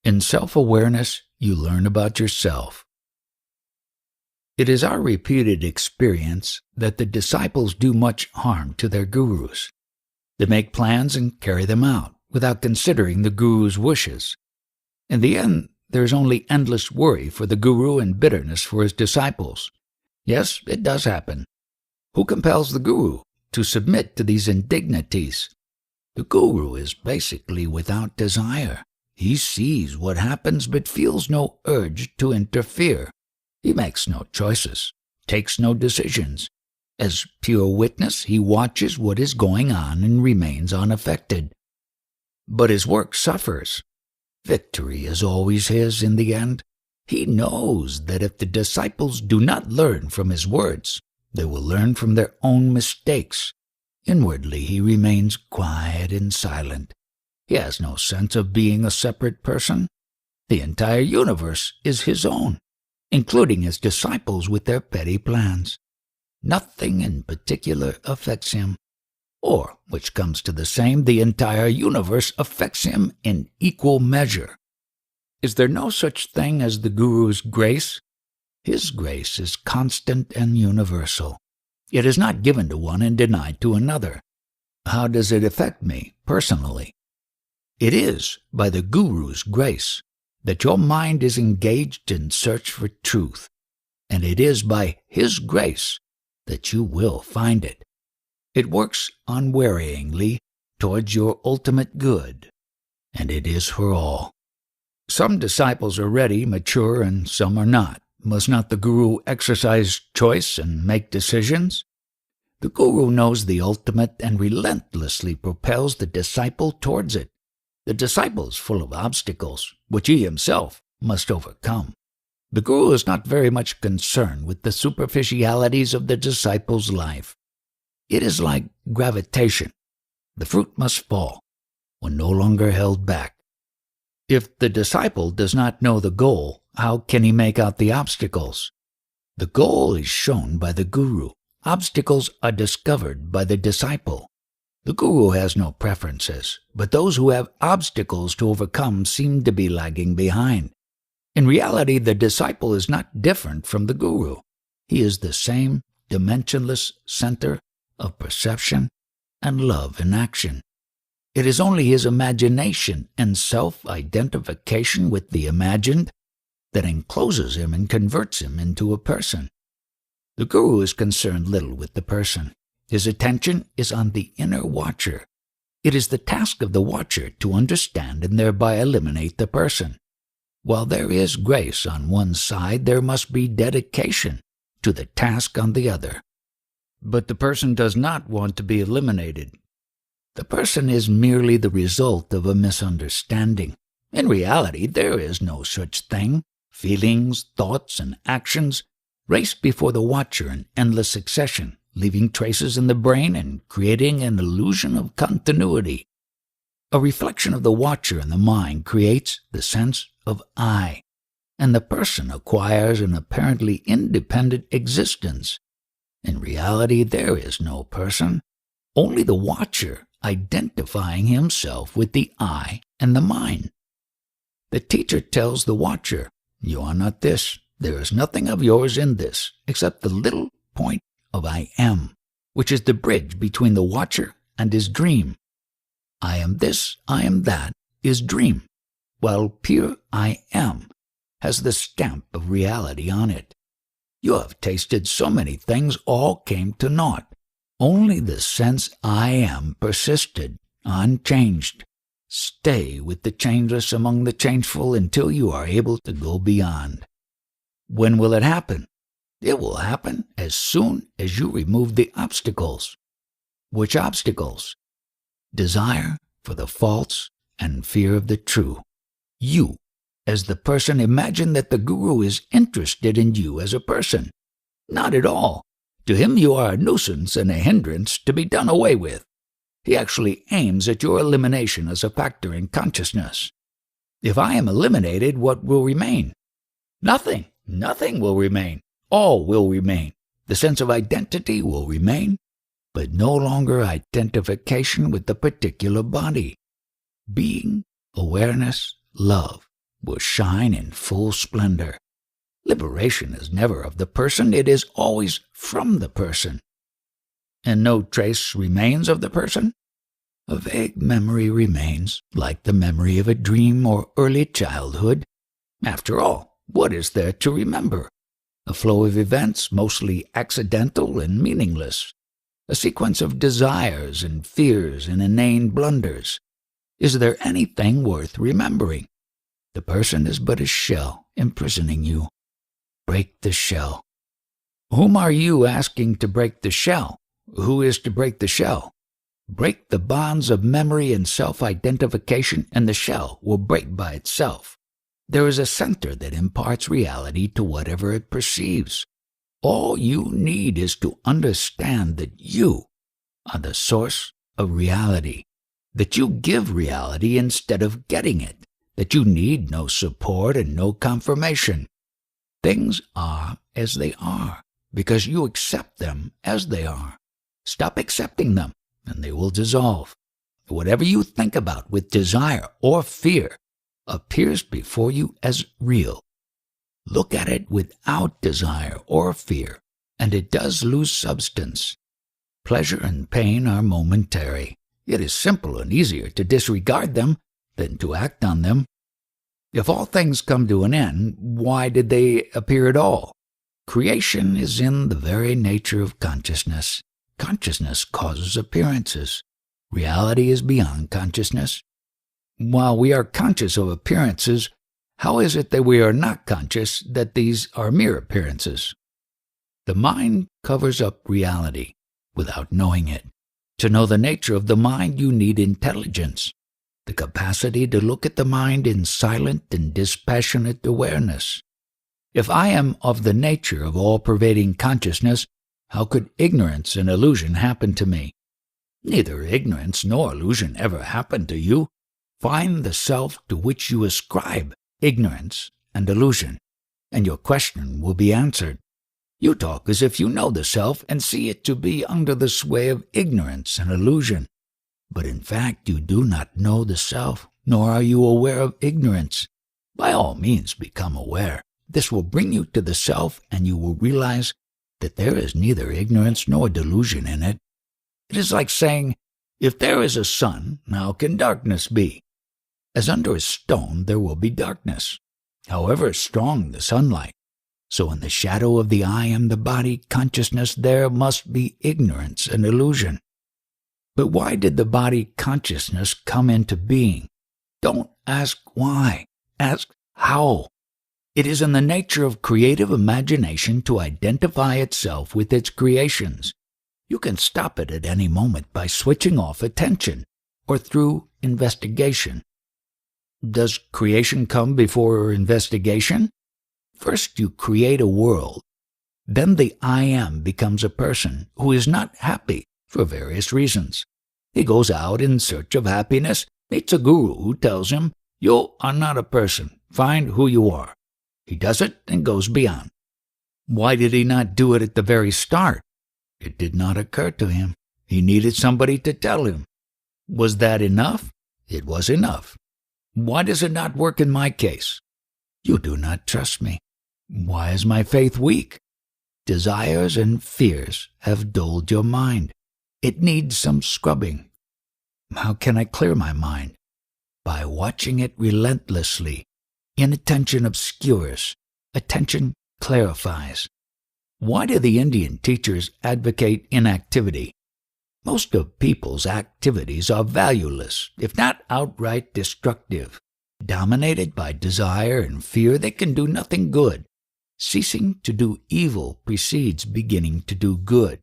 In self-awareness, you learn about yourself. It is our repeated experience that the disciples do much harm to their gurus. They make plans and carry them out without considering the guru's wishes. In the end, there is only endless worry for the guru and bitterness for his disciples. Yes, it does happen. Who compels the guru to submit to these indignities? The guru is basically without desire. He sees what happens but feels no urge to interfere. He makes no choices, takes no decisions. As pure witness, he watches what is going on and remains unaffected. But his work suffers. Victory is always his in the end. He knows that if the disciples do not learn from his words, they will learn from their own mistakes. Inwardly, he remains quiet and silent. He has no sense of being a separate person. The entire universe is his own, including his disciples with their petty plans. Nothing in particular affects him, or, which comes to the same, the entire universe affects him in equal measure. Is there no such thing as the Guru's grace? His grace is constant and universal. It is not given to one and denied to another. How does it affect me, personally? It is by the Guru's grace that your mind is engaged in search for truth, and it is by his grace that you will find it. It works unwearyingly towards your ultimate good, and it is for all. Some disciples are ready, mature, and some are not. Must not the Guru exercise choice and make decisions? The Guru knows the ultimate and relentlessly propels the disciple towards it. The disciple is full of obstacles, which he himself must overcome. The Guru is not very much concerned with the superficialities of the disciple's life. It is like gravitation. The fruit must fall when no longer held back. If the disciple does not know the goal, how can he make out the obstacles? The goal is shown by the Guru. Obstacles are discovered by the disciple. The Guru has no preferences, but those who have obstacles to overcome seem to be lagging behind. In reality, the disciple is not different from the Guru. He is the same dimensionless center of perception and love in action. It is only his imagination and self-identification with the imagined that encloses him and converts him into a person. The Guru is concerned little with the person. His attention is on the inner watcher. It is the task of the watcher to understand and thereby eliminate the person. While there is grace on one side, there must be dedication to the task on the other. But the person does not want to be eliminated. The person is merely the result of a misunderstanding. In reality, there is no such thing. Feelings, thoughts, and actions race before the watcher in endless succession, leaving traces in the brain and creating an illusion of continuity. A reflection of the watcher in the mind creates the sense of I, and the person acquires an apparently independent existence. In reality, there is no person, only the watcher identifying himself with the I and the mind. The teacher tells the watcher, "You are not this. There is nothing of yours in this, except the little point of I am, which is the bridge between the watcher and his dream. I am this, I am that, is dream, while pure I am has the stamp of reality on it. You have tasted so many things, all came to naught. Only the sense I am persisted, unchanged. Stay with the changeless among the changeful until you are able to go beyond. When will it happen? It will happen as soon as you remove the obstacles. Which obstacles? Desire for the false and fear of the true. You, as the person, imagine that the Guru is interested in you as a person. Not at all. To him you are a nuisance and a hindrance to be done away with. He actually aims at your elimination as a factor in consciousness. If I am eliminated, what will remain? Nothing. Nothing will remain. All will remain. The sense of identity will remain, but no longer identification with the particular body. Being, awareness, love, will shine in full splendor. Liberation is never of the person, it is always from the person. And no trace remains of the person? A vague memory remains, like the memory of a dream or early childhood. After all, what is there to remember? A flow of events mostly accidental and meaningless. A sequence of desires and fears and inane blunders. Is there anything worth remembering? The person is but a shell imprisoning you. Break the shell. Whom are you asking to break the shell? Who is to break the shell? Break the bonds of memory and self-identification, and the shell will break by itself. There is a center that imparts reality to whatever it perceives. All you need is to understand that you are the source of reality, that you give reality instead of getting it, that you need no support and no confirmation. Things are as they are because you accept them as they are. Stop accepting them, and they will dissolve. Whatever you think about with desire or fear appears before you as real. Look at it without desire or fear, and it does lose substance. Pleasure and pain are momentary. It is simple and easier to disregard them than to act on them. If all things come to an end, why did they appear at all? Creation is in the very nature of consciousness. Consciousness causes appearances. Reality is beyond consciousness. While we are conscious of appearances, how is it that we are not conscious that these are mere appearances? The mind covers up reality without knowing it. To know the nature of the mind, you need intelligence, the capacity to look at the mind in silent and dispassionate awareness. If I am of the nature of all-pervading consciousness, how could ignorance and illusion happen to me? Neither ignorance nor illusion ever happened to you. Find the self to which you ascribe ignorance and illusion, and your question will be answered. You talk as if you know the self and see it to be under the sway of ignorance and illusion. But in fact you do not know the self, nor are you aware of ignorance. By all means become aware. This will bring you to the self, and you will realize that there is neither ignorance nor delusion in it. It is like saying, if there is a sun, how can darkness be? As under a stone there will be darkness, however strong the sunlight. So in the shadow of the I am the body consciousness there must be ignorance and illusion. But why did the body consciousness come into being? Don't ask why, ask how. It is in the nature of creative imagination to identify itself with its creations. You can stop it at any moment by switching off attention or through investigation. Does creation come before investigation? First you create a world. Then the I am becomes a person who is not happy for various reasons. He goes out in search of happiness, meets a guru who tells him, you are not a person, find who you are. He does it and goes beyond. Why did he not do it at the very start? It did not occur to him. He needed somebody to tell him. Was that enough? It was enough. Why does it not work in my case? You do not trust me. Why is my faith weak? Desires and fears have dulled your mind. It needs some scrubbing. How can I clear my mind? By watching it relentlessly. Inattention obscures. Attention clarifies. Why do the Indian teachers advocate inactivity? Most of people's activities are valueless, if not outright destructive. Dominated by desire and fear, they can do nothing good. Ceasing to do evil precedes beginning to do good.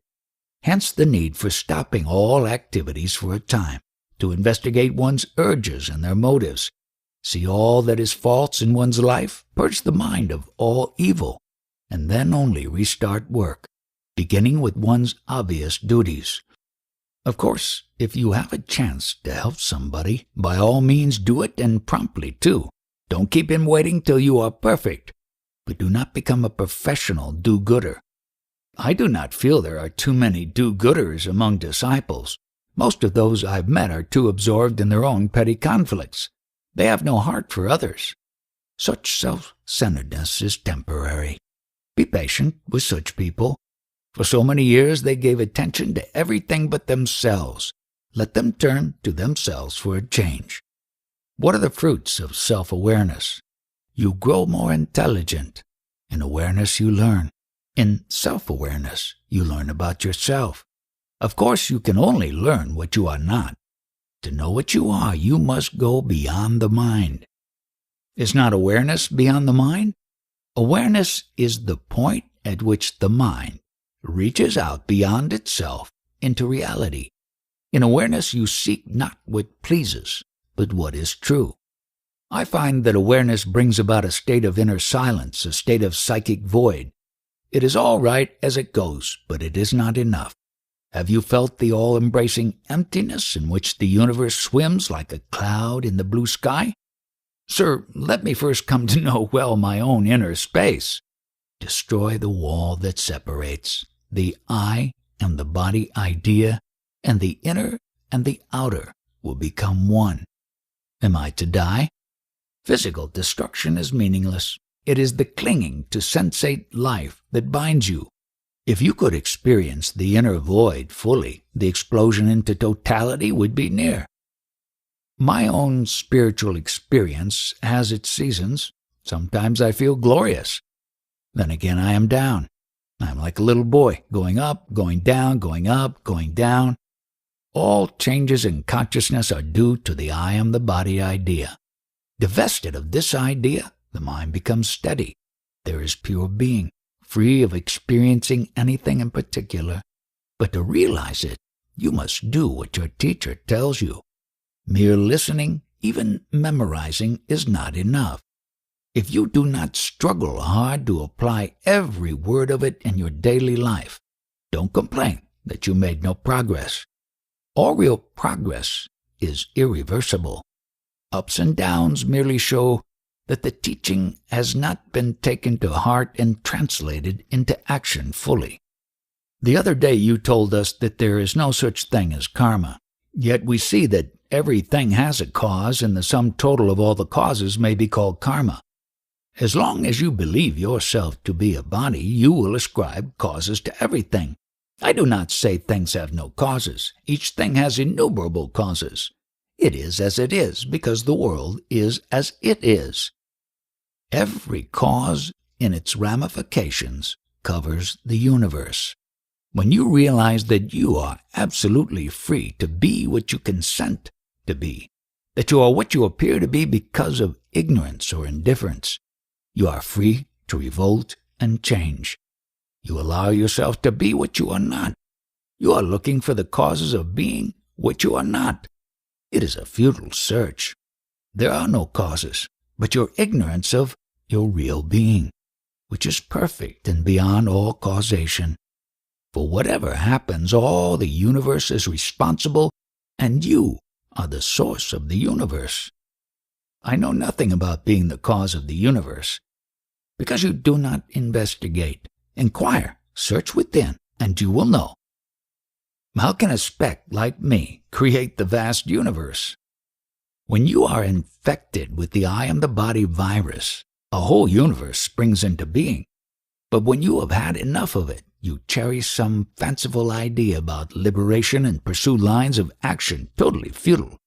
Hence the need for stopping all activities for a time, to investigate one's urges and their motives. See all that is false in one's life, purge the mind of all evil, and then only restart work, beginning with one's obvious duties. Of course, if you have a chance to help somebody, by all means do it, and promptly too. Don't keep him waiting till you are perfect, but do not become a professional do-gooder. I do not feel there are too many do-gooders among disciples. Most of those I've met are too absorbed in their own petty conflicts. They have no heart for others. Such self-centeredness is temporary. Be patient with such people. For so many years they gave attention to everything but themselves. Let them turn to themselves for a change. What are the fruits of self-awareness? You grow more intelligent. In awareness you learn. In self-awareness you learn about yourself. Of course you can only learn what you are not. To know what you are, you must go beyond the mind. Is not awareness beyond the mind? Awareness is the point at which the mind reaches out beyond itself into reality. In awareness you seek not what pleases, but what is true. I find that awareness brings about a state of inner silence, a state of psychic void. It is all right as it goes, but it is not enough. Have you felt the all-embracing emptiness in which the universe swims like a cloud in the blue sky? Sir, let me first come to know well my own inner space. Destroy the wall that separates the I and the body idea, and the inner and the outer will become one. Am I to die? Physical destruction is meaningless. It is the clinging to sensate life that binds you. If you could experience the inner void fully, the explosion into totality would be near. My own spiritual experience has its seasons. Sometimes I feel glorious. Then again I am down. I am like a little boy, going up, going down, going up, going down. All changes in consciousness are due to the I am the body idea. Divested of this idea, the mind becomes steady. There is pure being, free of experiencing anything in particular. But to realize it, you must do what your teacher tells you. Mere listening, even memorizing, is not enough. If you do not struggle hard to apply every word of it in your daily life, don't complain that you made no progress. All real progress is irreversible. Ups and downs merely show that the teaching has not been taken to heart and translated into action fully. The other day you told us that there is no such thing as karma, yet we see that everything has a cause, and the sum total of all the causes may be called karma. As long as you believe yourself to be a body, you will ascribe causes to everything. I do not say things have no causes. Each thing has innumerable causes. It is as it is because the world is as it is. Every cause in its ramifications covers the universe. When you realize that you are absolutely free to be what you consent to be, that you are what you appear to be because of ignorance or indifference, you are free to revolt and change. You allow yourself to be what you are not. You are looking for the causes of being what you are not. It is a futile search. There are no causes, but your ignorance of your real being, which is perfect and beyond all causation. For whatever happens, all the universe is responsible, and you are the source of the universe. I know nothing about being the cause of the universe. Because you do not investigate, inquire, search within, and you will know. How can a speck like me create the vast universe? When you are infected with the I am the body virus, a whole universe springs into being. But when you have had enough of it, you cherish some fanciful idea about liberation and pursue lines of action totally futile.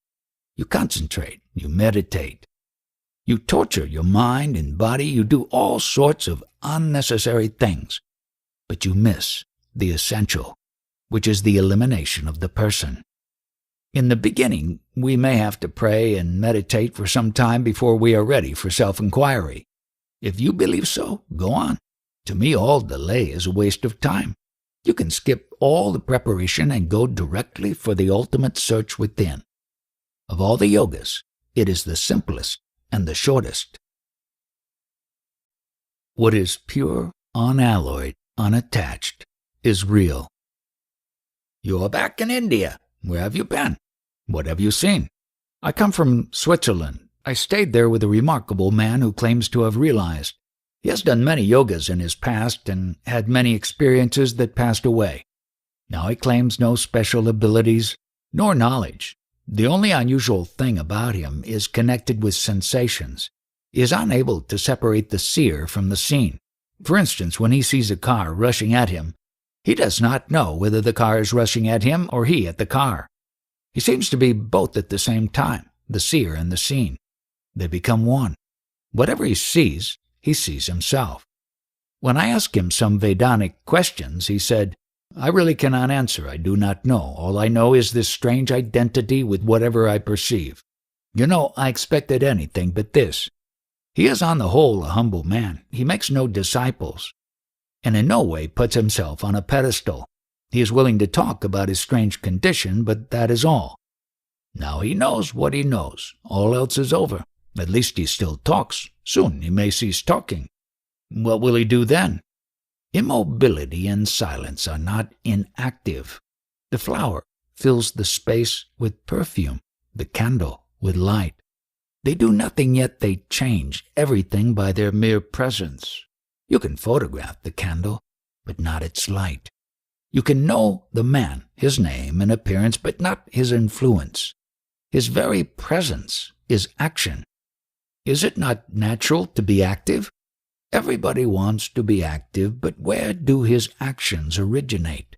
You concentrate, you meditate. You torture your mind and body, you do all sorts of unnecessary things. But you miss the essential, which is the elimination of the person. In the beginning, we may have to pray and meditate for some time before we are ready for self-inquiry. If you believe so, go on. To me, all delay is a waste of time. You can skip all the preparation and go directly for the ultimate search within. Of all the yogas, it is the simplest and the shortest. What is pure, unalloyed, unattached, is real. You are back in India. Where have you been? What have you seen? I come from Switzerland. I stayed there with a remarkable man who claims to have realized. He has done many yogas in his past and had many experiences that passed away. Now he claims no special abilities nor knowledge. The only unusual thing about him is connected with sensations. He is unable to separate the seer from the seen. For instance, when he sees a car rushing at him, he does not know whether the car is rushing at him or he at the car. He seems to be both at the same time, the seer and the seen. They become one. Whatever he sees himself. When I asked him some Vedanic questions, he said, "I really cannot answer. I do not know. All I know is this strange identity with whatever I perceive. I expected anything but this." He is on the whole a humble man. He makes no disciples, and in no way puts himself on a pedestal. He is willing to talk about his strange condition, but that is all. Now he knows what he knows. All else is over. At least he still talks. Soon he may cease talking. What will he do then? Immobility and silence are not inactive. The flower fills the space with perfume, the candle with light. They do nothing, yet they change everything by their mere presence. You can photograph the candle, but not its light. You can know the man, his name and appearance, but not his influence. His very presence is action. Is it not natural to be active? Everybody wants to be active, but where do his actions originate?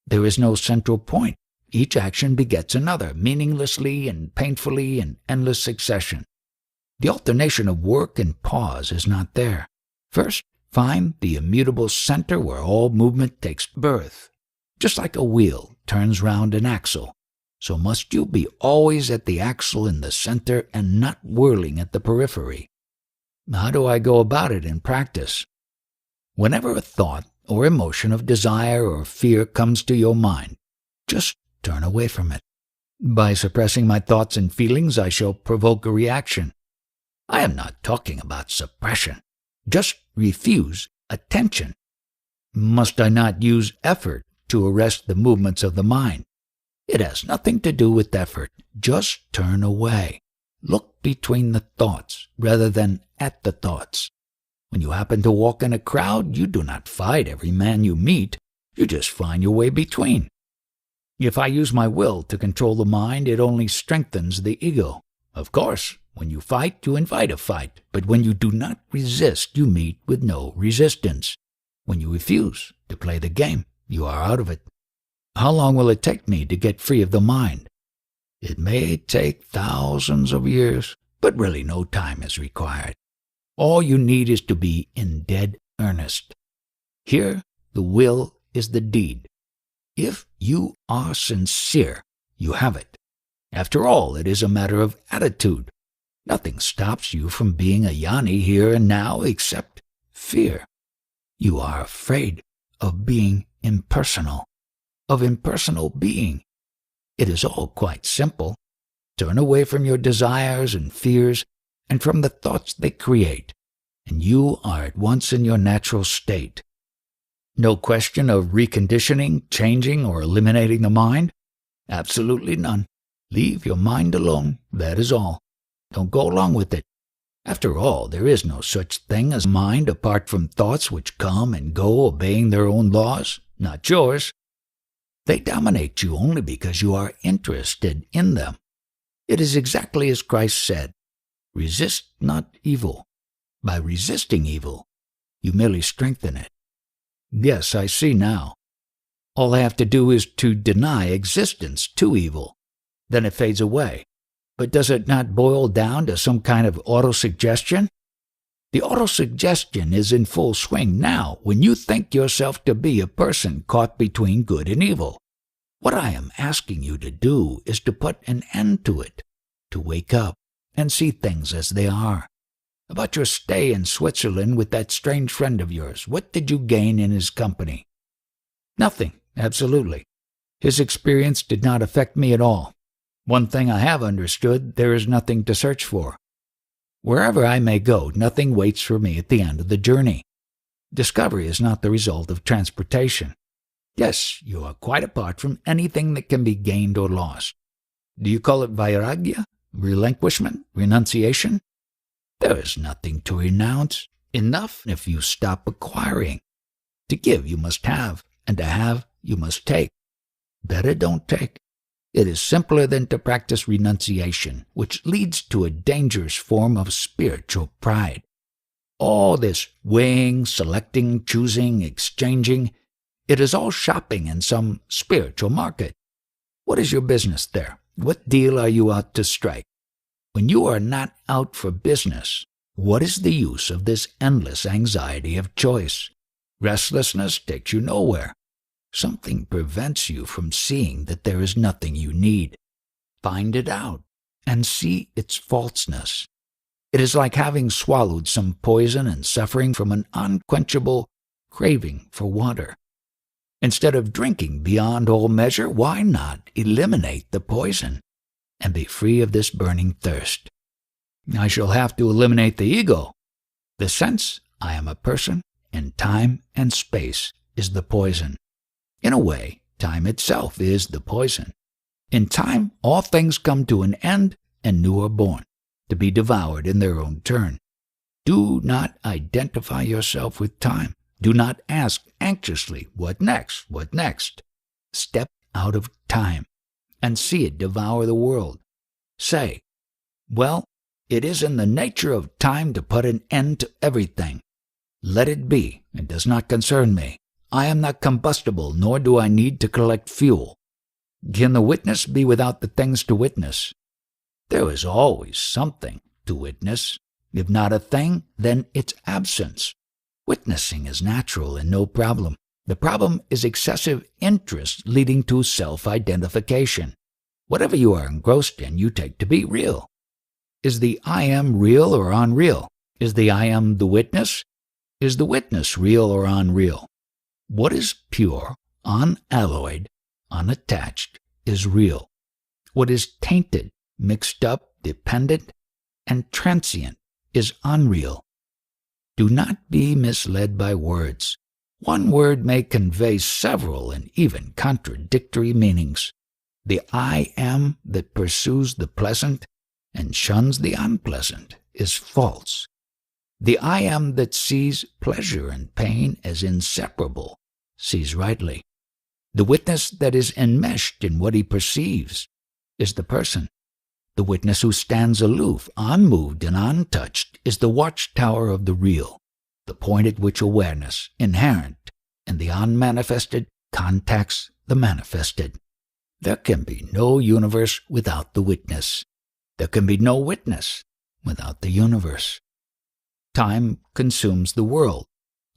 There is no central point. Each action begets another, meaninglessly and painfully in endless succession. The alternation of work and pause is not there. First, find the immutable center where all movement takes birth. Just like a wheel turns round an axle, so must you be always at the axle in the center and not whirling at the periphery. How do I go about it in practice? Whenever a thought or emotion of desire or fear comes to your mind, just turn away from it. By suppressing my thoughts and feelings, I shall provoke a reaction. I am not talking about suppression. Just refuse attention. Must I not use effort to arrest the movements of the mind? It has nothing to do with effort. Just turn away. Look between the thoughts rather than at the thoughts. When you happen to walk in a crowd, you do not fight every man you meet. You just find your way between. If I use my will to control the mind, it only strengthens the ego. Of course, when you fight, you invite a fight. But when you do not resist, you meet with no resistance. When you refuse to play the game, you are out of it. How long will it take me to get free of the mind? It may take thousands of years, but really no time is required. All you need is to be in dead earnest. Here, the will is the deed. If you are sincere, you have it. After all, it is a matter of attitude. Nothing stops you from being a jnani here and now except fear. You are afraid of being impersonal, of impersonal being. It is all quite simple. Turn away from your desires and fears and from the thoughts they create, and you are at once in your natural state. No question of reconditioning, changing, or eliminating the mind? Absolutely none. Leave your mind alone, that is all. Don't go along with it. After all, there is no such thing as mind apart from thoughts which come and go obeying their own laws, not yours. They dominate you only because you are interested in them. It is exactly as Christ said, resist not evil. By resisting evil, you merely strengthen it. Yes, I see now. All I have to do is to deny existence to evil. Then it fades away. But does it not boil down to some kind of autosuggestion? The autosuggestion is in full swing now when you think yourself to be a person caught between good and evil. What I am asking you to do is to put an end to it, to wake up and see things as they are. About your stay in Switzerland with that strange friend of yours, what did you gain in his company? Nothing, absolutely. His experience did not affect me at all. One thing I have understood, there is nothing to search for. Wherever I may go, nothing waits for me at the end of the journey. Discovery is not the result of transportation. Yes, you are quite apart from anything that can be gained or lost. Do you call it vairagya, relinquishment, renunciation? There is nothing to renounce. Enough if you stop acquiring. To give you must have, and to have you must take. Better don't take. It is simpler than to practice renunciation, which leads to a dangerous form of spiritual pride. All this weighing, selecting, choosing, exchanging, it is all shopping in some spiritual market. What is your business there? What deal are you out to strike? When you are not out for business, what is the use of this endless anxiety of choice? Restlessness takes you nowhere. Something prevents you from seeing that there is nothing you need. Find it out and see its falseness. It is like having swallowed some poison and suffering from an unquenchable craving for water. Instead of drinking beyond all measure, why not eliminate the poison and be free of this burning thirst? I shall have to eliminate the ego. The sense I am a person, and time and space is the poison. In a way, time itself is the poison. In time, all things come to an end and new are born, to be devoured in their own turn. Do not identify yourself with time. Do not ask anxiously, what next, what next? Step out of time and see it devour the world. Say, well, it is in the nature of time to put an end to everything. Let it be. It does not concern me. I am not combustible, nor do I need to collect fuel. Can the witness be without the things to witness? There is always something to witness. If not a thing, then its absence. Witnessing is natural and no problem. The problem is excessive interest leading to self-identification. Whatever you are engrossed in, you take to be real. Is the I am real or unreal? Is the I am the witness? Is the witness real or unreal? What is pure, unalloyed, unattached is real. What is tainted, mixed up, dependent, and transient is unreal. Do not be misled by words. One word may convey several and even contradictory meanings. The I am that pursues the pleasant and shuns the unpleasant is false. The I am that sees pleasure and pain as inseparable sees rightly. The witness that is enmeshed in what he perceives is the person. The witness who stands aloof, unmoved and untouched, is the watchtower of the real, the point at which awareness, inherent in the unmanifested, contacts the manifested. There can be no universe without the witness. There can be no witness without the universe. Time consumes the world.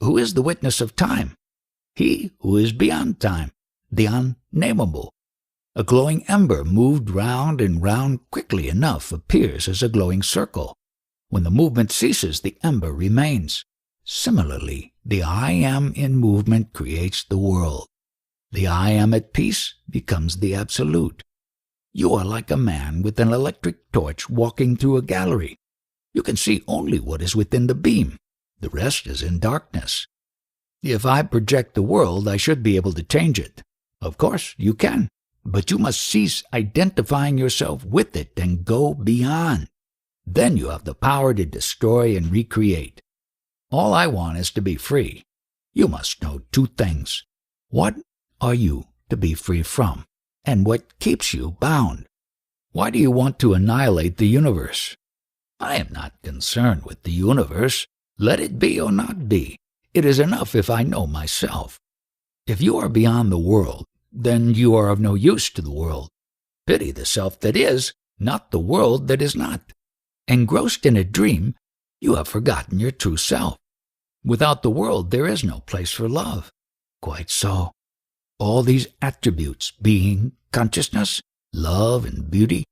Who is the witness of time? He who is beyond time, the unnameable. A glowing ember moved round and round quickly enough appears as a glowing circle. When the movement ceases, the ember remains. Similarly, the I am in movement creates the world. The I am at peace becomes the absolute. You are like a man with an electric torch walking through a gallery. You can see only what is within the beam. The rest is in darkness. If I project the world, I should be able to change it. Of course, you can, but you must cease identifying yourself with it and go beyond. Then you have the power to destroy and recreate. All I want is to be free. You must know two things. What are you to be free from, and what keeps you bound? Why do you want to annihilate the universe? I am not concerned with the universe. Let it be or not be. It is enough if I know myself. If you are beyond the world, then you are of no use to the world. Pity the self that is, not the world that is not. Engrossed in a dream, you have forgotten your true self. Without the world, there is no place for love. Quite so. All these attributes, being, consciousness, love, and beauty,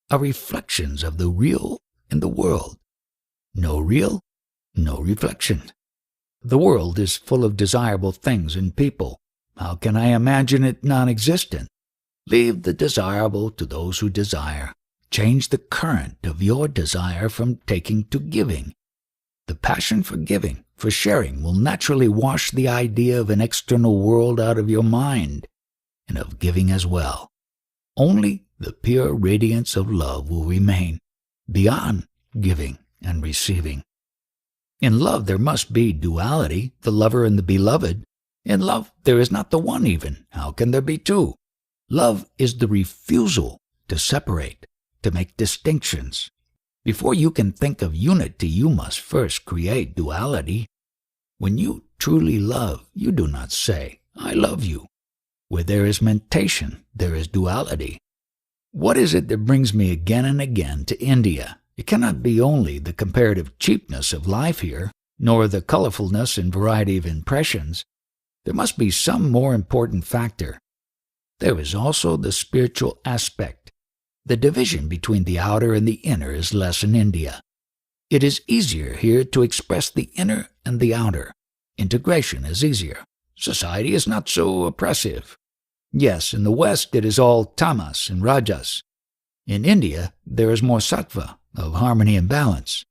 are reflections of the real in the world. No real, no reflection. The world is full of desirable things and people. How can I imagine it non-existent? Leave the desirable to those who desire. Change the current of your desire from taking to giving. The passion for giving, for sharing, will naturally wash the idea of an external world out of your mind, and of giving as well. Only the pure radiance of love will remain, beyond giving and receiving. In love there must be duality, the lover and the beloved. In love there is not the one even. How can there be two? Love is the refusal to separate, to make distinctions. Before you can think of unity, you must first create duality. When you truly love, you do not say, "I love you." Where there is mentation, there is duality. What is it that brings me again and again to India? It cannot be only the comparative cheapness of life here, nor the colorfulness and variety of impressions. There must be some more important factor. There is also the spiritual aspect. The division between the outer and the inner is less in India. It is easier here to express the inner and the outer. Integration is easier. Society is not so oppressive. Yes, in the West it is all tamas and rajas. In India there is more sattva, of harmony and balance.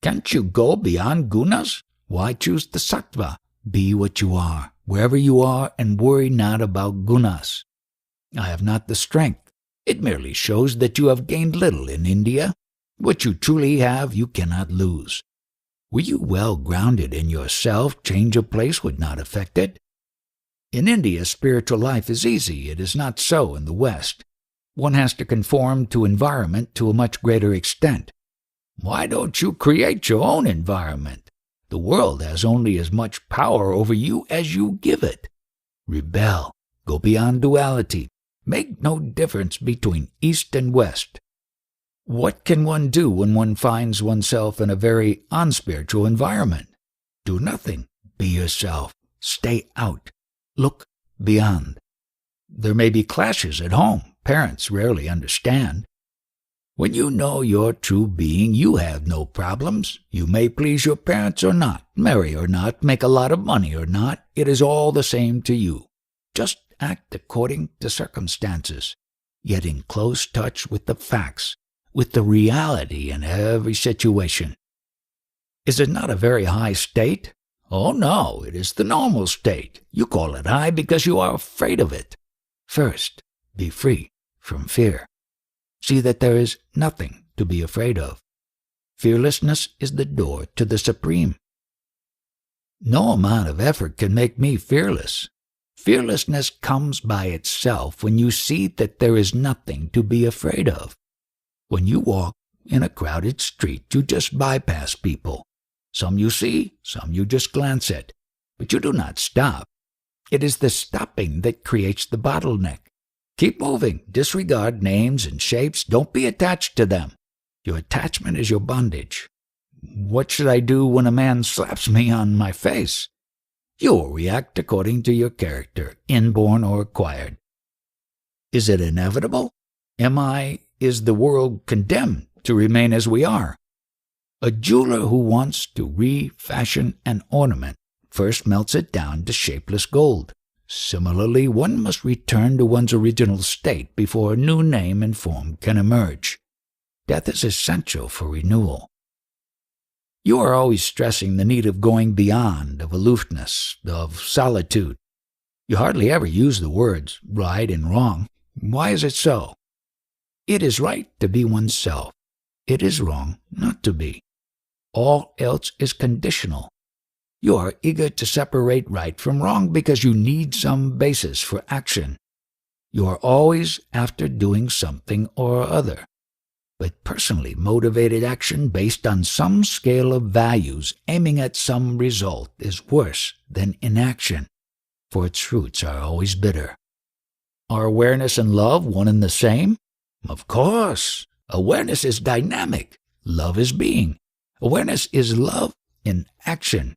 Can't you go beyond gunas? Why choose the sattva? Be what you are, wherever you are, and worry not about gunas. I have not the strength. It merely shows that you have gained little in India. What you truly have you cannot lose. Were you well grounded in yourself, change of place would not affect it. In India, spiritual life is easy. It is not so in the West. One has to conform to environment to a much greater extent. Why don't you create your own environment? The world has only as much power over you as you give it. Rebel. Go beyond duality. Make no difference between East and West. What can one do when one finds oneself in a very unspiritual environment? Do nothing. Be yourself. Stay out. Look beyond. There may be clashes at home. Parents rarely understand. When you know your true being, you have no problems. You may please your parents or not, marry or not, make a lot of money or not. It is all the same to you. Just act according to circumstances, yet in close touch with the facts, with the reality in every situation. Is it not a very high state? Oh no, it is the normal state. You call it high because you are afraid of it. First, be free from fear. See that there is nothing to be afraid of. Fearlessness is the door to the Supreme. No amount of effort can make me fearless. Fearlessness comes by itself when you see that there is nothing to be afraid of. When you walk in a crowded street, you just bypass people. Some you see, some you just glance at, but you do not stop. It is the stopping that creates the bottleneck. Keep moving. Disregard names and shapes. Don't be attached to them. Your attachment is your bondage. What should I do when a man slaps me on my face? You will react according to your character, inborn or acquired. Is it inevitable? Is the world condemned to remain as we are? A jeweler who wants to refashion an ornament first melts it down to shapeless gold. Similarly, one must return to one's original state before a new name and form can emerge. Death is essential for renewal. You are always stressing the need of going beyond, of aloofness, of solitude. You hardly ever use the words right and wrong. Why is it so? It is right to be oneself. It is wrong not to be. All else is conditional. You are eager to separate right from wrong because you need some basis for action. You are always after doing something or other. But personally motivated action based on some scale of values aiming at some result is worse than inaction, for its fruits are always bitter. Are awareness and love one and the same? Of course. Awareness is dynamic. Love is being. Awareness is love in action.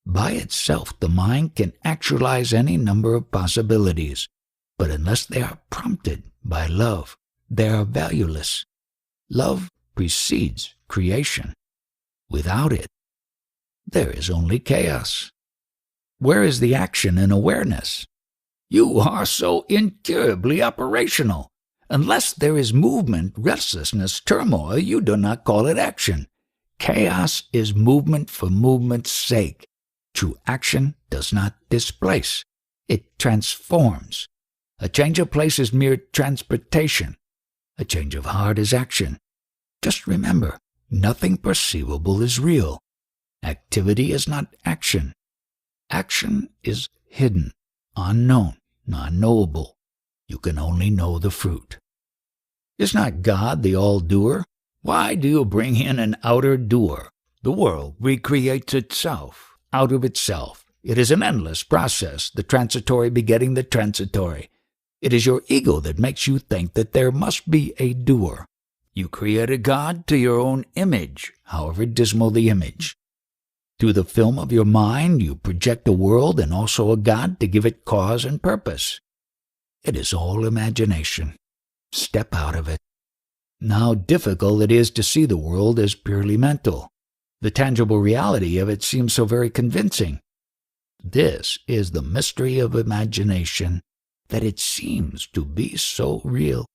By itself, the mind can actualize any number of possibilities, but unless they are prompted by love, they are valueless. Love precedes creation. Without it, there is only chaos. Where is the action in awareness? You are so incurably operational. Unless there is movement, restlessness, turmoil, you do not call it action. Chaos is movement for movement's sake. True action does not displace. It transforms. A change of place is mere transportation. A change of heart is action. Just remember, nothing perceivable is real. Activity is not action. Action is hidden, unknown, non-knowable. You can only know the fruit. Is not God the all-doer? Why do you bring in an outer doer? The world recreates itself out of itself. It is an endless process, the transitory begetting the transitory. It is your ego that makes you think that there must be a doer. You create a God to your own image, however dismal the image. Through the film of your mind, you project a world and also a God to give it cause and purpose. It is all imagination. Step out of it. How difficult it is to see the world as purely mental. The tangible reality of it seems so very convincing. This is the mystery of imagination, that it seems to be so real.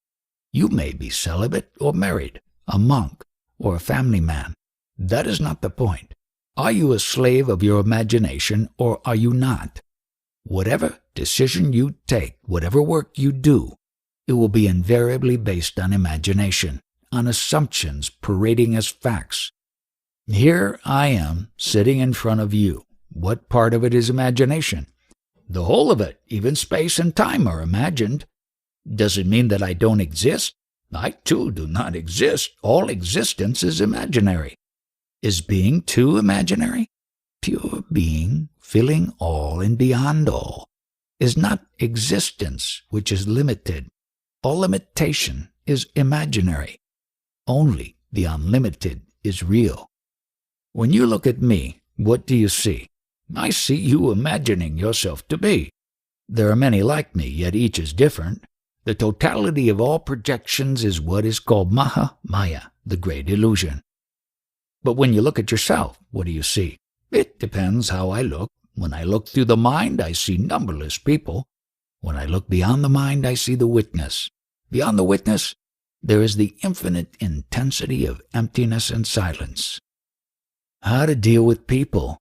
You may be celibate or married, a monk or a family man. That is not the point. Are you a slave of your imagination or are you not? Whatever decision you take, whatever work you do, it will be invariably based on imagination, on assumptions parading as facts. Here I am, sitting in front of you. What part of it is imagination? The whole of it, even space and time, are imagined. Does it mean that I don't exist? I too do not exist. All existence is imaginary. Is being too imaginary? Pure being, filling all and beyond all, is not existence, which is limited. All limitation is imaginary. Only the unlimited is real. When you look at me, what do you see? I see you imagining yourself to be. There are many like me, yet each is different. The totality of all projections is what is called Maya, the great illusion. But when you look at yourself, what do you see? It depends how I look. When I look through the mind, I see numberless people. When I look beyond the mind, I see the witness. Beyond the witness, there is the infinite intensity of emptiness and silence. How to deal with people?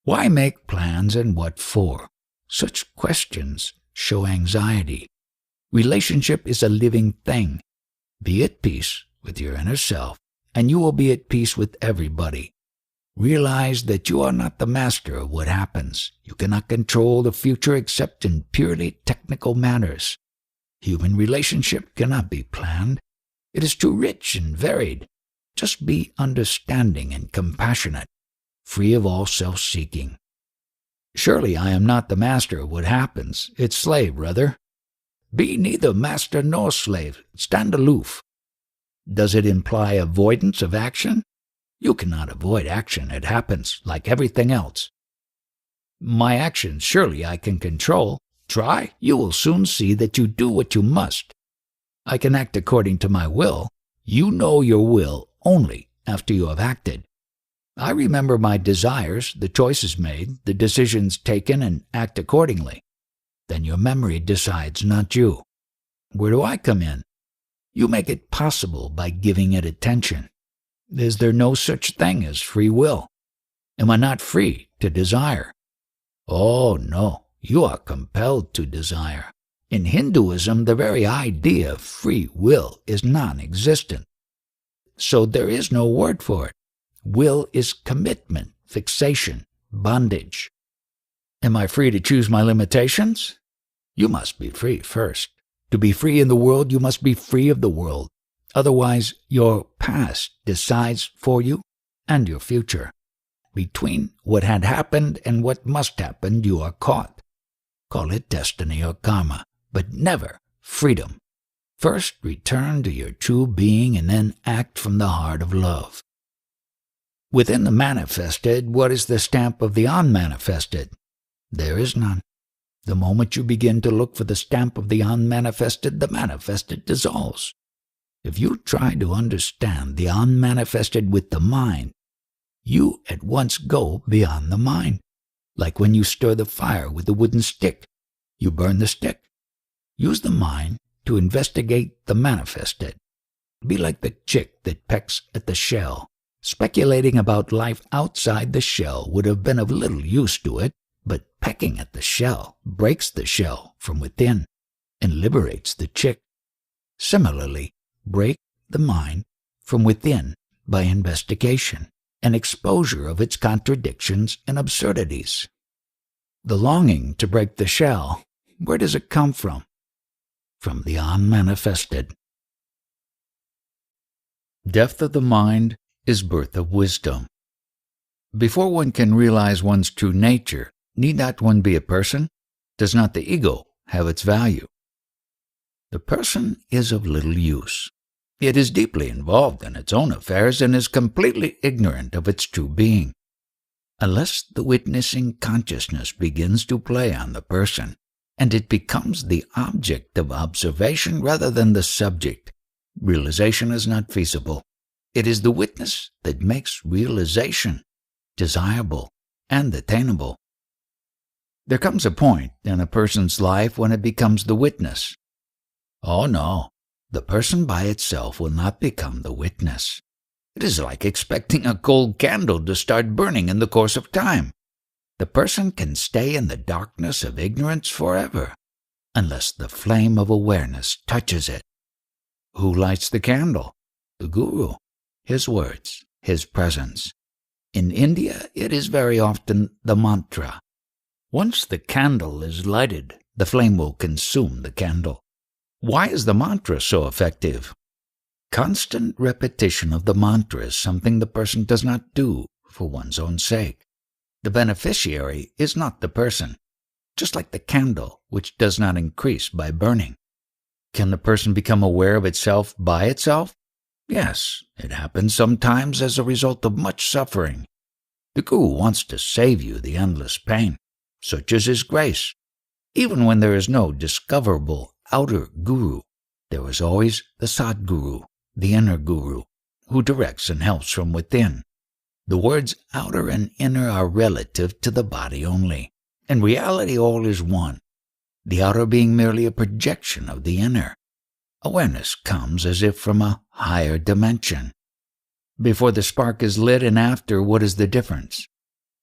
Why make plans and what for? Such questions show anxiety. Relationship is a living thing. Be at peace with your inner self, and you will be at peace with everybody. Realize that you are not the master of what happens. You cannot control the future except in purely technical matters. Human relationship cannot be planned. It is too rich and varied. Just be understanding and compassionate, free of all self-seeking. Surely I am not the master of what happens. Its slave, rather. Be neither master nor slave. Stand aloof. Does it imply avoidance of action? You cannot avoid action. It happens, like everything else. My actions surely I can control. Try, you will soon see that you do what you must. I can act according to my will. You know your will only after you have acted. I remember my desires, the choices made, the decisions taken, and act accordingly. Then your memory decides, not you. Where do I come in? You make it possible by giving it attention. Is there no such thing as free will? Am I not free to desire? Oh, no, you are compelled to desire. In Hinduism, the very idea of free will is non-existent. So there is no word for it. Will is commitment, fixation, bondage. Am I free to choose my limitations? You must be free first. To be free in the world, you must be free of the world. Otherwise, your past decides for you and your future. Between what had happened and what must happen, you are caught. Call it destiny or karma, but never freedom. First, return to your true being and then act from the heart of love. Within the manifested, what is the stamp of the unmanifested? There is none. The moment you begin to look for the stamp of the unmanifested, the manifested dissolves. If you try to understand the unmanifested with the mind, you at once go beyond the mind. Like when you stir the fire with a wooden stick, you burn the stick. Use the mind to investigate the manifested. Be like the chick that pecks at the shell. Speculating about life outside the shell would have been of little use to it, but pecking at the shell breaks the shell from within and liberates the chick. Similarly, break the mind from within by investigation and exposure of its contradictions and absurdities. The longing to break the shell, where does it come from? from the unmanifested. Depth of the mind is birth of wisdom. Before one can realize one's true nature, need not one be a person? Does not the ego have its value? The person is of little use. It is deeply involved in its own affairs and is completely ignorant of its true being. Unless the witnessing consciousness begins to play on the person, and it becomes the object of observation rather than the subject, realization is not feasible. It is the witness that makes realization desirable and attainable. There comes a point in a person's life when it becomes the witness. Oh no, the person by itself will not become the witness. It is like expecting a cold candle to start burning in the course of time. The person can stay in the darkness of ignorance forever, unless the flame of awareness touches it. Who lights the candle? The Guru, his words, his presence. In India, it is very often the mantra. Once the candle is lighted, the flame will consume the candle. Why is the mantra so effective? Constant repetition of the mantra is something the person does not do for one's own sake. The beneficiary is not the person, just like the candle, which does not increase by burning. Can the person become aware of itself by itself? Yes, it happens sometimes as a result of much suffering. The Guru wants to save you the endless pain. Such is his grace. Even when there is no discoverable outer Guru, there is always the Sadguru, the inner Guru, who directs and helps from within. The words outer and inner are relative to the body only. In reality, all is one, the outer being merely a projection of the inner. Awareness comes as if from a higher dimension. Before the spark is lit and after, what is the difference?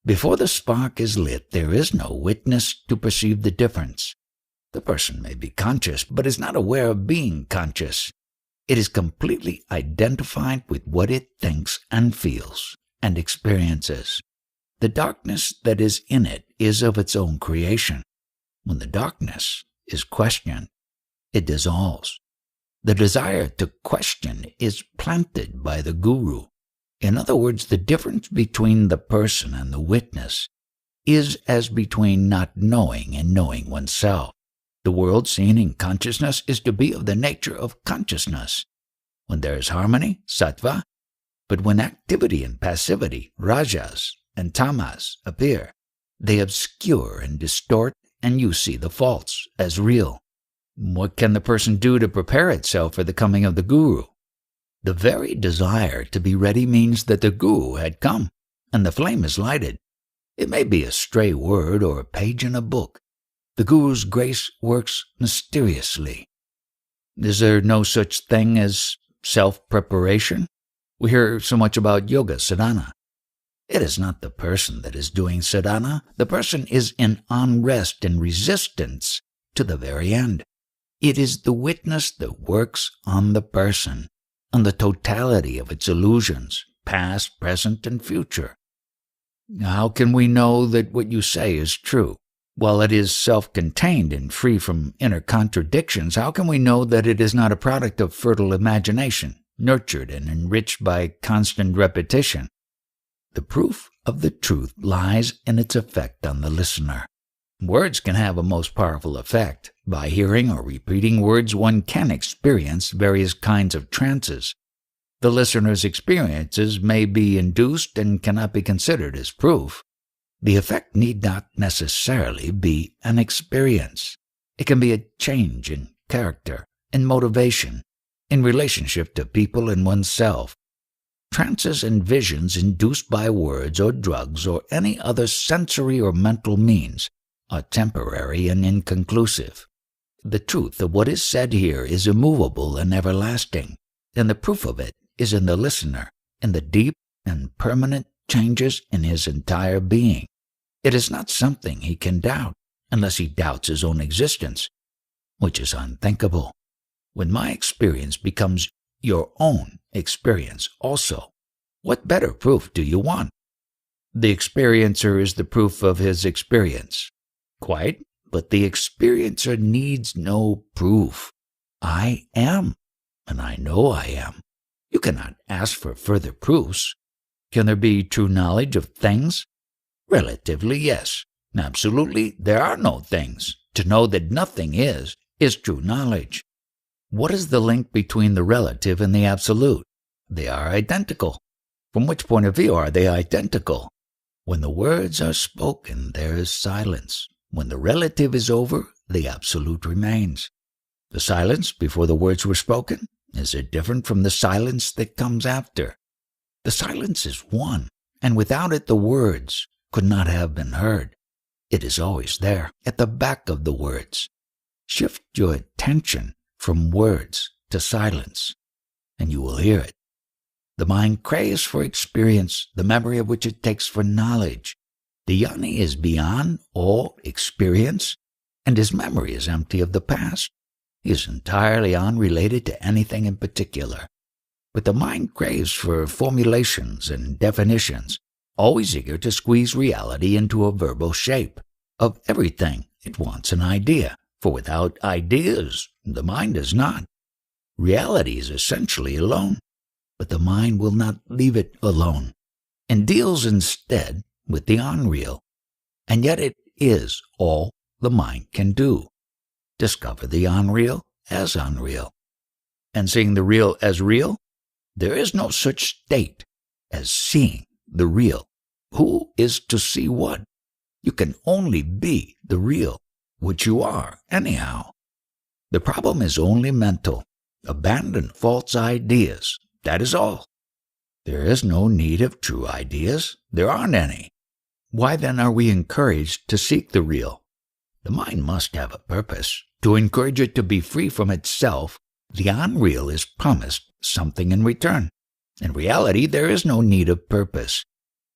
Before the spark is lit, there is no witness to perceive the difference. The person may be conscious, but is not aware of being conscious. It is completely identified with what it thinks and feels and experiences. The darkness that is in it is of its own creation. When the darkness is questioned, it dissolves. The desire to question is planted by the Guru. In other words, the difference between the person and the witness is as between not knowing and knowing oneself. The world seen in consciousness is to be of the nature of consciousness. When there is harmony, sattva, but when activity and passivity, rajas and tamas, appear, they obscure and distort, and you see the false as real. What can the person do to prepare itself for the coming of the Guru? The very desire to be ready means that the Guru had come, and the flame is lighted. It may be a stray word or a page in a book. The Guru's grace works mysteriously. Is there no such thing as self-preparation? We hear so much about yoga sadhana. It is not the person that is doing sadhana. The person is in unrest and resistance to the very end. It is the witness that works on the person, on the totality of its illusions, past, present, and future. How can we know that what you say is true? While it is self-contained and free from inner contradictions, how can we know that it is not a product of fertile imagination, nurtured and enriched by constant repetition? The proof of the truth lies in its effect on the listener. Words can have a most powerful effect. By hearing or repeating words, one can experience various kinds of trances. The listener's experiences may be induced and cannot be considered as proof. The effect need not necessarily be an experience. It can be a change in character, in motivation, in relationship to people and oneself. Trances and visions induced by words or drugs or any other sensory or mental means are temporary and inconclusive. The truth of what is said here is immovable and everlasting, and the proof of it is in the listener, in the deep and permanent changes in his entire being. It is not something he can doubt, unless he doubts his own existence, which is unthinkable. When my experience becomes your own experience also, what better proof do you want? The experiencer is the proof of his experience. Quite, but the experiencer needs no proof. I am, and I know I am. You cannot ask for further proofs. Can there be true knowledge of things? Relatively, yes. Absolutely, there are no things. To know that nothing is true knowledge. What is the link between the relative and the absolute? They are identical. From which point of view are they identical? When the words are spoken, there is silence. When the relative is over, the absolute remains. The silence before the words were spoken, is it different from the silence that comes after? The silence is one, and without it the words could not have been heard. It is always there, at the back of the words. Shift your attention from words to silence, and you will hear it. The mind craves for experience, the memory of which it takes for knowledge. The yoni is beyond all experience, and his memory is empty of the past. He is entirely unrelated to anything in particular. But the mind craves for formulations and definitions, always eager to squeeze reality into a verbal shape. Of everything, it wants an idea, for without ideas, the mind is not. Reality is essentially alone, but the mind will not leave it alone, and deals instead with the unreal. And yet it is all the mind can do. Discover the unreal as unreal. And seeing the real as real, there is no such state as seeing the real. Who is to see what? You can only be the real, which you are, anyhow. The problem is only mental. Abandon false ideas. That is all. There is no need of true ideas. There aren't any. Why then are we encouraged to seek the real? The mind must have a purpose. To encourage it to be free from itself, the unreal is promised something in return. In reality, there is no need of purpose.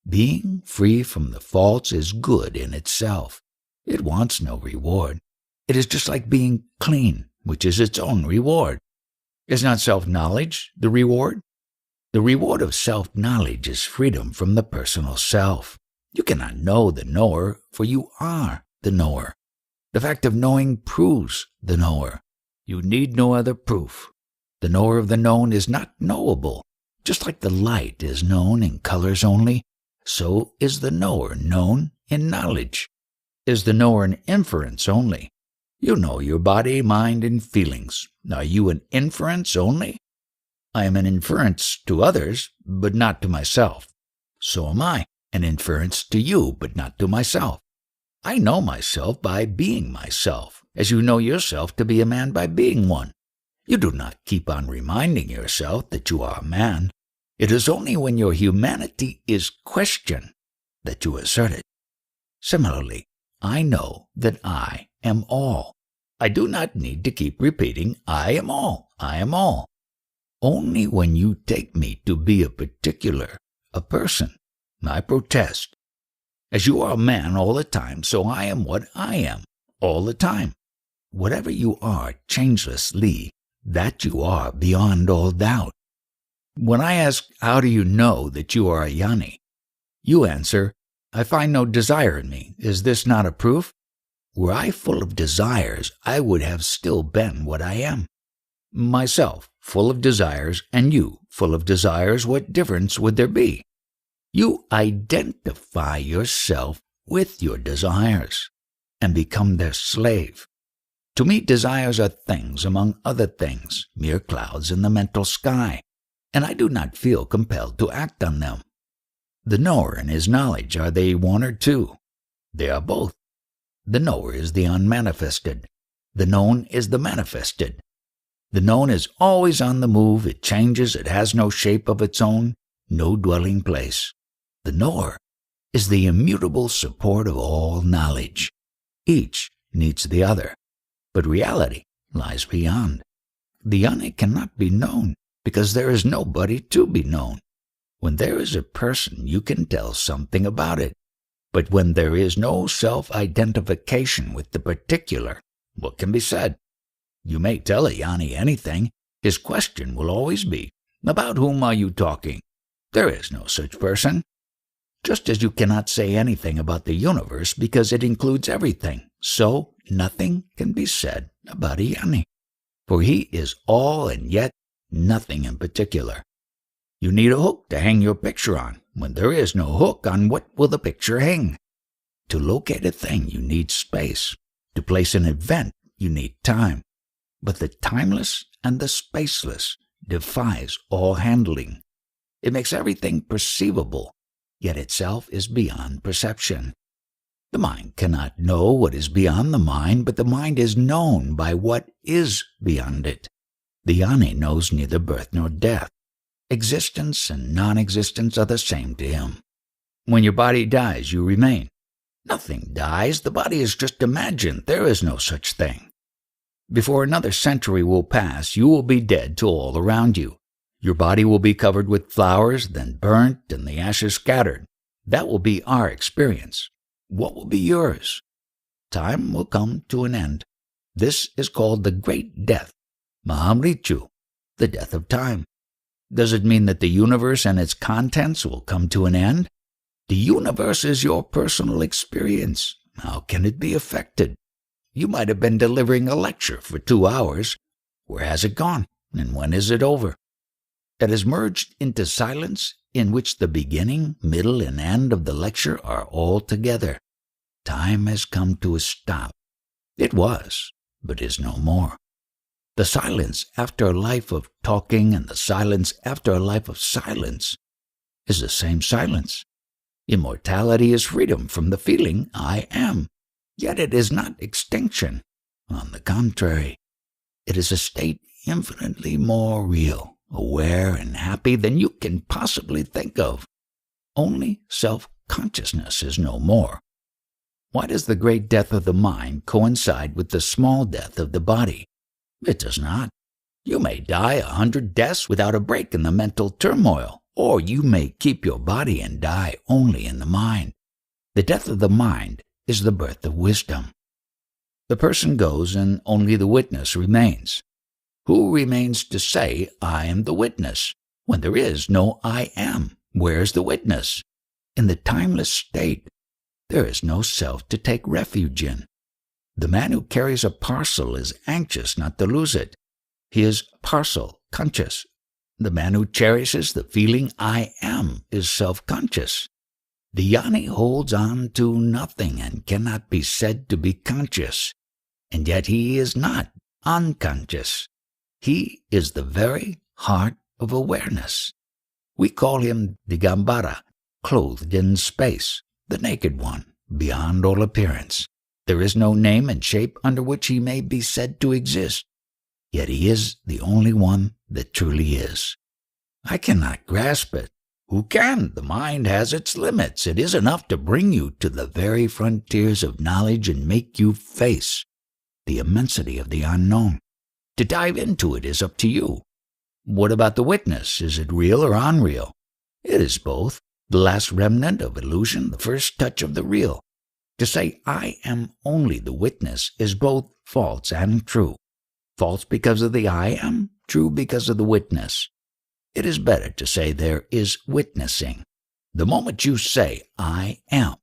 Being free from the false is good in itself. It wants no reward. It is just like being clean, which is its own reward. Is not self-knowledge the reward? The reward of self-knowledge is freedom from the personal self. You cannot know the knower, for you are the knower. The fact of knowing proves the knower. You need no other proof. The knower of the known is not knowable. Just like the light is known in colors only, so is the knower known in knowledge. Is the knower an inference only? You know your body, mind, and feelings. Are you an inference only? I am an inference to others, but not to myself. So am I, an inference to you, but not to myself. I know myself by being myself, as you know yourself to be a man by being one. You do not keep on reminding yourself that you are a man. It is only when your humanity is questioned that you assert it. Similarly, I know that I am all. I do not need to keep repeating, I am all, I am all. Only when you take me to be a particular, a person, I protest. As you are a man all the time, so I am what I am all the time. Whatever you are changelessly, that you are beyond all doubt. When I ask, how do you know that you are a yoni? You answer, I find no desire in me. Is this not a proof? Were I full of desires, I would have still been what I am. Myself, full of desires, and you, full of desires, what difference would there be? You identify yourself with your desires and become their slave. To me, desires are things among other things, mere clouds in the mental sky, and I do not feel compelled to act on them. The knower and his knowledge, are they one or two? They are both. The knower is the unmanifested. The known is the manifested. The known is always on the move. It changes. It has no shape of its own, no dwelling place. The knower is the immutable support of all knowledge. Each needs the other, but reality lies beyond. The yoni cannot be known because there is nobody to be known. When there is a person, you can tell something about it. But when there is no self-identification with the particular, what can be said? You may tell a yoni anything. His question will always be, about whom are you talking? There is no such person. Just as you cannot say anything about the universe because it includes everything, so nothing can be said about a yoni. for he is all and yet nothing in particular. You need a hook to hang your picture on. When there is no hook, on what will the picture hang? To locate a thing, you need space. To place an event, you need time. But the timeless and the spaceless defies all handling. It makes everything perceivable, yet itself is beyond perception. The mind cannot know what is beyond the mind, but the mind is known by what is beyond it. The Jnani knows neither birth nor death. Existence and non-existence are the same to him. When your body dies, you remain. Nothing dies. The body is just imagined. There is no such thing. Before another century will pass, you will be dead to all around you. Your body will be covered with flowers, then burnt, and the ashes scattered. That will be our experience. What will be yours? Time will come to an end. This is called the Great Death, Mahamritu, the death of time. Does it mean that the universe and its contents will come to an end? The universe is your personal experience. How can it be affected? You might have been delivering a lecture for 2 hours. Where has it gone, and when is it over? It has merged into silence in which the beginning, middle, and end of the lecture are all together. Time has come to a stop. It was, but is no more. The silence after a life of talking and the silence after a life of silence is the same silence. Immortality is freedom from the feeling I am, yet it is not extinction. On the contrary, it is a state infinitely more real, aware, and happy than you can possibly think of. Only self-consciousness is no more. Why does the great death of the mind coincide with the small death of the body? It does not. You may die 100 deaths without a break in the mental turmoil, or you may keep your body and die only in the mind. The death of the mind is the birth of wisdom. The person goes and only the witness remains. Who remains to say, I am the witness? When there is no I am, where is the witness? In the timeless state, there is no self to take refuge in. The man who carries a parcel is anxious not to lose it. He is parcel conscious. The man who cherishes the feeling I am is self-conscious. The Jnani holds on to nothing and cannot be said to be conscious, and yet he is not unconscious. He is the very heart of awareness. We call him Digambara, clothed in space, the naked one, beyond all appearance. There is no name and shape under which he may be said to exist, yet he is the only one that truly is. I cannot grasp it. Who can? The mind has its limits. It is enough to bring you to the very frontiers of knowledge and make you face the immensity of the unknown. To dive into it is up to you. What about the witness? Is it real or unreal? It is both, the last remnant of illusion, the first touch of the real. To say I am only the witness is both false and true. False because of the I am, true because of the witness. It is better to say there is witnessing. The moment you say I am,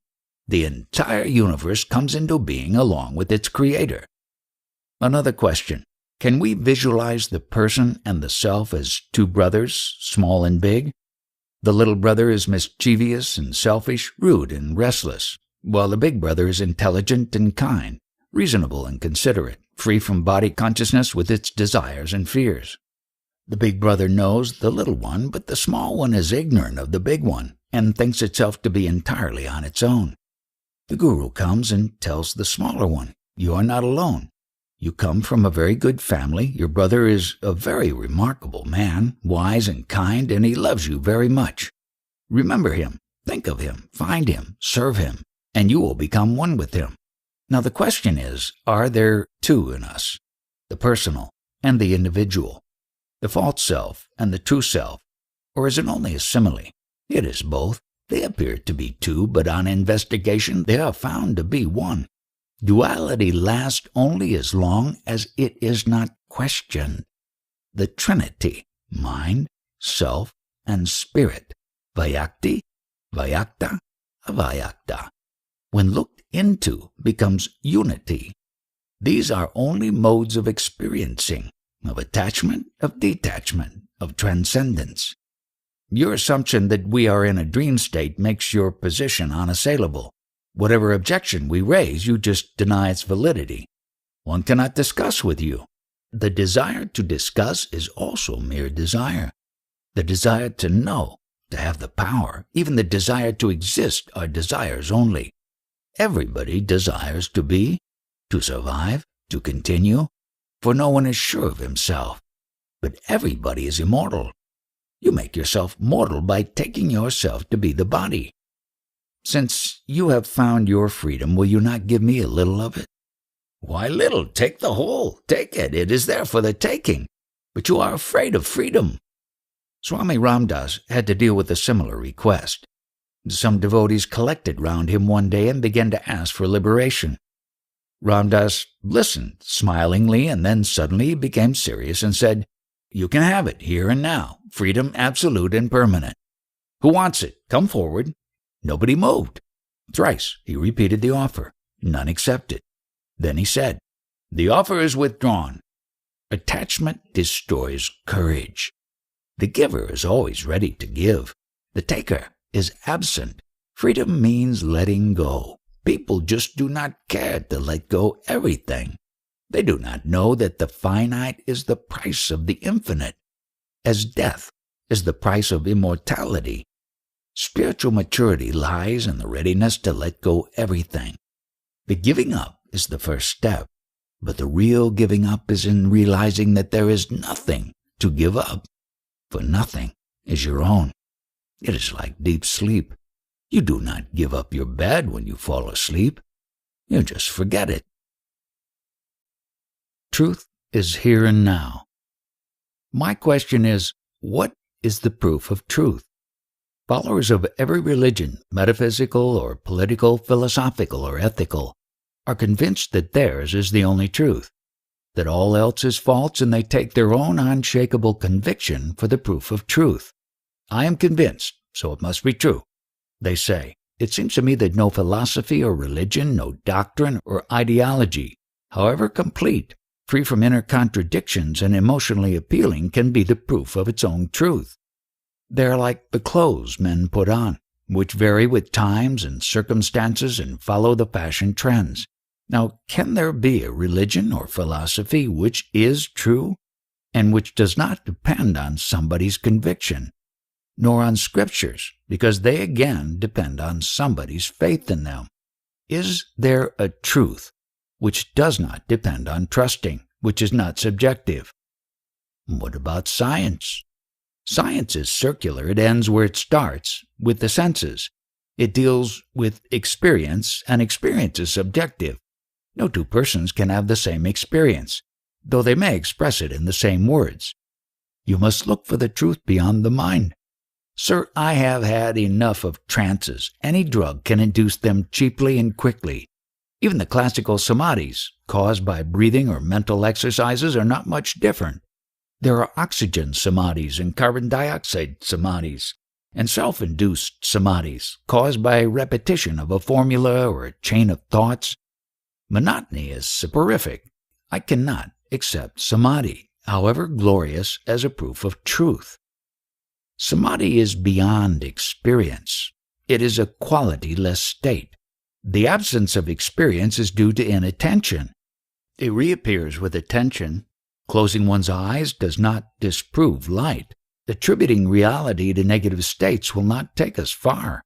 the entire universe comes into being along with its creator. Another question. Can we visualize the person and the self as two brothers, small and big? The little brother is mischievous and selfish, rude and restless, while the big brother is intelligent and kind, reasonable and considerate, free from body consciousness with its desires and fears. The big brother knows the little one, but the small one is ignorant of the big one and thinks itself to be entirely on its own. The guru comes and tells the smaller one, you are not alone. You come from a very good family. Your brother is a very remarkable man, wise and kind, and he loves you very much. Remember him, think of him, find him, serve him, and you will become one with him. Now the question is, are there two in us, the personal and the individual, the false self and the true self, or is it only a simile? It is both. They appear to be two, but on investigation they are found to be one. Duality lasts only as long as it is not questioned. The Trinity, mind, self, and spirit, Vyakti, Vyakta, Avyakta, when looked into, becomes unity. These are only modes of experiencing. of attachment, of detachment, of transcendence. Your assumption that we are in a dream state makes your position unassailable. Whatever objection we raise, you just deny its validity. One cannot discuss with you. The desire to discuss is also mere desire. The desire to know, to have the power, even the desire to exist are desires only. Everybody desires to be, to survive, to continue, for no one is sure of himself. But everybody is immortal. You make yourself mortal by taking yourself to be the body. Since you have found your freedom, will you not give me a little of it? Why little? Take the whole. Take it. It is there for the taking. But you are afraid of freedom. Swami Ramdas had to deal with a similar request. Some devotees collected round him one day and began to ask for liberation. Ramdas listened smilingly, and then suddenly he became serious and said, "You can have it here and now, freedom absolute and permanent. Who wants it? Come forward." Nobody moved. Thrice he repeated the offer. None accepted. Then he said, "The offer is withdrawn." Attachment destroys courage. The giver is always ready to give. The taker is absent. Freedom means letting go. People just do not care to let go everything. They do not know that the finite is the price of the infinite, as death is the price of immortality. Spiritual maturity lies in the readiness to let go everything. The giving up is the first step, but the real giving up is in realizing that there is nothing to give up, for nothing is your own. It is like deep sleep. You do not give up your bed when you fall asleep. You just forget it. Truth is here and now. My question is, what is the proof of truth? Followers of every religion, metaphysical or political, philosophical or ethical, are convinced that theirs is the only truth, that all else is false, and they take their own unshakable conviction for the proof of truth. I am convinced, so it must be true. They say, it seems to me that no philosophy or religion, no doctrine or ideology, however complete, free from inner contradictions and emotionally appealing, can be the proof of its own truth. They are like the clothes men put on, which vary with times and circumstances and follow the fashion trends. Now, can there be a religion or philosophy which is true and which does not depend on somebody's conviction, nor on scriptures, because they again depend on somebody's faith in them? Is there a truth which does not depend on trusting, which is not subjective? What about science? Science is circular. It ends where it starts, with the senses. It deals with experience, and experience is subjective. No two persons can have the same experience, though they may express it in the same words. You must look for the truth beyond the mind. Sir, I have had enough of trances. Any drug can induce them cheaply and quickly. Even the classical samadhis, caused by breathing or mental exercises, are not much different. There are oxygen samadhis and carbon dioxide samadhis, and self-induced samadhis, caused by repetition of a formula or a chain of thoughts. Monotony is soporific. I cannot accept samadhi, however glorious, as a proof of truth. Samadhi is beyond experience. It is a quality-less state. The absence of experience is due to inattention. It reappears with attention. Closing one's eyes does not disprove light. Attributing reality to negative states will not take us far.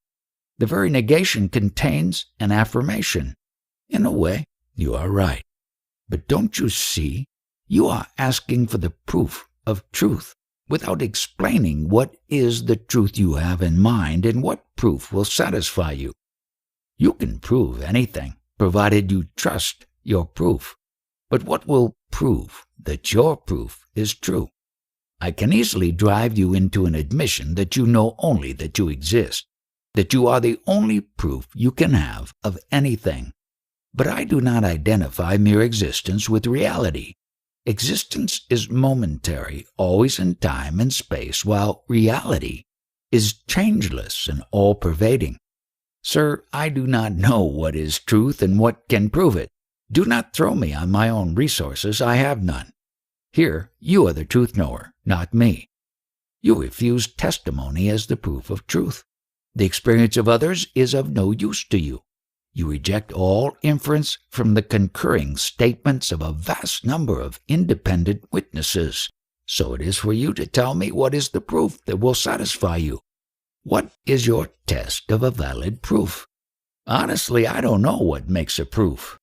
The very negation contains an affirmation. In a way, you are right. But don't you see? You are asking for the proof of truth without explaining what is the truth you have in mind and what proof will satisfy you. You can prove anything, provided you trust your proof. But what will prove that your proof is true? I can easily drive you into an admission that you know only that you exist, that you are the only proof you can have of anything. But I do not identify mere existence with reality. Existence is momentary, always in time and space, while reality is changeless and all-pervading. Sir, I do not know what is truth and what can prove it. Do not throw me on my own resources. I have none. Here, you are the truth knower, not me. You refuse testimony as the proof of truth. The experience of others is of no use to you. You reject all inference from the concurring statements of a vast number of independent witnesses. So it is for you to tell me what is the proof that will satisfy you. What is your test of a valid proof? Honestly, I don't know what makes a proof.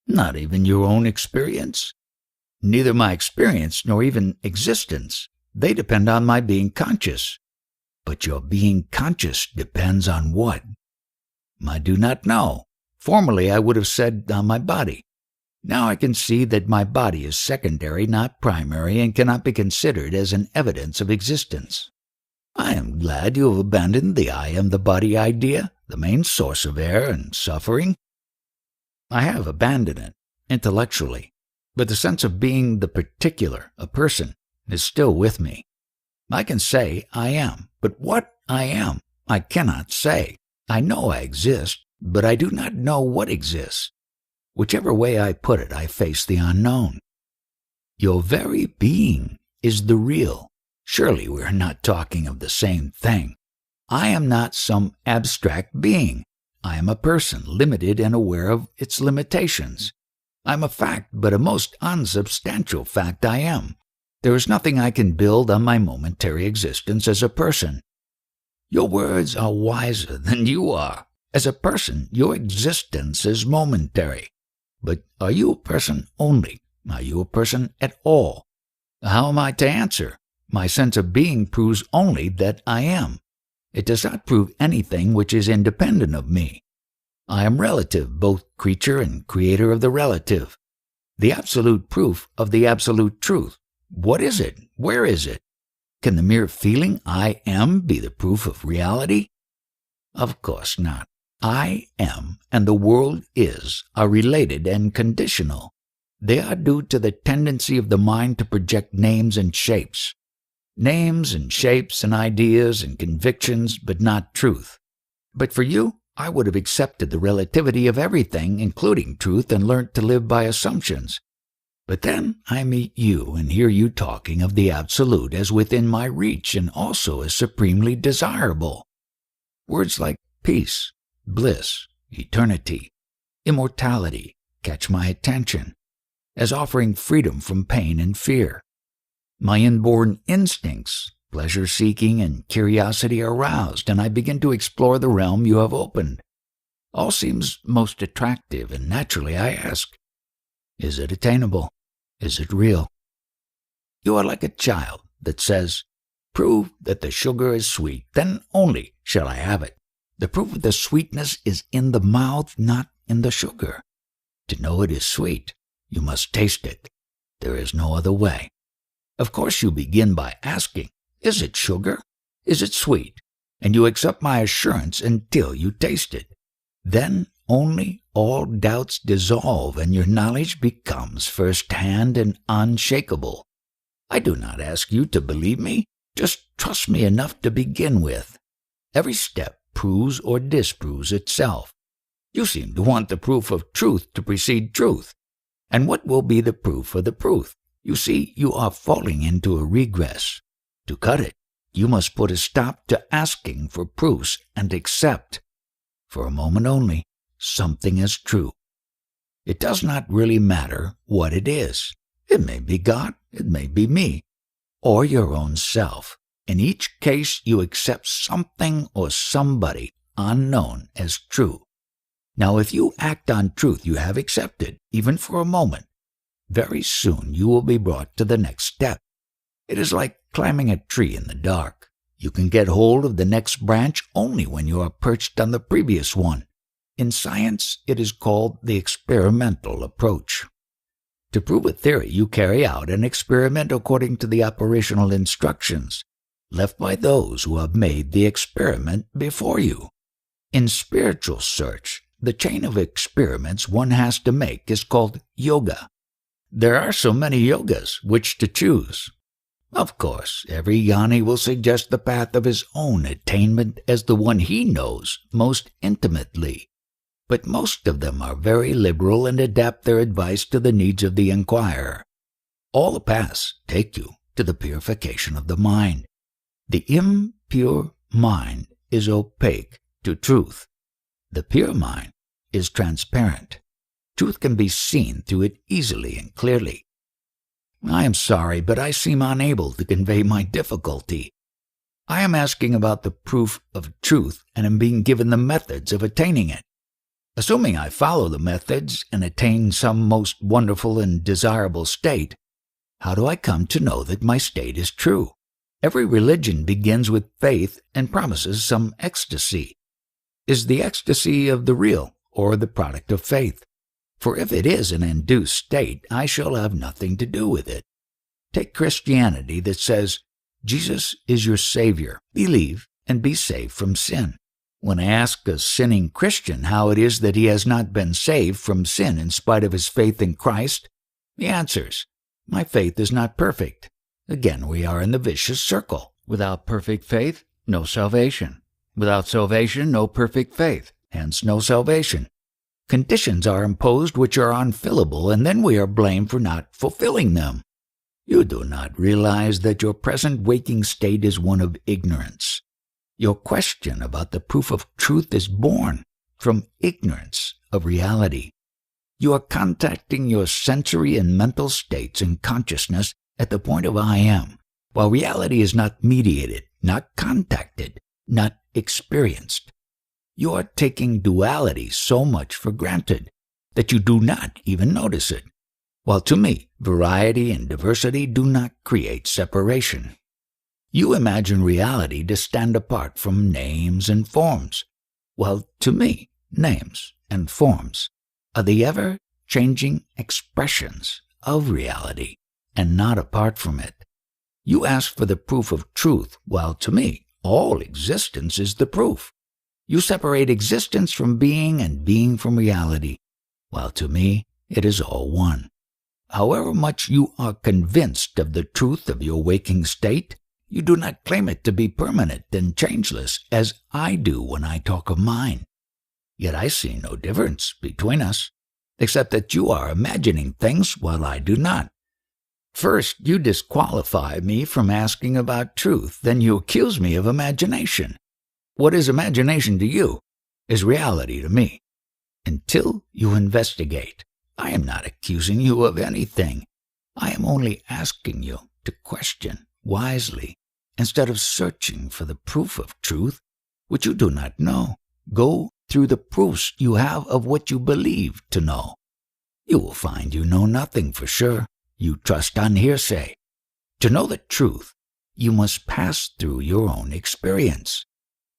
Not even your own experience. Neither my experience nor even existence. They depend on my being conscious. But your being conscious depends on what? I do not know. Formerly I would have said on my body. Now I can see that my body is secondary, not primary, and cannot be considered as an evidence of existence. I am glad you have abandoned the I am the body idea, the main source of error and suffering. I have abandoned it, intellectually, but the sense of being the particular, a person, is still with me. I can say I am, but what I am, I cannot say. I know I exist, but I do not know what exists. Whichever way I put it, I face the unknown. Your very being is the real. Surely we are not talking of the same thing. I am not some abstract being. I am a person, limited and aware of its limitations. I am a fact, but a most unsubstantial fact I am. There is nothing I can build on my momentary existence as a person. Your words are wiser than you are. As a person, your existence is momentary. But are you a person only? Are you a person at all? How am I to answer? My sense of being proves only that I am. It does not prove anything which is independent of me. I am relative, both creature and creator of the relative. The absolute proof of the absolute truth. What is it? Where is it? Can the mere feeling I am be the proof of reality? Of course not. I am and the world is are related and conditional. They are due to the tendency of the mind to project names and shapes. Names and shapes and ideas and convictions, but not truth. But for you, I would have accepted the relativity of everything, including truth, and learnt to live by assumptions. But then I meet you and hear you talking of the absolute as within my reach and also as supremely desirable. Words like peace, bliss, eternity, immortality catch my attention, as offering freedom from pain and fear. My inborn instincts, pleasure-seeking and curiosity are aroused, and I begin to explore the realm you have opened. All seems most attractive, and naturally I ask, is it attainable? Is it real? You are like a child that says, prove that the sugar is sweet, then only shall I have it. The proof of the sweetness is in the mouth, not in the sugar. To know it is sweet, you must taste it. There is no other way. Of course you begin by asking, is it sugar? Is it sweet? And you accept my assurance until you taste it. Then only all doubts dissolve and your knowledge becomes first-hand and unshakable. I do not ask you to believe me. Just trust me enough to begin with. Every step proves or disproves itself. You seem to want the proof of truth to precede truth. And what will be the proof of the proof? You see, you are falling into a regress. To cut it, you must put a stop to asking for proofs and accept, for a moment only, something as true. It does not really matter what it is. It may be God, it may be me, or your own self. In each case, you accept something or somebody unknown as true. Now, if you act on truth you have accepted, even for a moment, very soon you will be brought to the next step. It is like climbing a tree in the dark. You can get hold of the next branch only when you are perched on the previous one. In science, it is called the experimental approach. To prove a theory, you carry out an experiment according to the operational instructions left by those who have made the experiment before you. In spiritual search, the chain of experiments one has to make is called yoga. There are so many yogas which to choose. Of course, every jnani will suggest the path of his own attainment as the one he knows most intimately. But most of them are very liberal and adapt their advice to the needs of the inquirer. All the paths take you to the purification of the mind. The impure mind is opaque to truth. The pure mind is transparent. Truth can be seen through it easily and clearly. I am sorry, but I seem unable to convey my difficulty. I am asking about the proof of truth and am being given the methods of attaining it. Assuming I follow the methods and attain some most wonderful and desirable state, how do I come to know that my state is true? Every religion begins with faith and promises some ecstasy. Is the ecstasy of the real or the product of faith? For if it is an induced state, I shall have nothing to do with it. Take Christianity that says, Jesus is your Savior. Believe and be saved from sin. When I ask a sinning Christian how it is that he has not been saved from sin in spite of his faith in Christ, he answers, my faith is not perfect. Again, we are in the vicious circle. Without perfect faith, no salvation. Without salvation, no perfect faith, hence no salvation. Conditions are imposed which are unfillable, and then we are blamed for not fulfilling them. You do not realize that your present waking state is one of ignorance. Your question about the proof of truth is born from ignorance of reality. You are contacting your sensory and mental states and consciousness at the point of I am, while reality is not mediated, not contacted, not experienced. You are taking duality so much for granted that you do not even notice it, while to me, variety and diversity do not create separation. You imagine reality to stand apart from names and forms, while to me, names and forms are the ever-changing expressions of reality and not apart from it. You ask for the proof of truth, while to me, all existence is the proof. You separate existence from being and being from reality, while to me it is all one. However much you are convinced of the truth of your waking state, you do not claim it to be permanent and changeless as I do when I talk of mine. Yet I see no difference between us, except that you are imagining things while I do not. First, you disqualify me from asking about truth, then you accuse me of imagination. What is imagination to you is reality to me. Until you investigate, I am not accusing you of anything. I am only asking you to question wisely instead of searching for the proof of truth which you do not know. Go through the proofs you have of what you believe to know. You will find you know nothing for sure. You trust on hearsay. To know the truth, you must pass through your own experience.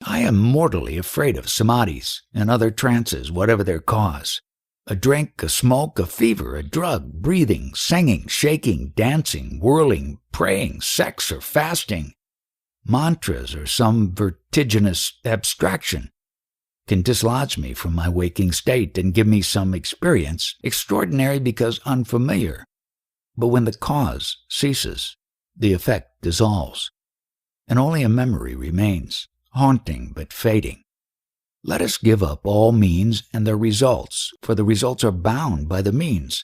I am mortally afraid of samadhis and other trances, whatever their cause. A drink, a smoke, a fever, a drug, breathing, singing, shaking, dancing, whirling, praying, sex or fasting, mantras or some vertiginous abstraction can dislodge me from my waking state and give me some experience, extraordinary because unfamiliar. But when the cause ceases, the effect dissolves, and only a memory remains, haunting but fading. Let us give up all means and their results, for the results are bound by the means.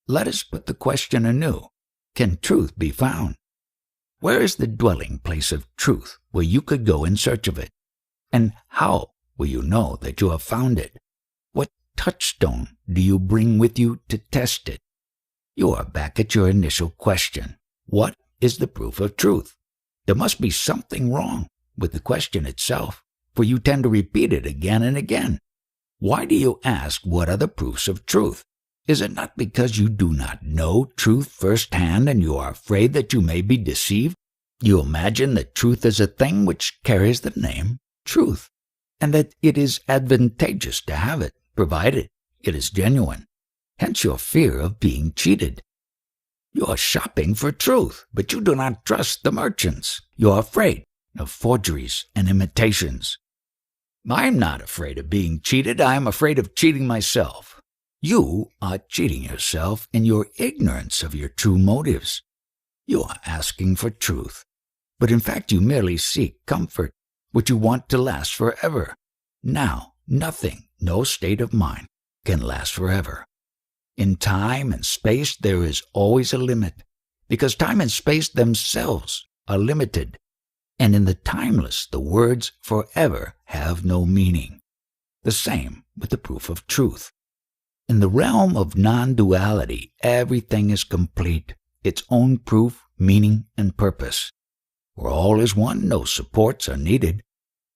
Let us put the question anew, can truth be found? Where is the dwelling place of truth where you could go in search of it? And how will you know that you have found it? What touchstone do you bring with you to test it? You are back at your initial question. What is the proof of truth? There must be something wrong with the question itself, for you tend to repeat it again and again. Why do you ask what are the proofs of truth? Is it not because you do not know truth firsthand and you are afraid that you may be deceived? You imagine that truth is a thing which carries the name truth, and that it is advantageous to have it, provided it is genuine. Hence your fear of being cheated. You are shopping for truth, but you do not trust the merchants. You are afraid of forgeries and imitations. I am not afraid of being cheated. I am afraid of cheating myself. You are cheating yourself in your ignorance of your true motives. You are asking for truth, but in fact you merely seek comfort, which you want to last forever. Now, nothing, no state of mind, can last forever. In time and space there is always a limit. because time and space themselves are limited, and in the timeless the words forever have no meaning. The same with the proof of truth. In the realm of non-duality, everything is complete, its own proof, meaning, and purpose. Where all is one, no supports are needed.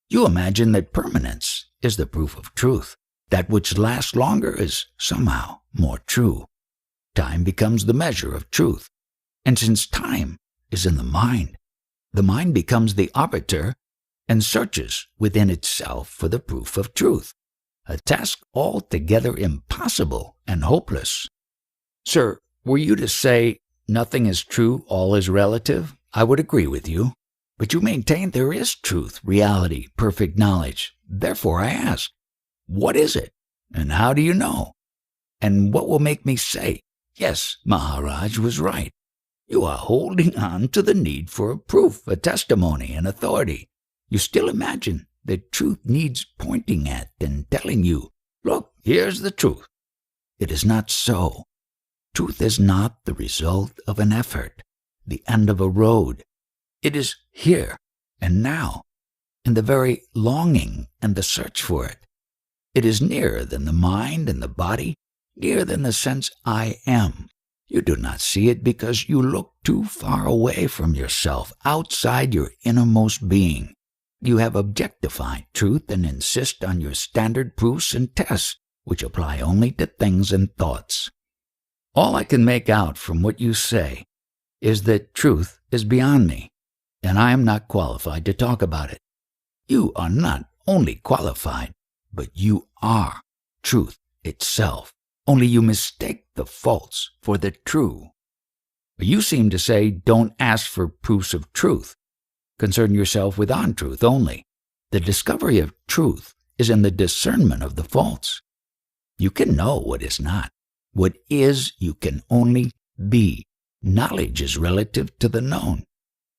You imagine that permanence is the proof of truth. That which lasts longer is somehow more true. Time becomes the measure of truth. And since time is in the mind becomes the arbiter and searches within itself for the proof of truth, a task altogether impossible and hopeless. Sir, were you to say nothing is true, all is relative, I would agree with you. But you maintain there is truth, reality, perfect knowledge. Therefore I ask, what is it? And how do you know? And what will make me say, yes, Maharaj was right? You are holding on to the need for a proof, a testimony, an authority. You still imagine that truth needs pointing at and telling you, look, here's the truth. It is not so. Truth is not the result of an effort, the end of a road. It is here and now, in the very longing and the search for it. It is nearer than the mind and the body, nearer than the sense I am. You do not see it because you look too far away from yourself, outside your innermost being. You have objectified truth and insist on your standard proofs and tests, which apply only to things and thoughts. All I can make out from what you say is that truth is beyond me, and I am not qualified to talk about it. You are not only qualified, but you are truth itself. Only you mistake the false for the true. You seem to say, don't ask for proofs of truth. Concern yourself with untruth only. The discovery of truth is in the discernment of the false. You can know what is not. What is, you can only be. Knowledge is relative to the known.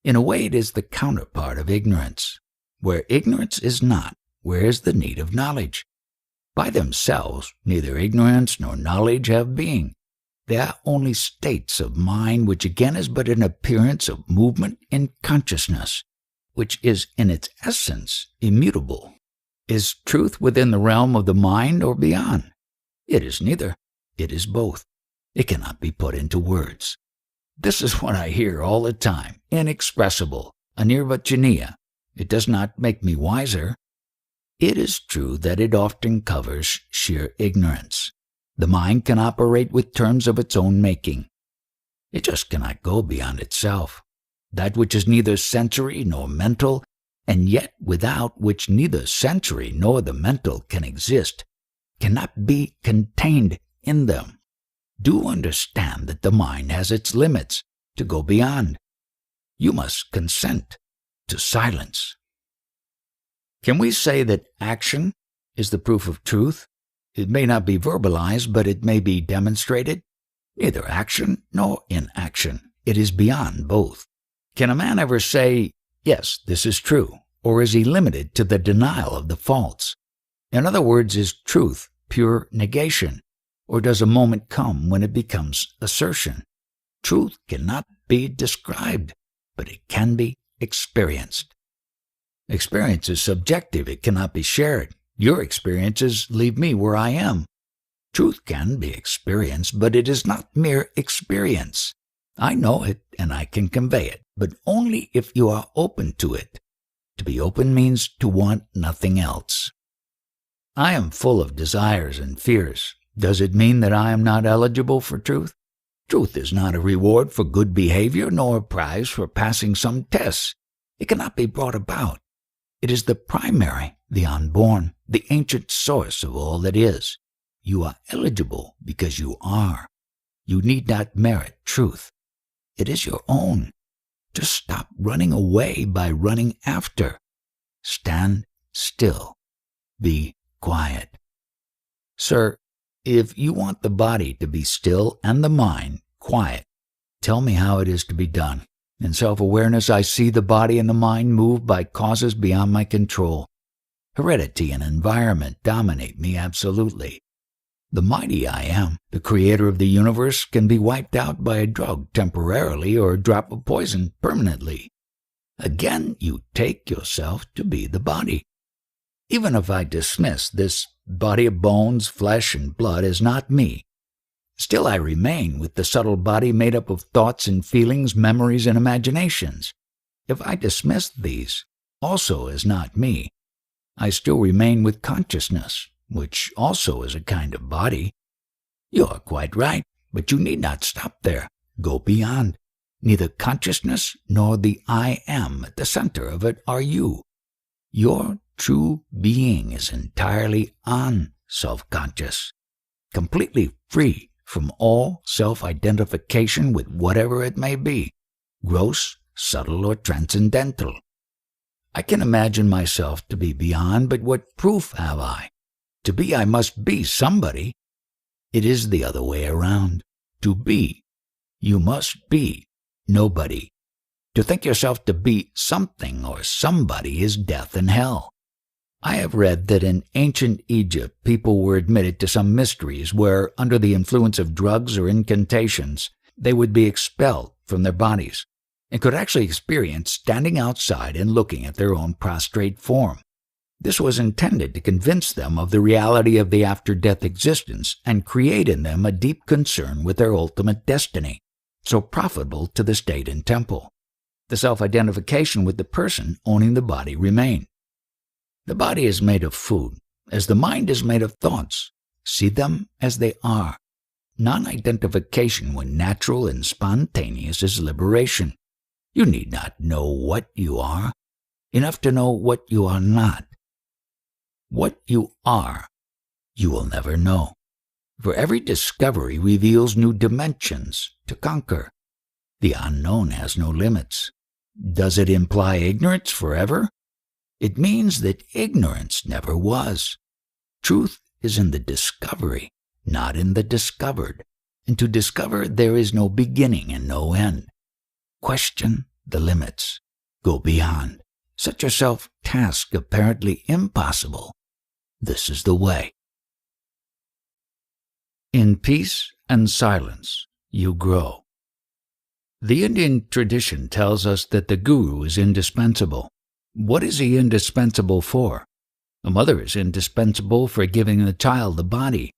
In a way, it is the counterpart of ignorance. Where ignorance is not, where is the need of knowledge? By themselves, neither ignorance nor knowledge have being. They are only states of mind, which again is but an appearance of movement in consciousness, which is in its essence immutable. Is truth within the realm of the mind or beyond? It is neither. It is both. It cannot be put into words. This is what I hear all the time, inexpressible, anirvachaniya. It does not make me wiser. It is true that it often covers sheer ignorance. The mind can operate with terms of its own making. It just cannot go beyond itself. That which is neither sensory nor mental, and yet without which neither sensory nor the mental can exist, cannot be contained in them. Do understand that the mind has its limits to go beyond. You must consent to silence. Can we say that action is the proof of truth? It may not be verbalized, but it may be demonstrated. Neither action nor inaction. It is beyond both. Can a man ever say, yes, this is true, or is he limited to the denial of the false? In other words, is truth pure negation, or does a moment come when it becomes assertion? Truth cannot be described, but it can be experienced. Experience is subjective. It cannot be shared. Your experiences leave me where I am. Truth can be experienced, but it is not mere experience. I know it and I can convey it, but only if you are open to it. To be open means to want nothing else. I am full of desires and fears. Does it mean that I am not eligible for truth? Truth is not a reward for good behavior nor a prize for passing some tests. It cannot be brought about. It is the primary, the unborn, the ancient source of all that is. You are eligible because you are. You need not merit truth. It is your own. Just stop running away by running after. Stand still. Be quiet. Sir, if you want the body to be still and the mind quiet, tell me how it is to be done. In self-awareness, I see the body and the mind move by causes beyond my control. Heredity and environment dominate me absolutely. The mighty I Am, the creator of the universe, can be wiped out by a drug temporarily or a drop of poison permanently. Again, you take yourself to be the body. Even if I dismiss this body of bones, flesh, and blood as not me, still I remain with the subtle body made up of thoughts and feelings, memories, and imaginations. If I dismiss these also as not me, I still remain with consciousness, which also is a kind of body. You are quite right, but you need not stop there. Go beyond. Neither consciousness nor the I Am at the center of it are you. Your true being is entirely unself-conscious, completely free from all self-identification with whatever it may be, gross, subtle, or transcendental. I can imagine myself to be beyond, but what proof have I? To be, I must be somebody. It is the other way around. To be, you must be nobody. To think yourself to be something or somebody is death and hell. I have read that in ancient Egypt people were admitted to some mysteries where, under the influence of drugs or incantations, they would be expelled from their bodies and could actually experience standing outside and looking at their own prostrate form. This was intended to convince them of the reality of the after-death existence and create in them a deep concern with their ultimate destiny, so profitable to the state and temple. The self-identification with the person owning the body remained. The body is made of food, as the mind is made of thoughts. See them as they are. Non-identification, when natural and spontaneous, is liberation. You need not know what you are, enough to know what you are not. What you are, you will never know, for every discovery reveals new dimensions to conquer. The unknown has no limits. Does it imply ignorance forever? It means that ignorance never was. Truth is in the discovery, not in the discovered, and to discover there is no beginning and no end. Question the limits. Go beyond. Set yourself tasks apparently impossible. This is the way. In peace and silence, you grow. The Indian tradition tells us that the guru is indispensable. What is he indispensable for? A mother is indispensable for giving the child the body,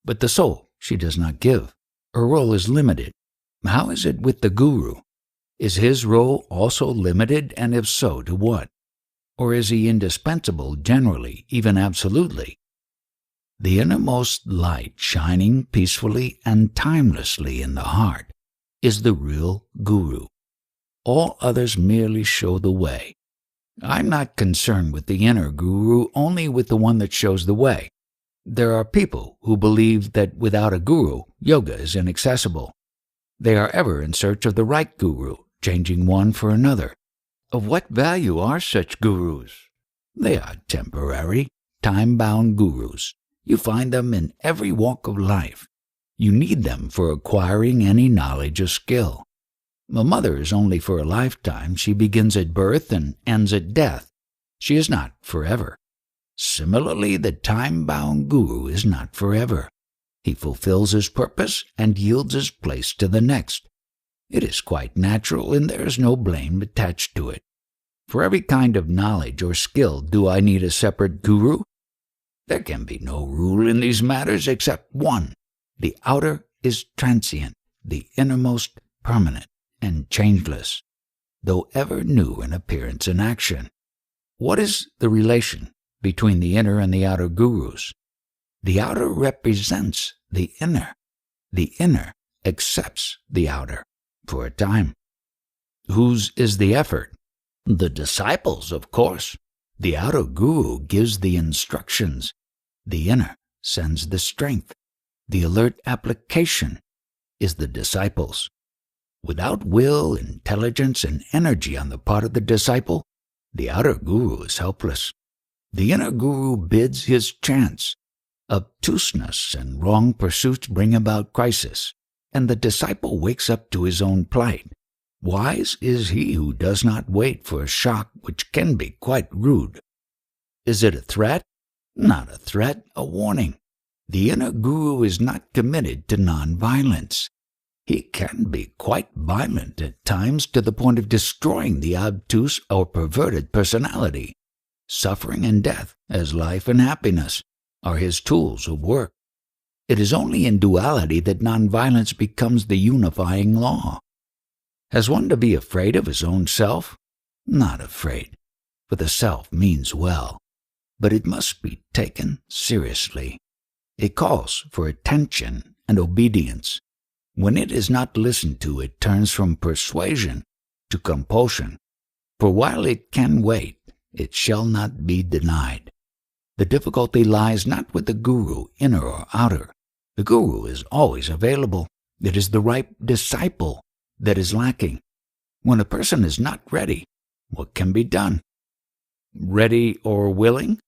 but the soul she does not give. Her role is limited. How is it with the guru? Is his role also limited, and if so, to what? Or is he indispensable generally, even absolutely? The innermost light shining peacefully and timelessly in the heart is the real guru. All others merely show the way. I'm not concerned with the inner guru, only with the one that shows the way. There are people who believe that without a guru, yoga is inaccessible. They are ever in search of the right guru, changing one for another. Of what value are such gurus? They are temporary, time-bound gurus. You find them in every walk of life. You need them for acquiring any knowledge or skill. A mother is only for a lifetime. She begins at birth and ends at death. She is not forever. Similarly, the time-bound guru is not forever. He fulfills his purpose and yields his place to the next. It is quite natural, and there is no blame attached to it. For every kind of knowledge or skill, do I need a separate guru? There can be no rule in these matters except one. The outer is transient, the innermost permanent and changeless, though ever new in appearance and action. What is the relation between the inner and the outer gurus? The outer represents the inner. The inner accepts the outer for a time. Whose is the effort? The disciples, of course. The outer guru gives the instructions. The inner sends the strength. The alert application is the disciples. Without will, intelligence, and energy on the part of the disciple, the outer guru is helpless. The inner guru bids his chance. Obtuseness and wrong pursuits bring about crisis, and the disciple wakes up to his own plight. Wise is he who does not wait for a shock which can be quite rude. Is it a threat? Not a threat, a warning. The inner guru is not committed to non-violence. He can be quite violent at times to the point of destroying the obtuse or perverted personality. Suffering and death, as life and happiness, are his tools of work. It is only in duality that non-violence becomes the unifying law. Has one to be afraid of his own self? Not afraid, for the self means well, but it must be taken seriously. It calls for attention and obedience. When it is not listened to, it turns from persuasion to compulsion. For while it can wait, it shall not be denied. The difficulty lies not with the guru, inner or outer. The guru is always available. It is the right disciple that is lacking. When a person is not ready, what can be done? Ready or willing?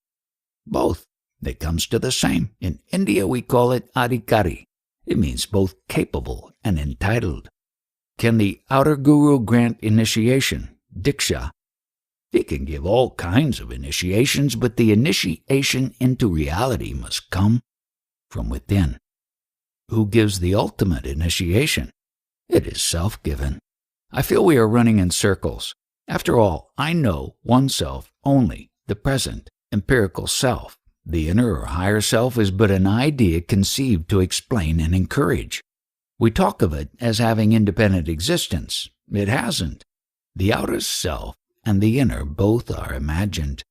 Both. It comes to the same. In India we call it adhikari. It means both capable and entitled. Can the outer guru grant initiation, diksha? He can give all kinds of initiations, but the initiation into reality must come from within. Who gives the ultimate initiation? It is self-given. I feel we are running in circles. After all, I know oneself only, the present, empirical self. The inner or higher self is but an idea conceived to explain and encourage. We talk of it as having independent existence. It hasn't. The outer self and the inner both are imagined.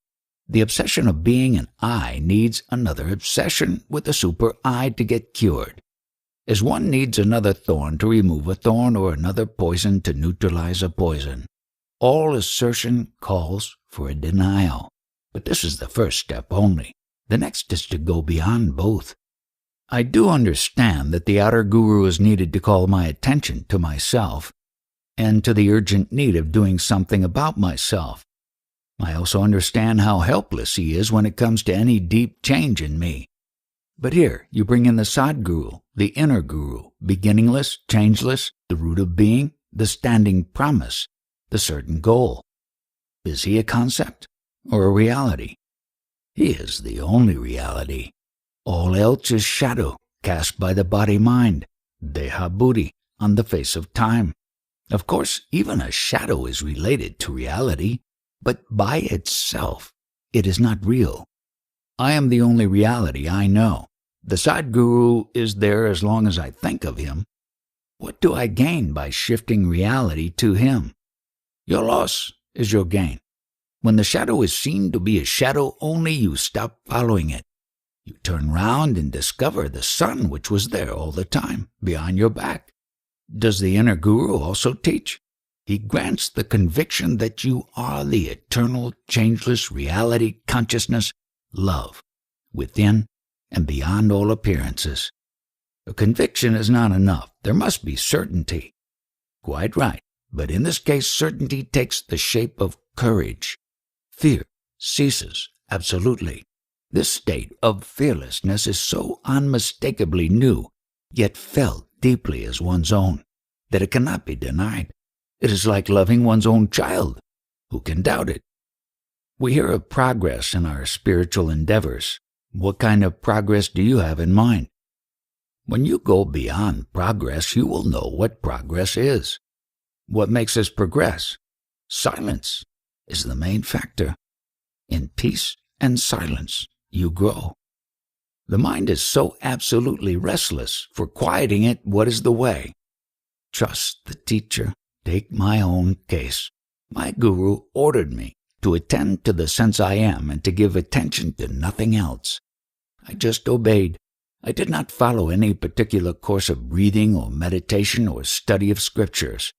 The obsession of being an I needs another obsession with a super I to get cured. As one needs another thorn to remove a thorn or another poison to neutralize a poison. All assertion calls for a denial. But this is the first step only. The next is to go beyond both. I do understand that the outer guru is needed to call my attention to myself and to the urgent need of doing something about myself. I also understand how helpless he is when it comes to any deep change in me. But here you bring in the Sadguru, the inner guru, beginningless, changeless, the root of being, the standing promise, the certain goal. Is he a concept or a reality? He is the only reality. All else is shadow cast by the body-mind, deha buddhi, on the face of time. Of course, even a shadow is related to reality, but by itself it is not real. I am the only reality I know. The Sadguru is there as long as I think of him. What do I gain by shifting reality to him? Your loss is your gain. When the shadow is seen to be a shadow only, you stop following it. You turn round and discover the sun which was there all the time, behind your back. Does the inner guru also teach? He grants the conviction that you are the eternal, changeless reality, consciousness, love, within and beyond all appearances. A conviction is not enough. There must be certainty. Quite right, but in this case certainty takes the shape of courage. Fear ceases absolutely. This state of fearlessness is so unmistakably new, yet felt deeply as one's own, that it cannot be denied. It is like loving one's own child. Who can doubt it? We hear of progress in our spiritual endeavors. What kind of progress do you have in mind? When you go beyond progress, you will know what progress is. What makes us progress? Silence is the main factor. In peace and silence, you grow. The mind is so absolutely restless. For quieting it, what is the way? Trust the teacher. Take my own case. My guru ordered me to attend to the sense I am and to give attention to nothing else. I just obeyed. I did not follow any particular course of breathing or meditation or study of scriptures.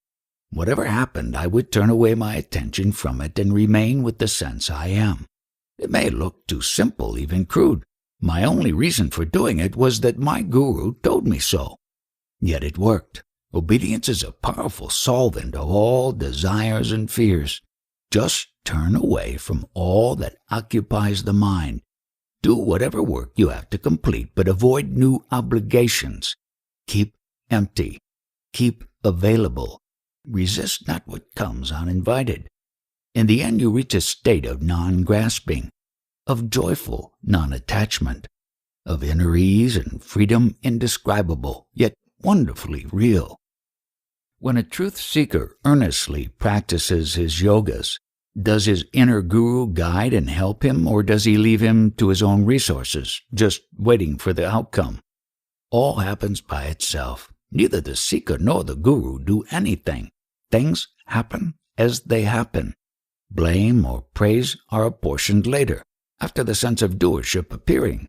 Whatever happened, I would turn away my attention from it and remain with the sense I am. It may look too simple, even crude. My only reason for doing it was that my guru told me so. Yet it worked. Obedience is a powerful solvent of all desires and fears. Just turn away from all that occupies the mind. Do whatever work you have to complete, but avoid new obligations. Keep empty. Keep available. Resist not what comes uninvited. In the end, you reach a state of non-grasping, of joyful non-attachment, of inner ease and freedom indescribable, yet wonderfully real. When a truth seeker earnestly practices his yogas, does his inner guru guide and help him, or does he leave him to his own resources, just waiting for the outcome? All happens by itself. Neither the seeker nor the guru do anything. Things happen as they happen. Blame or praise are apportioned later, after the sense of doership appearing.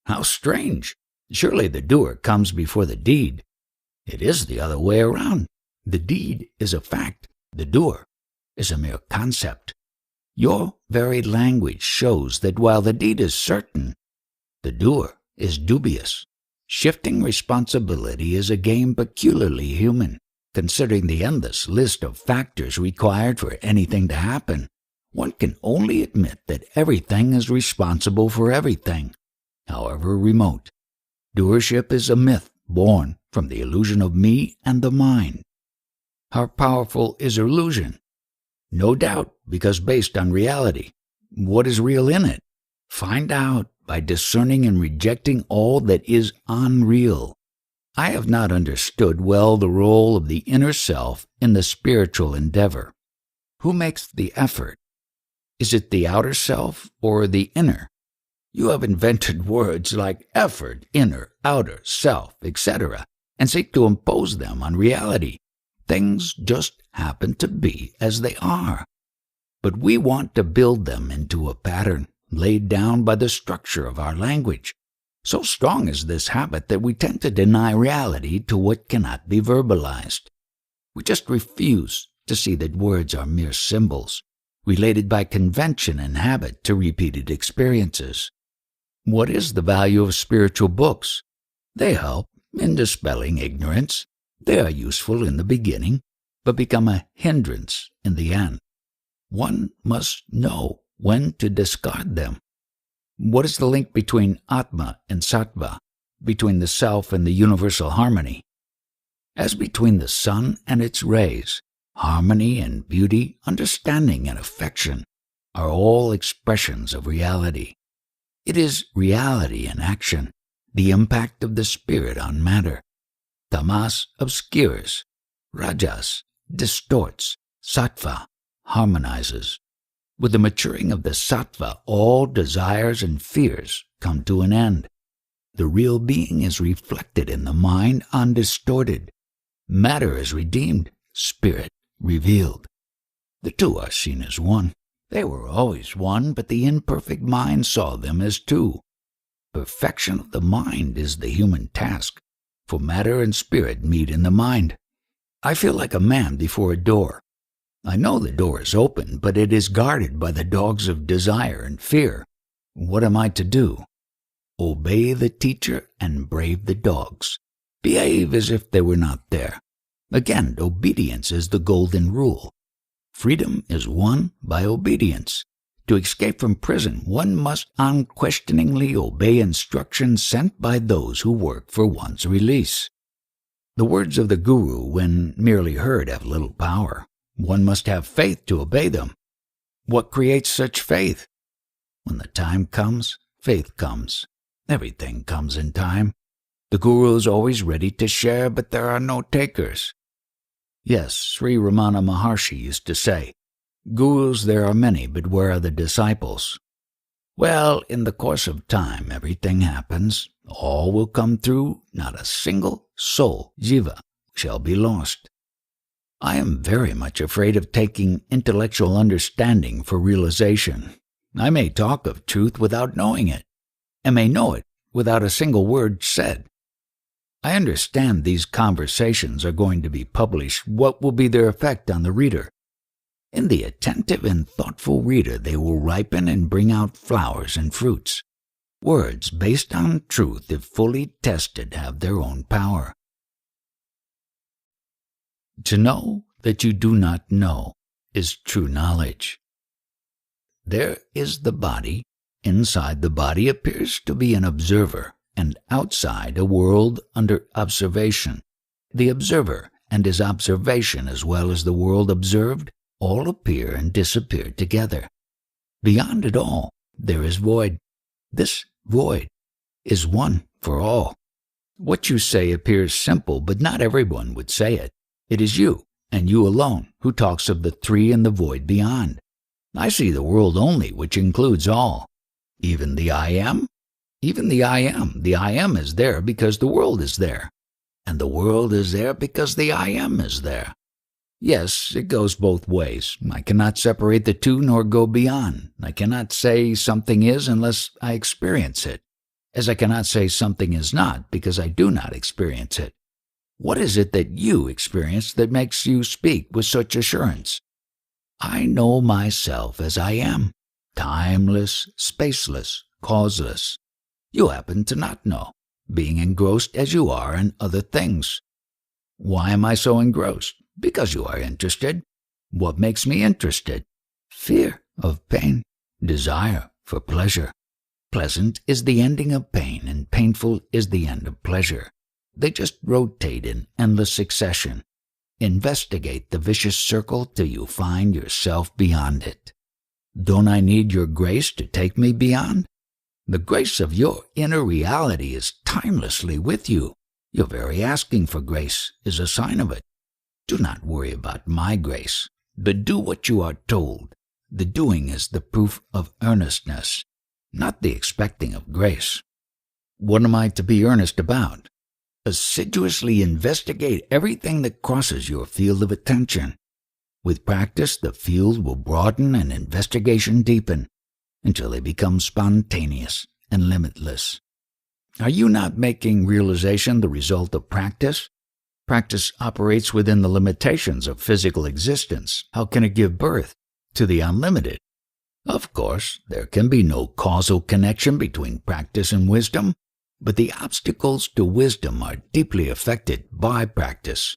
How strange! Surely the doer comes before the deed. It is the other way around. The deed is a fact. The doer is a mere concept. Your very language shows that while the deed is certain, the doer is dubious. Shifting responsibility is a game peculiarly human. Considering the endless list of factors required for anything to happen, one can only admit that everything is responsible for everything, however remote. Doership is a myth born from the illusion of me and the mind. How powerful is illusion? No doubt, because based on reality. What is real in it? Find out by discerning and rejecting all that is unreal. I have not understood well the role of the inner self in the spiritual endeavor. Who makes the effort? Is it the outer self or the inner? You have invented words like effort, inner, outer, self, etc., and seek to impose them on reality. Things just happen to be as they are. But we want to build them into a pattern laid down by the structure of our language. So strong is this habit that we tend to deny reality to what cannot be verbalized. We just refuse to see that words are mere symbols, related by convention and habit to repeated experiences. What is the value of spiritual books? They help in dispelling ignorance. They are useful in the beginning, but become a hindrance in the end. One must know when to discard them. What is the link between Atma and Sattva, between the self and the universal harmony? As between the sun and its rays, harmony and beauty, understanding and affection are all expressions of reality. It is reality in action, the impact of the spirit on matter. Tamas obscures, Rajas distorts, Sattva harmonizes. With the maturing of the Sattva, all desires and fears come to an end. The real being is reflected in the mind undistorted. Matter is redeemed, spirit revealed. The two are seen as one. They were always one, but the imperfect mind saw them as two. Perfection of the mind is the human task, for matter and spirit meet in the mind. I feel like a man before a door. I know the door is open, but it is guarded by the dogs of desire and fear. What am I to do? Obey the teacher and brave the dogs. Behave as if they were not there. Again, obedience is the golden rule. Freedom is won by obedience. To escape from prison, one must unquestioningly obey instructions sent by those who work for one's release. The words of the Guru, when merely heard, have little power. One must have faith to obey them. What creates such faith? When the time comes, faith comes. Everything comes in time. The Guru is always ready to share, but there are no takers. Yes, Sri Ramana Maharshi used to say, Gurus there are many, but where are the disciples? Well, in the course of time, everything happens. All will come through. Not a single soul, jiva, shall be lost. I am very much afraid of taking intellectual understanding for realization. I may talk of truth without knowing it, and may know it without a single word said. I understand these conversations are going to be published. What will be their effect on the reader? In the attentive and thoughtful reader, they will ripen and bring out flowers and fruits. Words based on truth, if fully tested, have their own power. To know that you do not know is true knowledge. There is the body. Inside the body appears to be an observer, and outside a world under observation. The observer and his observation, as well as the world observed, all appear and disappear together. Beyond it all, there is void. This void is one for all. What you say appears simple, but not everyone would say it. It is you, and you alone, who talks of the three and the void beyond. I see the world only, which includes all. Even the I am? Even the I am. The I am is there because the world is there. And the world is there because the I am is there. Yes, it goes both ways. I cannot separate the two nor go beyond. I cannot say something is unless I experience it, as I cannot say something is not because I do not experience it. What is it that you experience that makes you speak with such assurance? I know myself as I am, timeless, spaceless, causeless. You happen to not know, being engrossed as you are in other things. Why am I so engrossed? Because you are interested. What makes me interested? Fear of pain, desire for pleasure. Pleasant is the ending of pain, and painful is the end of pleasure. They just rotate in endless succession. Investigate the vicious circle till you find yourself beyond it. Don't I need your grace to take me beyond? The grace of your inner reality is timelessly with you. Your very asking for grace is a sign of it. Do not worry about my grace, but do what you are told. The doing is the proof of earnestness, not the expecting of grace. What am I to be earnest about? Assiduously investigate everything that crosses your field of attention. With practice, the field will broaden and investigation deepen until they become spontaneous and limitless. Are you not making realization the result of practice? Practice operates within the limitations of physical existence. How can it give birth to the unlimited? Of course, there can be no causal connection between practice and wisdom, but the obstacles to wisdom are deeply affected by practice.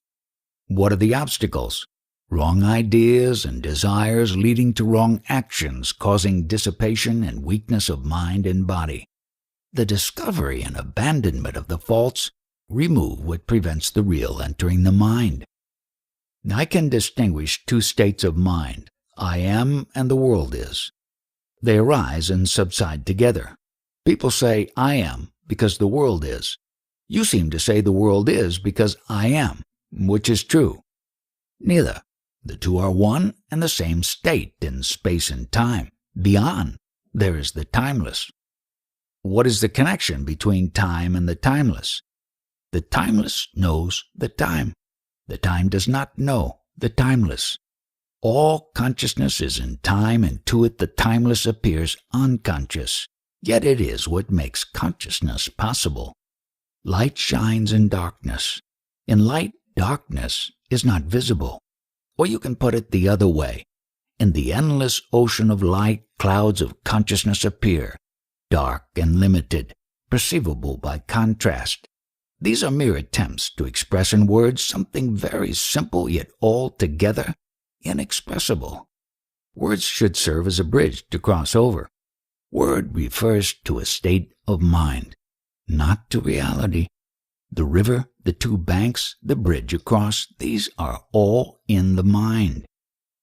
What are the obstacles? Wrong ideas and desires leading to wrong actions, causing dissipation and weakness of mind and body. The discovery and abandonment of the false remove what prevents the real entering the mind. I can distinguish two states of mind, I am and the world is. They arise and subside together. People say, I am, because the world is. You seem to say the world is because I am, which is true. Neither. The two are one and the same state in space and time. Beyond, there is the timeless. What is the connection between time and the timeless? The timeless knows the time. The time does not know the timeless. All consciousness is in time, and to it the timeless appears unconscious. Yet it is what makes consciousness possible. Light shines in darkness. In light, darkness is not visible. Or you can put it the other way. In the endless ocean of light, clouds of consciousness appear, dark and limited, perceivable by contrast. These are mere attempts to express in words something very simple yet altogether inexpressible. Words should serve as a bridge to cross over. Word refers to a state of mind, not to reality. The river, the two banks, the bridge across, these are all in the mind.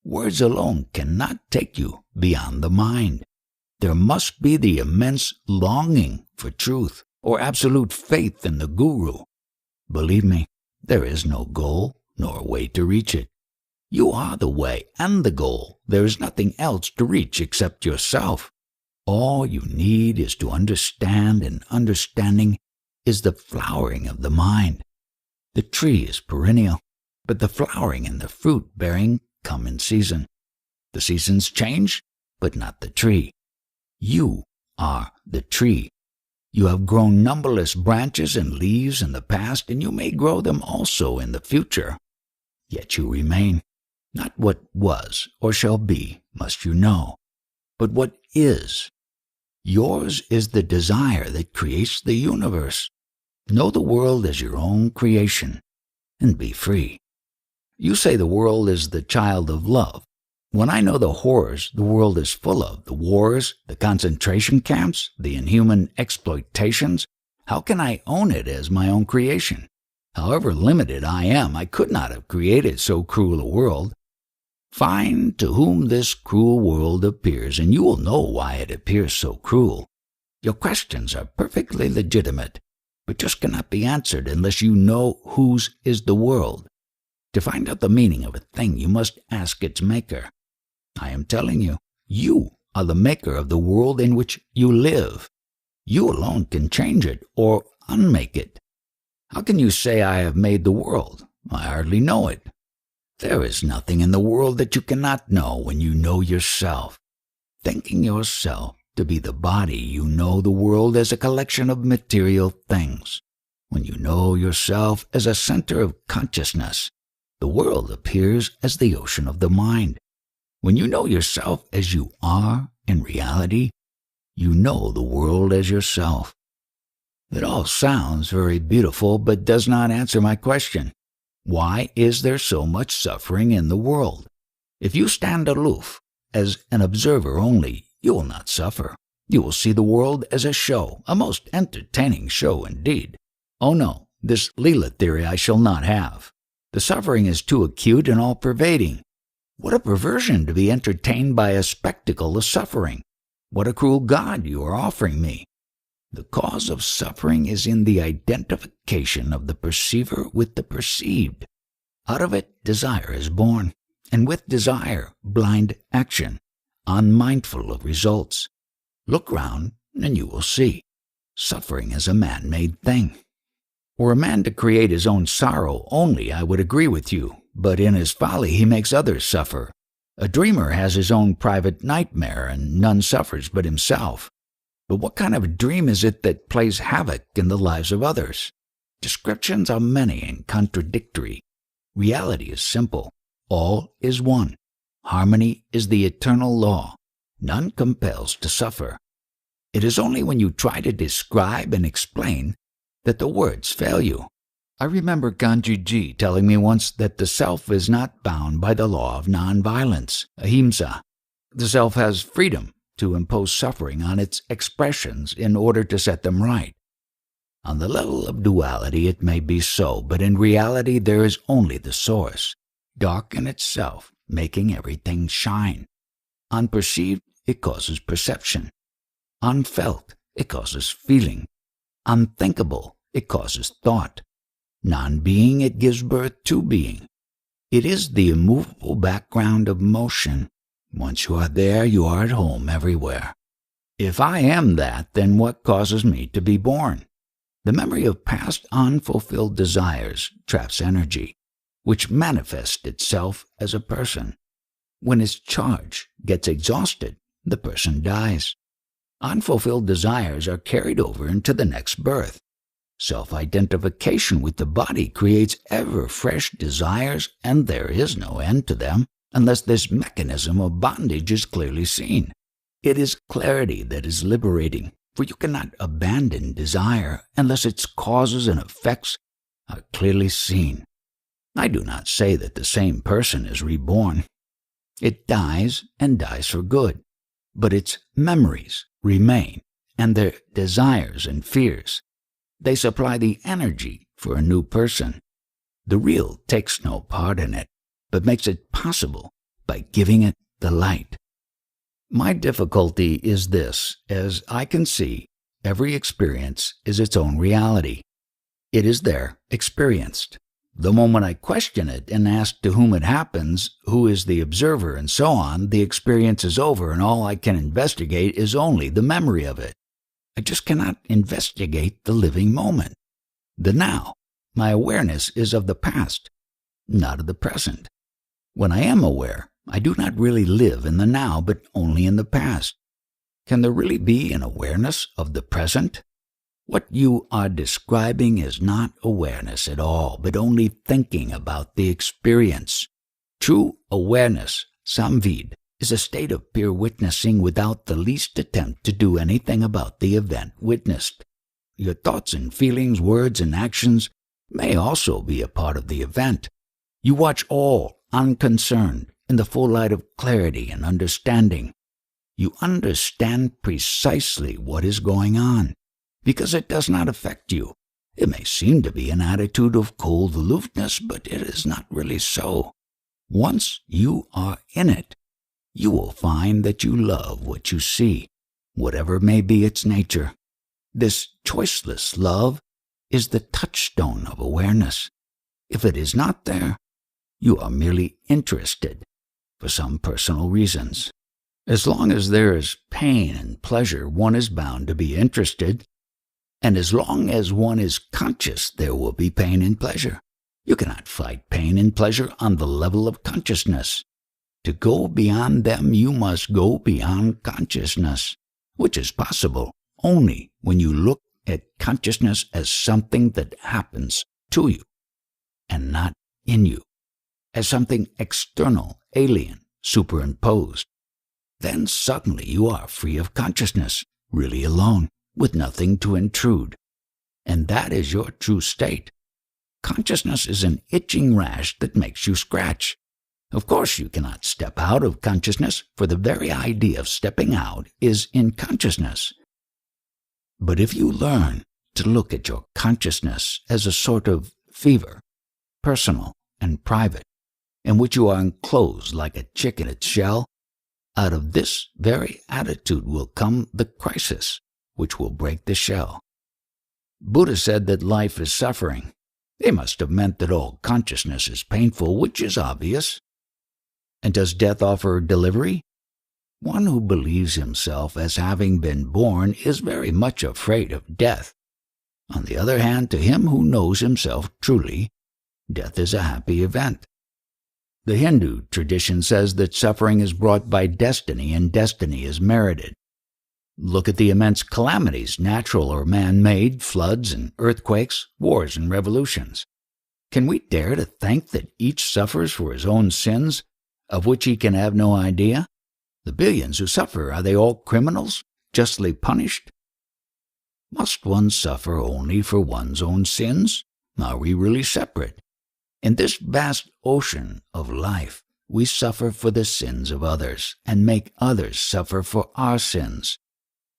Words alone cannot take you beyond the mind. There must be the immense longing for truth or absolute faith in the Guru. Believe me, there is no goal nor way to reach it. You are the way and the goal. There is nothing else to reach except yourself. All you need is to understand, and understanding is the flowering of the mind. The tree is perennial, but the flowering and the fruit-bearing come in season. The seasons change, but not the tree. You are the tree. You have grown numberless branches and leaves in the past, and you may grow them also in the future. Yet you remain. Not what was or shall be must you know, but what is. Yours is the desire that creates the universe. Know the world as your own creation, and be free. You say the world is the child of love. When I know the horrors the world is full of, the wars, the concentration camps, the inhuman exploitations, how can I own it as my own creation? However limited I am, I could not have created so cruel a world. Find to whom this cruel world appears, and you will know why it appears so cruel. Your questions are perfectly legitimate, but just cannot be answered unless you know whose is the world. To find out the meaning of a thing, you must ask its maker. I am telling you, you are the maker of the world in which you live. You alone can change it or unmake it. How can you say I have made the world? I hardly know it. There is nothing in the world that you cannot know when you know yourself. Thinking yourself to be the body, you know the world as a collection of material things. When you know yourself as a center of consciousness, the world appears as the ocean of the mind. When you know yourself as you are in reality, you know the world as yourself. It all sounds very beautiful, but does not answer my question. Why is there so much suffering in the world? If you stand aloof, as an observer only, you will not suffer. You will see the world as a show, a most entertaining show indeed. Oh no, this Leela theory I shall not have. The suffering is too acute and all-pervading. What a perversion to be entertained by a spectacle of suffering. What a cruel God you are offering me. The cause of suffering is in the identification of the perceiver with the perceived. Out of it, desire is born, and with desire, blind action, unmindful of results. Look round, and you will see. Suffering is a man-made thing. Were a man to create his own sorrow only, I would agree with you, but in his folly he makes others suffer. A dreamer has his own private nightmare, and none suffers but himself. But what kind of a dream is it that plays havoc in the lives of others? Descriptions are many and contradictory. Reality is simple. All is one. Harmony is the eternal law. None compels to suffer. It is only when you try to describe and explain that the words fail you. I remember Ganjiji telling me once that the self is not bound by the law of nonviolence, ahimsa. The self has freedom to impose suffering on its expressions in order to set them right. On the level of duality it may be so, but in reality there is only the source, dark in itself, making everything shine. Unperceived, it causes perception. Unfelt, it causes feeling. Unthinkable, it causes thought. Non-being, it gives birth to being. It is the immovable background of motion. Once you are there, you are at home everywhere. If I am that, then what causes me to be born? The memory of past unfulfilled desires traps energy, which manifests itself as a person. When its charge gets exhausted, the person dies. Unfulfilled desires are carried over into the next birth. Self-identification with the body creates ever fresh desires, and there is no end to them unless this mechanism of bondage is clearly seen. It is clarity that is liberating, for you cannot abandon desire unless its causes and effects are clearly seen. I do not say that the same person is reborn. It dies and dies for good, but its memories remain, and their desires and fears. They supply the energy for a new person. The real takes no part in it, but makes it possible by giving it the light. My difficulty is this: as I can see, every experience is its own reality. It is there, experienced. The moment I question it and ask to whom it happens, who is the observer, and so on, the experience is over, and all I can investigate is only the memory of it. I just cannot investigate the living moment. The now, my awareness is of the past, not of the present. When I am aware, I do not really live in the now, but only in the past. Can there really be an awareness of the present? What you are describing is not awareness at all, but only thinking about the experience. True awareness, samvid, is a state of pure witnessing without the least attempt to do anything about the event witnessed. Your thoughts and feelings, words and actions may also be a part of the event. You watch all unconcerned in the full light of clarity and understanding. You understand precisely what is going on, because it does not affect you. It may seem to be an attitude of cold aloofness, but it is not really so. Once you are in it, you will find that you love what you see. whatever may be its nature. This choiceless love is the touchstone of awareness. If it is not there, you are merely interested for some personal reasons. As long as there is pain and pleasure, one is bound to be interested, and as long as one is conscious, there will be pain and pleasure. You cannot fight pain and pleasure on the level of consciousness. To go beyond them, you must go beyond consciousness, which is possible only when you look at consciousness as something that happens to you and not in you, as something external, alien, superimposed. Then suddenly you are free of consciousness, really alone, with nothing to intrude. And that is your true state. Consciousness is an itching rash that makes you scratch. Of course you cannot step out of consciousness, for the very idea of stepping out is in consciousness. But if you learn to look at your consciousness as a sort of fever, personal and private, in which you are enclosed like a chick in its shell, out of this very attitude will come the crisis which will break the shell. Buddha said that life is suffering. They must have meant that all consciousness is painful, which is obvious. And does death offer delivery? One who believes himself as having been born is very much afraid of death. On the other hand, to him who knows himself truly, death is a happy event. The Hindu tradition says that suffering is brought by destiny and destiny is merited. Look at the immense calamities, natural or man-made, floods and earthquakes, wars and revolutions. Can we dare to think that each suffers for his own sins, of which he can have no idea? The billions who suffer, are they all criminals, justly punished? Must one suffer only for one's own sins? Are we really separate? In this vast ocean of life, we suffer for the sins of others and make others suffer for our sins.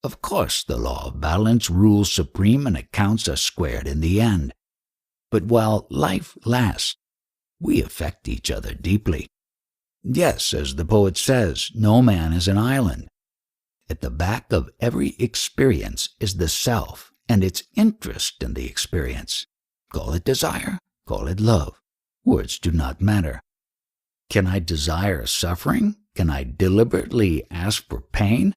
Of course, the law of balance rules supreme and accounts are squared in the end. But while life lasts, we affect each other deeply. Yes, as the poet says, no man is an island. At the back of every experience is the self and its interest in the experience. Call it desire, call it love. Words do not matter. Can I desire suffering? Can I deliberately ask for pain?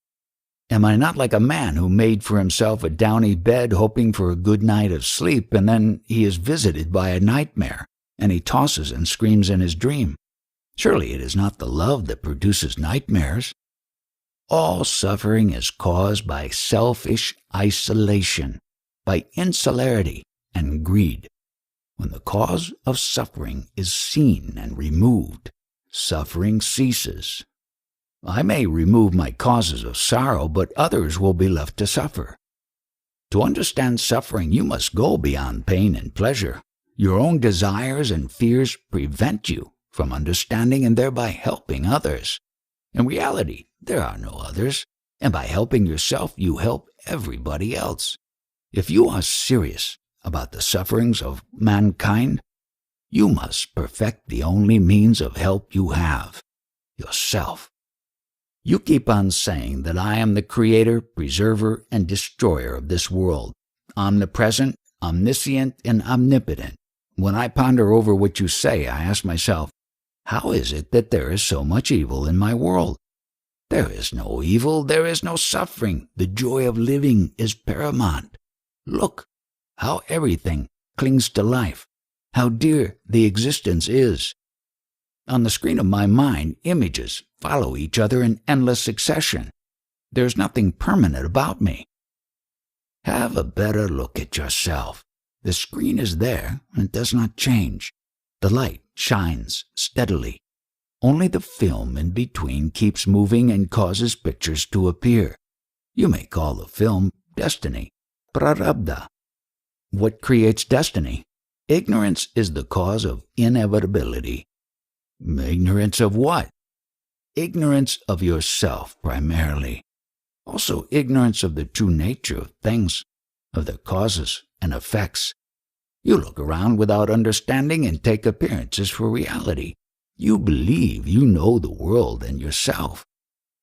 Am I not like a man who made for himself a downy bed hoping for a good night of sleep, and then he is visited by a nightmare, and he tosses and screams in his dream? Surely it is not the love that produces nightmares. All suffering is caused by selfish isolation, by insularity and greed. When the cause of suffering is seen and removed, suffering ceases. I may remove my causes of sorrow, but others will be left to suffer. To understand suffering, you must go beyond pain and pleasure. Your own desires and fears prevent you from understanding and thereby helping others. In reality, there are no others, and by helping yourself, you help everybody else. If you are serious about the sufferings of mankind, you must perfect the only means of help you have, yourself. You keep on saying that I am the creator, preserver, and destroyer of this world, omnipresent, omniscient, and omnipotent. When I ponder over what you say, I ask myself, how is it that there is so much evil in my world? There is no evil, there is no suffering. The joy of living is paramount. Look how everything clings to life, how dear the existence is. On the screen of my mind, images follow each other in endless succession. There is nothing permanent about me. Have a better look at yourself. The screen is there and it does not change. The light shines steadily. Only the film in between keeps moving and causes pictures to appear. You may call the film destiny, prarabdha. What creates destiny? Ignorance is the cause of inevitability. Ignorance of what? Ignorance of yourself primarily. Also ignorance of the true nature of things, of their causes and effects. You look around without understanding and take appearances for reality. You believe you know the world and yourself.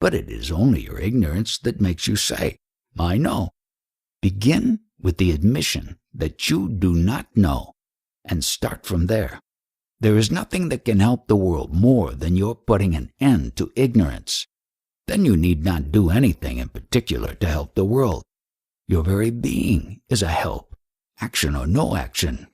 But it is only your ignorance that makes you say, I know. Begin with the admission that you do not know, and start from there. There is nothing that can help the world more than your putting an end to ignorance. Then you need not do anything in particular to help the world. Your very being is a help, action or no action.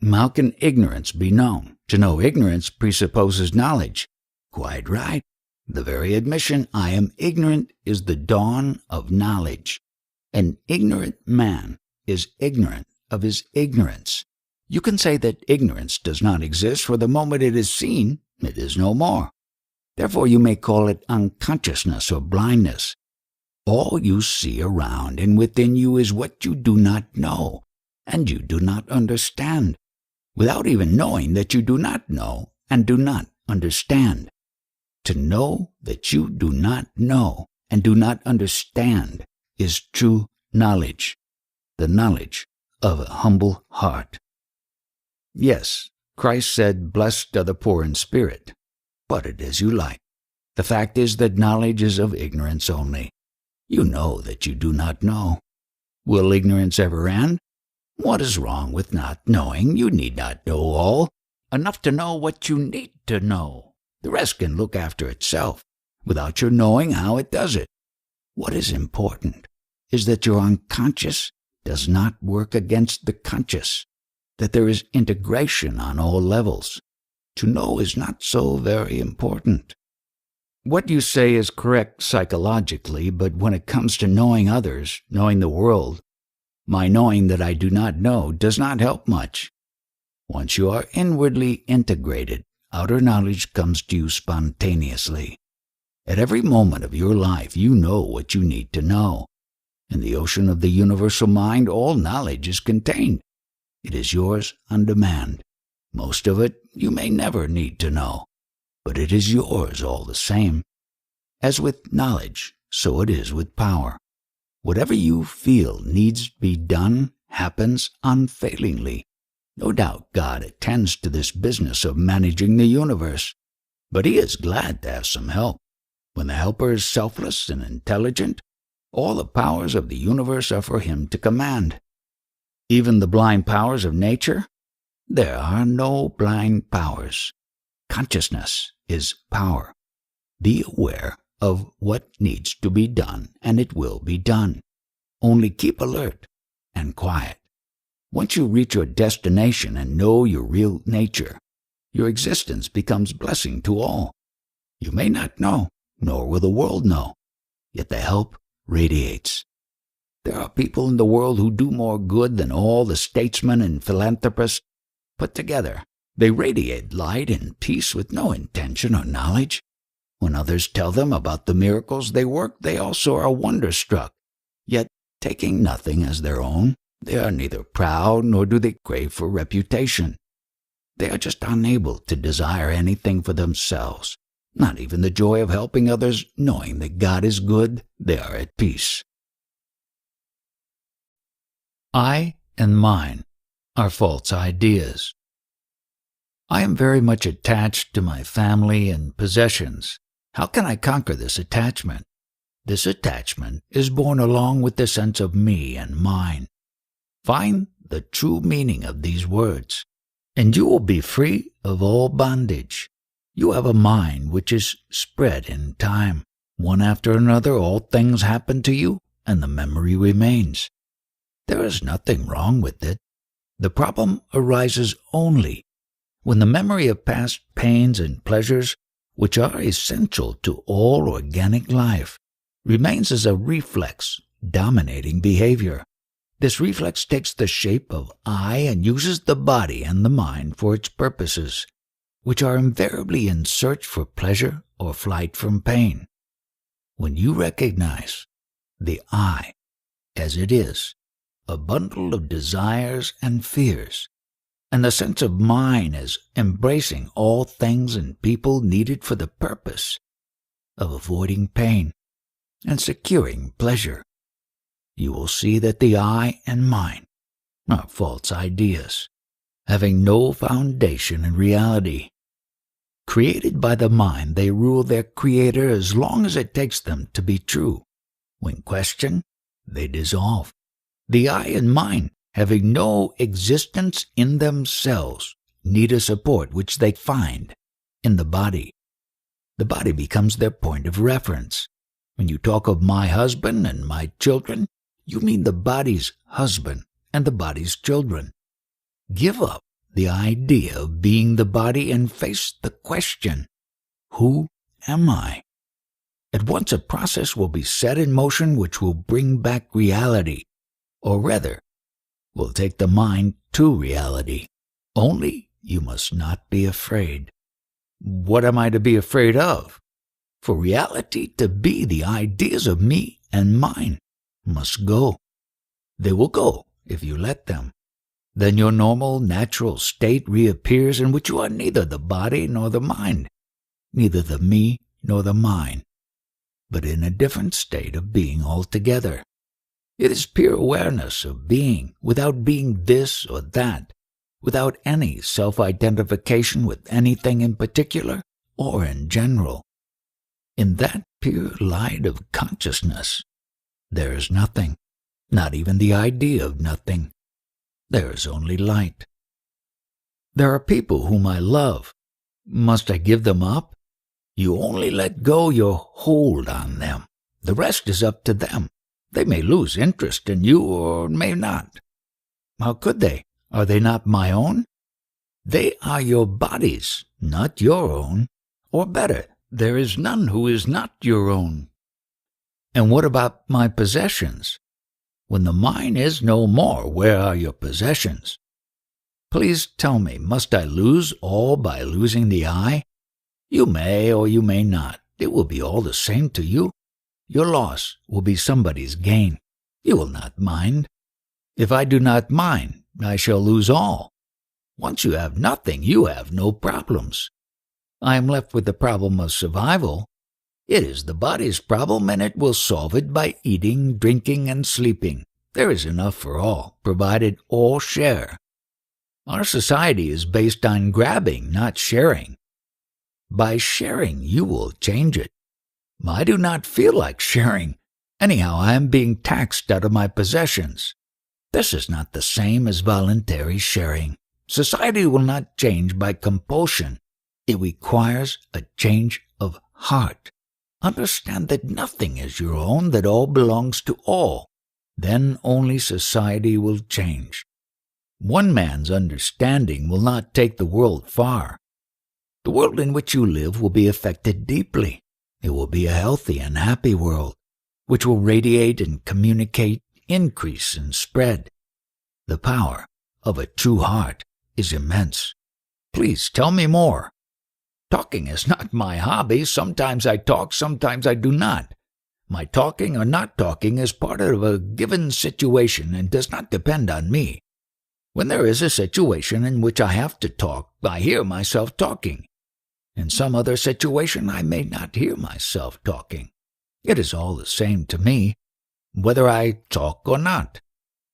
How can ignorance be known? To know ignorance presupposes knowledge. Quite right. The very admission, I am ignorant, is the dawn of knowledge. An ignorant man is ignorant of his ignorance. You can say that ignorance does not exist, for the moment it is seen, it is no more. Therefore you may call it unconsciousness or blindness. All you see around and within you is what you do not know, and you do not understand, without even knowing that you do not know and do not understand. To know that you do not know and do not understand is true knowledge, the knowledge of a humble heart. Yes, Christ said, blessed are the poor in spirit. Put it as you like. The fact is that knowledge is of ignorance only. You know that you do not know. Will ignorance ever end? What is wrong with not knowing? You need not know all. Enough to know what you need to know. The rest can look after itself, without your knowing how it does it. What is important is that your unconscious does not work against the conscious, that there is integration on all levels. To know is not so very important. What you say is correct psychologically, but when it comes to knowing others, knowing the world, my knowing that I do not know does not help much. Once you are inwardly integrated, outer knowledge comes to you spontaneously. At every moment of your life you know what you need to know. In the ocean of the universal mind, all knowledge is contained. It is yours on demand. Most of it you may never need to know, but it is yours all the same. As with knowledge, so it is with power. Whatever you feel needs to be done happens unfailingly. No doubt God attends to this business of managing the universe, but He is glad to have some help. When the helper is selfless and intelligent, all the powers of the universe are for him to command. Even the blind powers of nature? There are no blind powers. Consciousness is power. Be aware of what needs to be done, and it will be done. Only keep alert and quiet. Once you reach your destination and know your real nature, your existence becomes blessing to all. You may not know, nor will the world know, yet the help radiates. There are people in the world who do more good than all the statesmen and philanthropists put together. They radiate light and peace with no intention or knowledge. When others tell them about the miracles they work, they also are wonderstruck. Yet, taking nothing as their own, they are neither proud nor do they crave for reputation. They are just unable to desire anything for themselves, not even the joy of helping others. Knowing that God is good, they are at peace. I and mine are false ideas. I am very much attached to my family and possessions. How can I conquer this attachment? This attachment is born along with the sense of me and mine. Find the true meaning of these words, and you will be free of all bondage. You have a mind which is spread in time. One after another, all things happen to you, and the memory remains. There is nothing wrong with it. The problem arises only when the memory of past pains and pleasures, which are essential to all organic life, remains as a reflex dominating behavior. This reflex takes the shape of I and uses the body and the mind for its purposes, which are invariably in search for pleasure or flight from pain. When you recognize the I as it is, a bundle of desires and fears, and the sense of mine as embracing all things and people needed for the purpose of avoiding pain and securing pleasure, you will see that the I and mine are false ideas, having no foundation in reality. Created by the mind, they rule their creator as long as it takes them to be true. When questioned, they dissolve. The I and mind, having no existence in themselves, need a support which they find in the body. The body becomes their point of reference. When you talk of my husband and my children, you mean the body's husband and the body's children. Give up the idea of being the body and face the question, who am I? At once a process will be set in motion which will bring back reality, or rather, will take the mind to reality. Only you must not be afraid. What am I to be afraid of? For reality to be, the ideas of me and mine must go. They will go if you let them. Then your normal, natural state reappears in which you are neither the body nor the mind, neither the me nor the mine, but in a different state of being altogether. It is pure awareness of being, without being this or that, without any self-identification with anything in particular or in general. In that pure light of consciousness, there is nothing, not even the idea of nothing. There is only light. There are people whom I love. Must I give them up? You only let go your hold on them. The rest is up to them. They may lose interest in you or may not. How could they? Are they not my own? They are your bodies, not your own. Or better, there is none who is not your own. And what about my possessions? When the mine is no more, where are your possessions? Please tell me, must I lose all by losing the I? You may or you may not. It will be all the same to you. Your loss will be somebody's gain. You will not mind. If I do not mind, I shall lose all. Once you have nothing, you have no problems. I am left with the problem of survival. It is the body's problem, and it will solve it by eating, drinking, and sleeping. There is enough for all, provided all share. Our society is based on grabbing, not sharing. By sharing, you will change it. I do not feel like sharing. Anyhow, I am being taxed out of my possessions. This is not the same as voluntary sharing. Society will not change by compulsion. It requires a change of heart. Understand that nothing is your own, that all belongs to all. Then only society will change. One man's understanding will not take the world far. The world in which you live will be affected deeply. It will be a healthy and happy world, which will radiate and communicate, increase and spread. The power of a true heart is immense. Please tell me more. Talking is not my hobby. Sometimes I talk, sometimes I do not. My talking or not talking is part of a given situation and does not depend on me. When there is a situation in which I have to talk, I hear myself talking. In some other situation, I may not hear myself talking. It is all the same to me, whether I talk or not.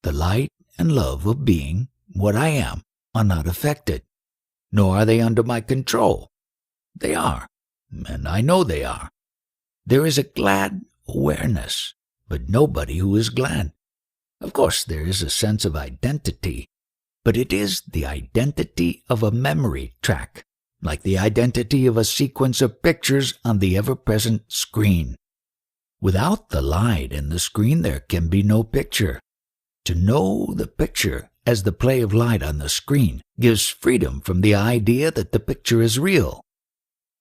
The light and love of being what I am are not affected, nor are they under my control. They are, and I know they are. There is a glad awareness, but nobody who is glad. Of course, there is a sense of identity, but it is the identity of a memory track, like the identity of a sequence of pictures on the ever-present screen. Without the light in the screen, there can be no picture. To know the picture as the play of light on the screen gives freedom from the idea that the picture is real.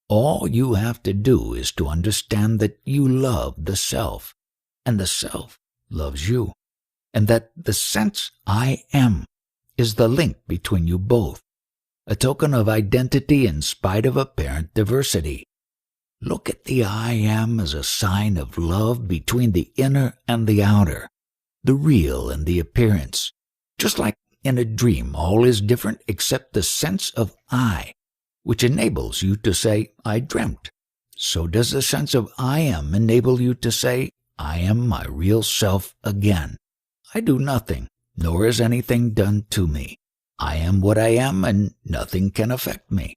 All you have to do is to understand that you love the self, and the self loves you, and that the sense I am is the link between you both, a token of identity in spite of apparent diversity. Look at the I am as a sign of love between the inner and the outer, the real and the appearance. Just like in a dream, all is different except the sense of I, which enables you to say, I dreamt. So does the sense of I am enable you to say, I am my real self again. I do nothing, nor is anything done to me. I am what I am, and nothing can affect me.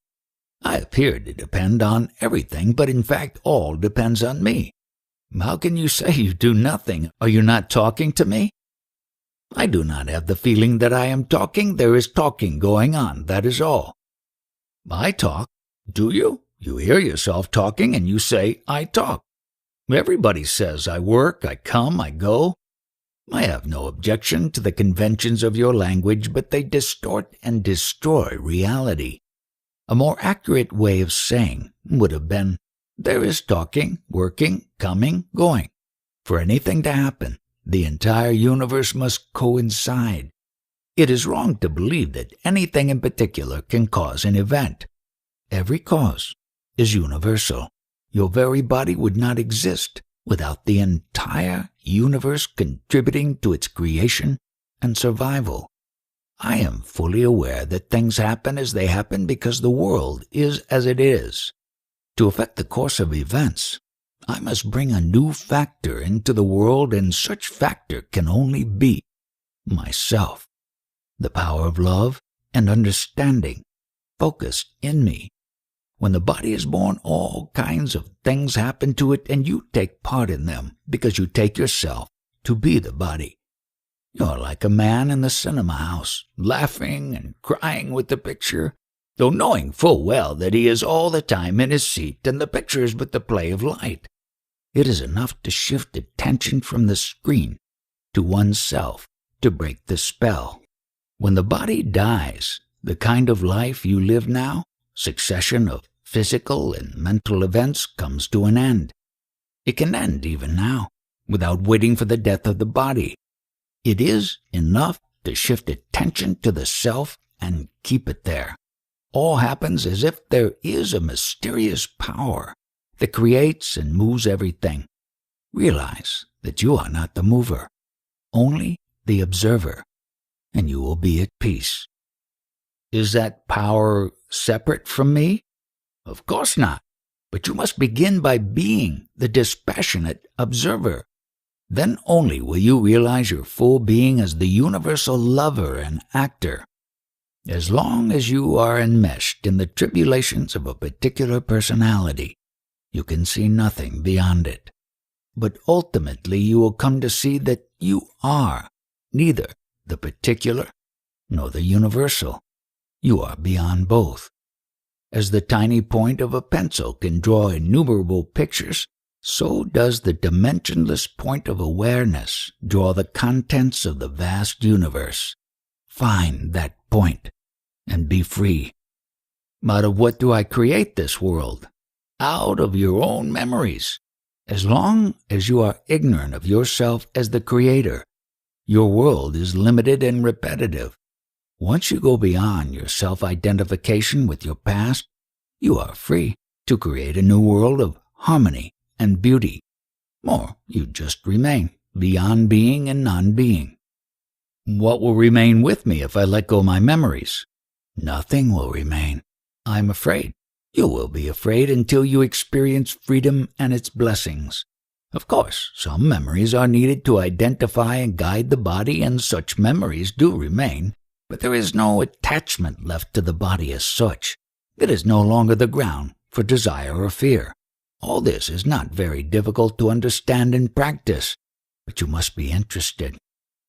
I appear to depend on everything, but in fact all depends on me. How can you say you do nothing? Are you not talking to me? I do not have the feeling that I am talking. There is talking going on, that is all. I talk. Do you? You hear yourself talking and you say, I talk. Everybody says I work, I come, I go. I have no objection to the conventions of your language, but they distort and destroy reality. A more accurate way of saying would have been, there is talking, working, coming, going. For anything to happen, the entire universe must coincide. It is wrong to believe that anything in particular can cause an event. Every cause is universal. Your very body would not exist without the entire universe contributing to its creation and survival. I am fully aware that things happen as they happen because the world is as it is. To affect the course of events, I must bring a new factor into the world, and such factor can only be myself. The power of love and understanding focused in me. When the body is born, all kinds of things happen to it, and you take part in them because you take yourself to be the body. You're like a man in the cinema house, laughing and crying with the picture, though knowing full well that he is all the time in his seat and the picture is but the play of light. It is enough to shift attention from the screen to oneself to break the spell. When the body dies, the kind of life you live now, succession of physical and mental events, comes to an end. It can end even now, without waiting for the death of the body. It is enough to shift attention to the self and keep it there. All happens as if there is a mysterious power that creates and moves everything. Realize that you are not the mover, only the observer, and you will be at peace. Is that power separate from me? Of course not, but you must begin by being the dispassionate observer. Then only will you realize your full being as the universal lover and actor. As long as you are enmeshed in the tribulations of a particular personality, you can see nothing beyond it. But ultimately you will come to see that you are neither the particular nor the universal. You are beyond both. As the tiny point of a pencil can draw innumerable pictures, so does the dimensionless point of awareness draw the contents of the vast universe. Find that point and be free. Out of what do I create this world? Out of your own memories. As long as you are ignorant of yourself as the creator, your world is limited and repetitive. Once you go beyond your self-identification with your past, you are free to create a new world of harmony and beauty. Or you just remain beyond being and non-being. What will remain with me if I let go my memories? Nothing will remain. I'm afraid. You will be afraid until you experience freedom and its blessings. Of course, some memories are needed to identify and guide the body, and such memories do remain, but there is no attachment left to the body as such. It is no longer the ground for desire or fear. All this is not very difficult to understand and practice, but you must be interested.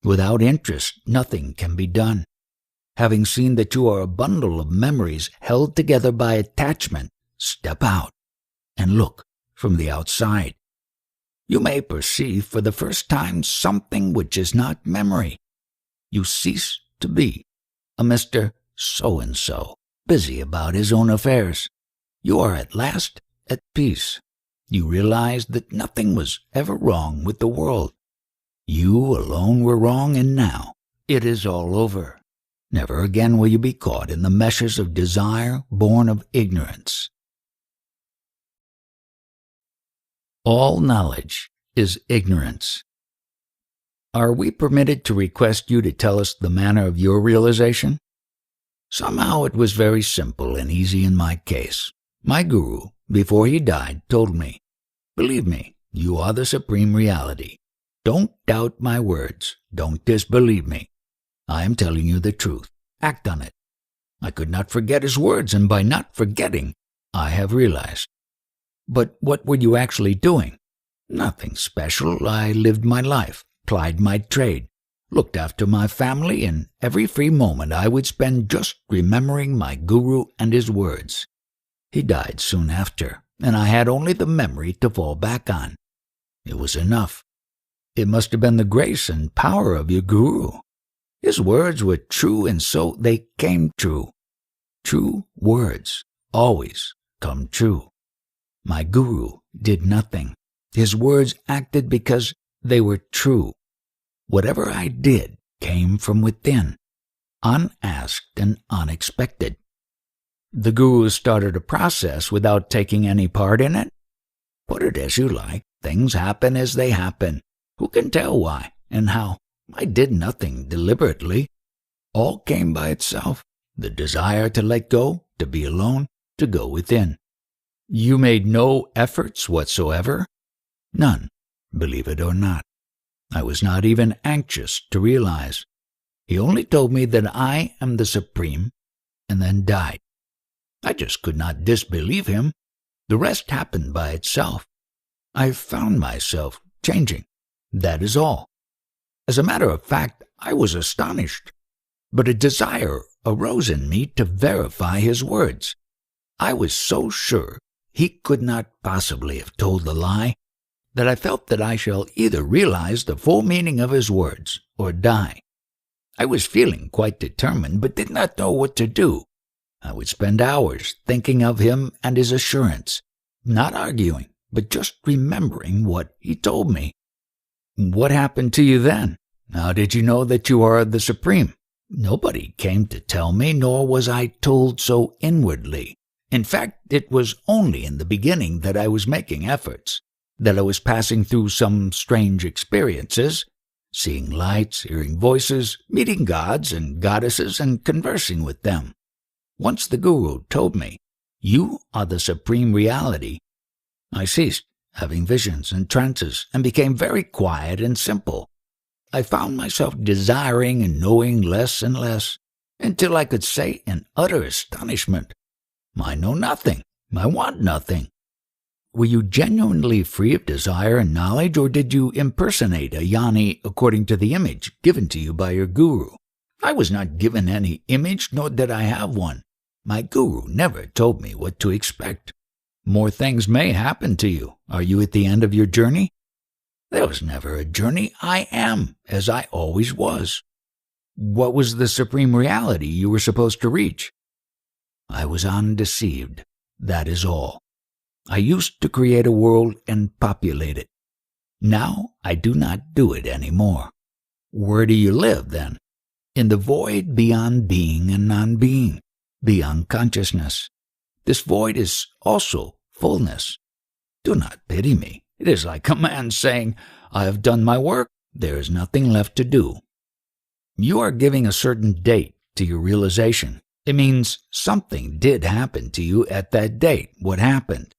Without interest, nothing can be done. Having seen that you are a bundle of memories held together by attachment, step out and look from the outside. You may perceive for the first time something which is not memory. You cease to be a Mr. So-and-so, busy about his own affairs. You are at last at peace. You realize that nothing was ever wrong with the world. You alone were wrong, and now it is all over. Never again will you be caught in the meshes of desire born of ignorance. All knowledge is ignorance. Are we permitted to request you to tell us the manner of your realization? Somehow it was very simple and easy in my case. My guru, before he died, told me, "Believe me, you are the supreme reality. Don't doubt my words. Don't disbelieve me. I am telling you the truth. Act on it." I could not forget his words, and by not forgetting, I have realized. But what were you actually doing? Nothing special. I lived my life, plied my trade, looked after my family, and every free moment I would spend just remembering my guru and his words. He died soon after, and I had only the memory to fall back on. It was enough. It must have been the grace and power of your guru. His words were true, and so they came true. True words always come true. My guru did nothing. His words acted because they were true. Whatever I did came from within, unasked and unexpected. The guru started a process without taking any part in it. Put it as you like. Things happen as they happen. Who can tell why and how? I did nothing deliberately. All came by itself. The desire to let go, to be alone, to go within. You made no efforts whatsoever? None, believe it or not. I was not even anxious to realize. He only told me that I am the Supreme, and then died. I just could not disbelieve him. The rest happened by itself. I found myself changing. That is all. As a matter of fact, I was astonished. But a desire arose in me to verify his words. I was so sure he could not possibly have told the lie that I felt that I shall either realize the full meaning of his words or die. I was feeling quite determined, but did not know what to do. I would spend hours thinking of him and his assurance, not arguing, but just remembering what he told me. What happened to you then? How did you know that you are the Supreme? Nobody came to tell me, nor was I told so inwardly. In fact, it was only in the beginning that I was making efforts, that I was passing through some strange experiences, seeing lights, hearing voices, meeting gods and goddesses, and conversing with them. Once the guru told me, "You are the supreme reality," I ceased having visions and trances and became very quiet and simple. I found myself desiring and knowing less and less, until I could say in utter astonishment, "I know nothing. I want nothing." Were you genuinely free of desire and knowledge, or did you impersonate a jnani according to the image given to you by your guru? I was not given any image, nor did I have one. My guru never told me what to expect. More things may happen to you. Are you at the end of your journey? There was never a journey. I am, as I always was. What was the supreme reality you were supposed to reach? I was undeceived. That is all. I used to create a world and populate it. Now I do not do it any more. Where do you live, then? In the void beyond being and non-being, beyond consciousness. This void is also fullness. Do not pity me. It is like a man saying, "I have done my work. There is nothing left to do." You are giving a certain date to your realization. It means something did happen to you at that date. What happened?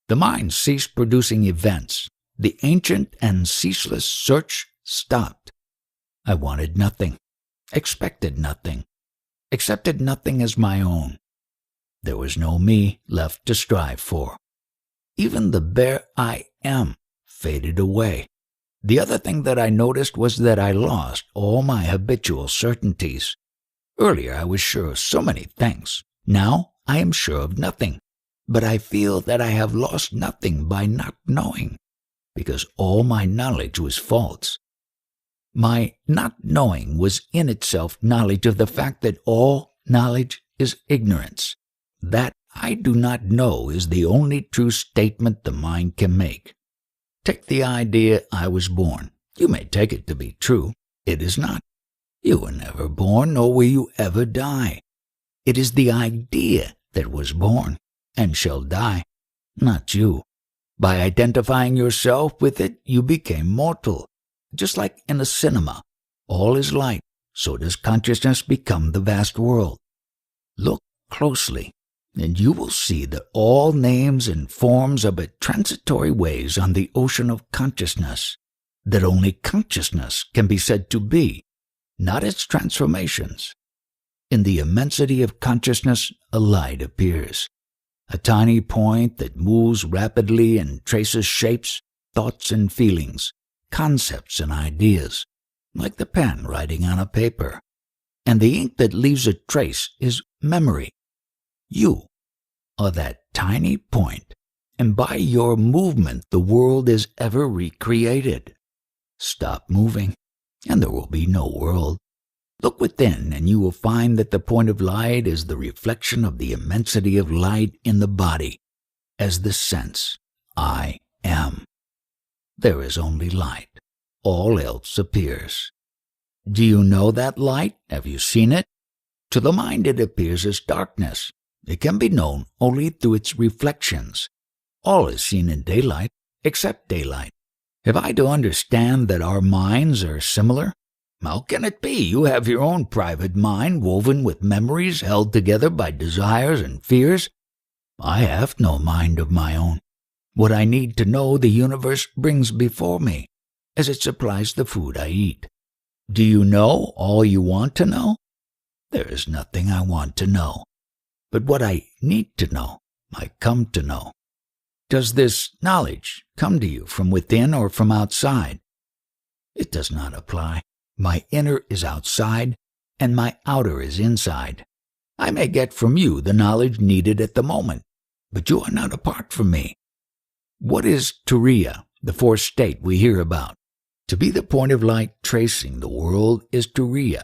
The mind ceased producing events. The ancient and ceaseless search stopped. I wanted nothing, expected nothing, accepted nothing as my own. There was no me left to strive for. Even the bare I am faded away. The other thing that I noticed was that I lost all my habitual certainties. Earlier I was sure of so many things. Now I am sure of nothing. But I feel that I have lost nothing by not knowing, because all my knowledge was false. My not knowing was in itself knowledge of the fact that all knowledge is ignorance. That I do not know is the only true statement the mind can make. Take the idea I was born. You may take it to be true. It is not. You were never born, nor will you ever die. It is the idea that was born and shall die, not you. By identifying yourself with it, you became mortal. Just like in a cinema, all is light, so does consciousness become the vast world. Look closely, and you will see that all names and forms are but transitory waves on the ocean of consciousness, that only consciousness can be said to be, not its transformations. In the immensity of consciousness, a light appears. a tiny point that moves rapidly and traces shapes, thoughts and feelings, concepts and ideas, like the pen writing on a paper. And the ink that leaves a trace is memory. You are that tiny point, and by your movement the world is ever recreated. Stop moving, and there will be no world. Look within, and you will find that the point of light is the reflection of the immensity of light in the body, as the sense, I am. There is only light. All else appears. Do you know that light? Have you seen it? To the mind it appears as darkness. It can be known only through its reflections. All is seen in daylight, except daylight. Have I to understand that our minds are similar? How can it be? You have your own private mind woven with memories held together by desires and fears. I have no mind of my own. What I need to know the universe brings before me, as it supplies the food I eat. Do you know all you want to know? There is nothing I want to know. But what I need to know, I come to know. Does this knowledge come to you from within or from outside? It does not apply. My inner is outside, and my outer is inside. I may get from you the knowledge needed at the moment, but you are not apart from me. What is Turiya, the fourth state we hear about? To be the point of light tracing the world is Turiya.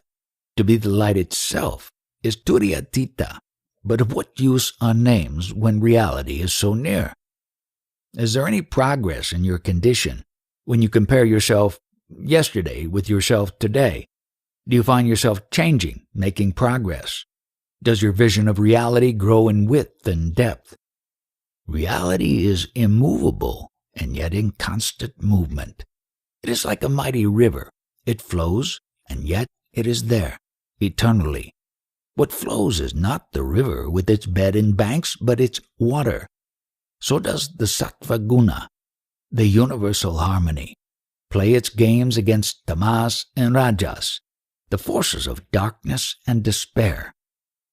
To be the light itself is Turiyatita. But of what use are names when reality is so near? Is there any progress in your condition when you compare yourself yesterday with yourself today? Do you find yourself changing, making progress? Does your vision of reality grow in width and depth? Reality is immovable and yet in constant movement. It is like a mighty river. It flows, and yet it is there, eternally. What flows is not the river with its bed and banks, but its water. So does the sattva guna, the universal harmony, play its games against tamas and rajas, the forces of darkness and despair.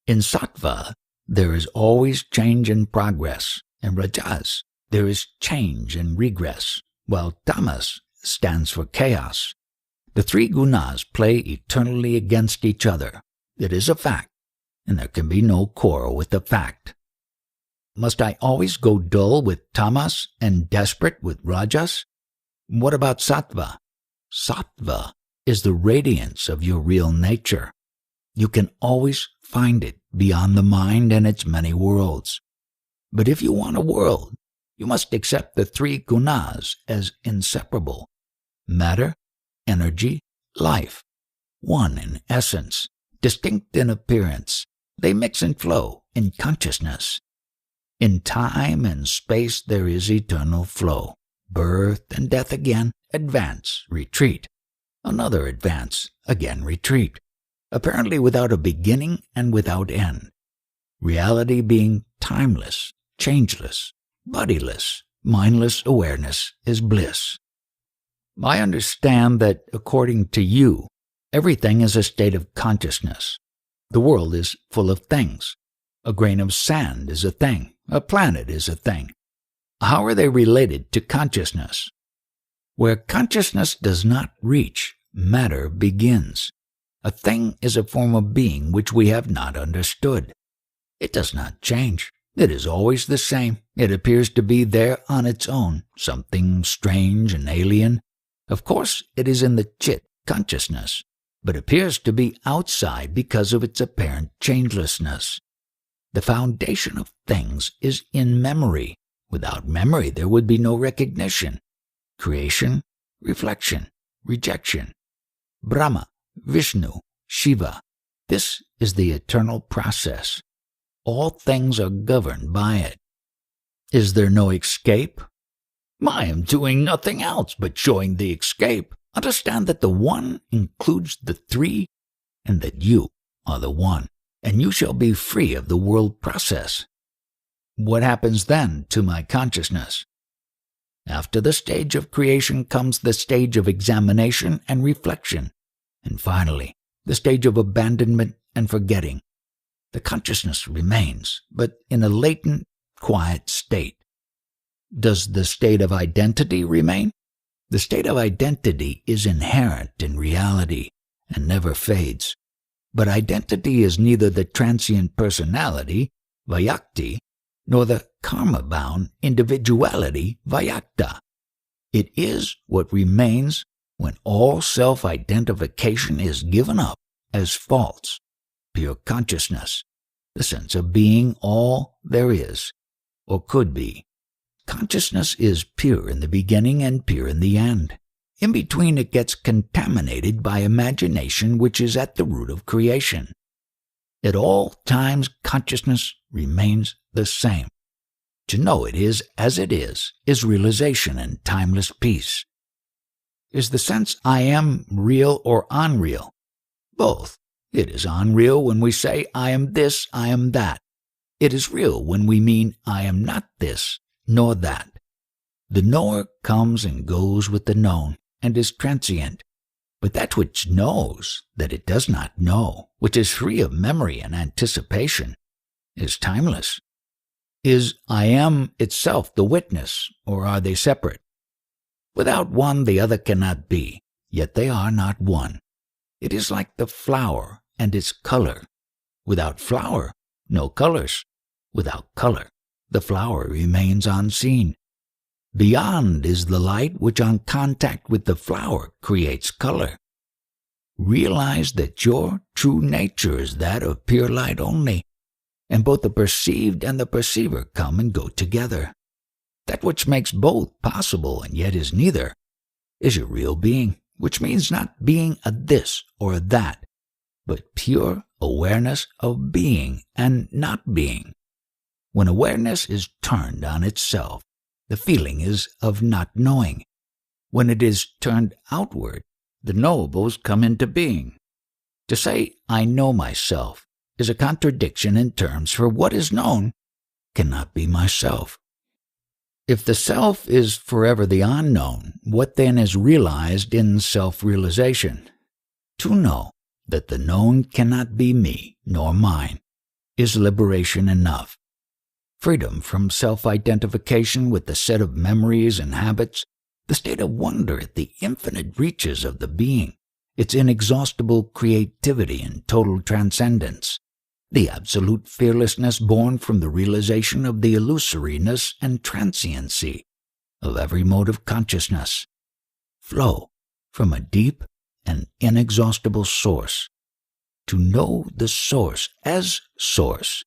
In sattva, there is always change and progress. In rajas, there is change and regress, while tamas stands for chaos. The three gunas play eternally against each other. It is a fact, and there can be no quarrel with the fact. Must I always go dull with tamas and desperate with rajas? What about sattva? Sattva is the radiance of your real nature. You can always find it beyond the mind and its many worlds. But if you want a world, you must accept the three gunas as inseparable. Matter, energy, life. One in essence, distinct in appearance. They mix and flow in consciousness. In time and space there is eternal flow. Birth and death again, advance, retreat. Another advance, again retreat. Apparently without a beginning and without end. Reality being timeless, changeless, bodiless, mindless awareness is bliss. I understand that according to you, everything is a state of consciousness. The world is full of things. A grain of sand is a thing. A planet is a thing. How are they related to consciousness? Where consciousness does not reach, matter begins. A thing is a form of being which we have not understood. It does not change. It is always the same. It appears to be there on its own, something strange and alien. Of course, it is in the chit, consciousness, but appears to be outside because of its apparent changelessness. The foundation of things is in memory. Without memory, there would be no recognition. Creation, reflection, rejection. Brahma, Vishnu, Shiva. This is the eternal process. All things are governed by it. Is there no escape? I am doing nothing else but showing the escape. Understand that the one includes the three, and that you are the one, and you shall be free of the world process. What happens then to my consciousness? After the stage of creation comes the stage of examination and reflection, and finally, the stage of abandonment and forgetting. The consciousness remains, but in a latent, quiet state. Does the state of identity remain? The state of identity is inherent in reality and never fades. But identity is neither the transient personality, vyakti, nor the karma-bound individuality, vyakta. It is what remains when all self-identification is given up as false, pure consciousness, the sense of being all there is, or could be. Consciousness is pure in the beginning and pure in the end. In between it gets contaminated by imagination, which is at the root of creation. At all times consciousness remains the same. To know it is as it is realization and timeless peace. Is the sense I am real or unreal? Both. It is unreal when we say I am this, I am that. It is real when we mean I am not this, nor that. The knower comes and goes with the known, and is transient. But that which knows that it does not know, which is free of memory and anticipation, is timeless. Is I am itself the witness, or are they separate? Without one the other cannot be, yet they are not one. It is like the flower and its color. Without flower, no colors. Without color, the flower remains unseen. Beyond is the light which on contact with the flower creates color. Realize that your true nature is that of pure light only, and both the perceived and the perceiver come and go together. That which makes both possible and yet is neither is your real being, which means not being a this or a that, but pure awareness of being and not being. When awareness is turned on itself, the feeling is of not knowing. When it is turned outward, the knowables come into being. To say, I know myself, is a contradiction in terms, for what is known cannot be myself. If the self is forever the unknown, what then is realized in self-realization? To know that the known cannot be me nor mine is liberation enough. Freedom from self-identification with the set of memories and habits, the state of wonder at the infinite reaches of the being, its inexhaustible creativity and total transcendence, the absolute fearlessness born from the realization of the illusoriness and transiency of every mode of consciousness, flow from a deep and inexhaustible source. To know the source as source,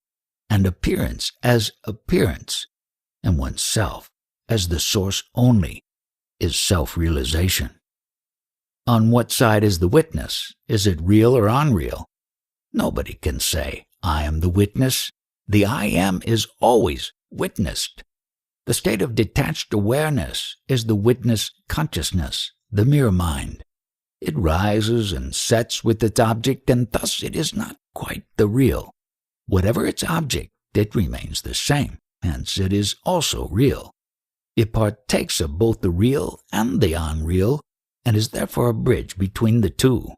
and appearance as appearance, and oneself as the source only, is self-realization. On what side is the witness? Is it real or unreal? Nobody can say, I am the witness. The I am is always witnessed. The state of detached awareness is the witness consciousness, the mere mind. It rises and sets with its object, and thus it is not quite the real. Whatever its object, it remains the same, hence it is also real. It partakes of both the real and the unreal, and is therefore a bridge between the two.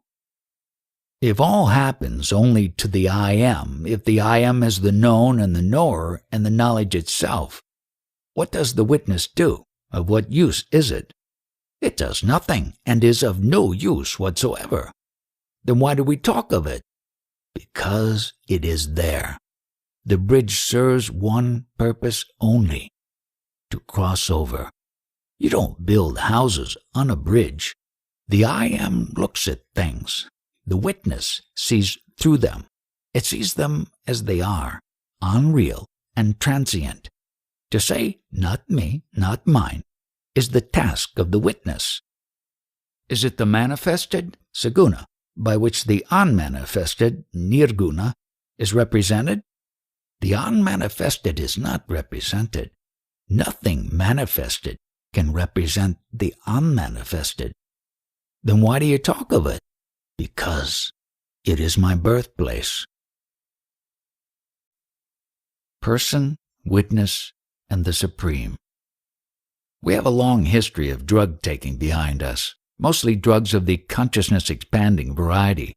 If all happens only to the I am, if the I am is the known and the knower and the knowledge itself, what does the witness do? Of what use is it? It does nothing, and is of no use whatsoever. Then why do we talk of it? Because it is there. The bridge serves one purpose only, to cross over. You don't build houses on a bridge. The I am looks at things. The witness sees through them. It sees them as they are, unreal and transient. To say, not me, not mine, is the task of the witness. Is it the manifested, saguna, by which the unmanifested, nirguna, is represented? The unmanifested is not represented. Nothing manifested can represent the unmanifested. Then why do you talk of it? Because it is my birthplace. Person, witness, and the Supreme. We have a long history of drug taking behind us, mostly drugs of the consciousness-expanding variety.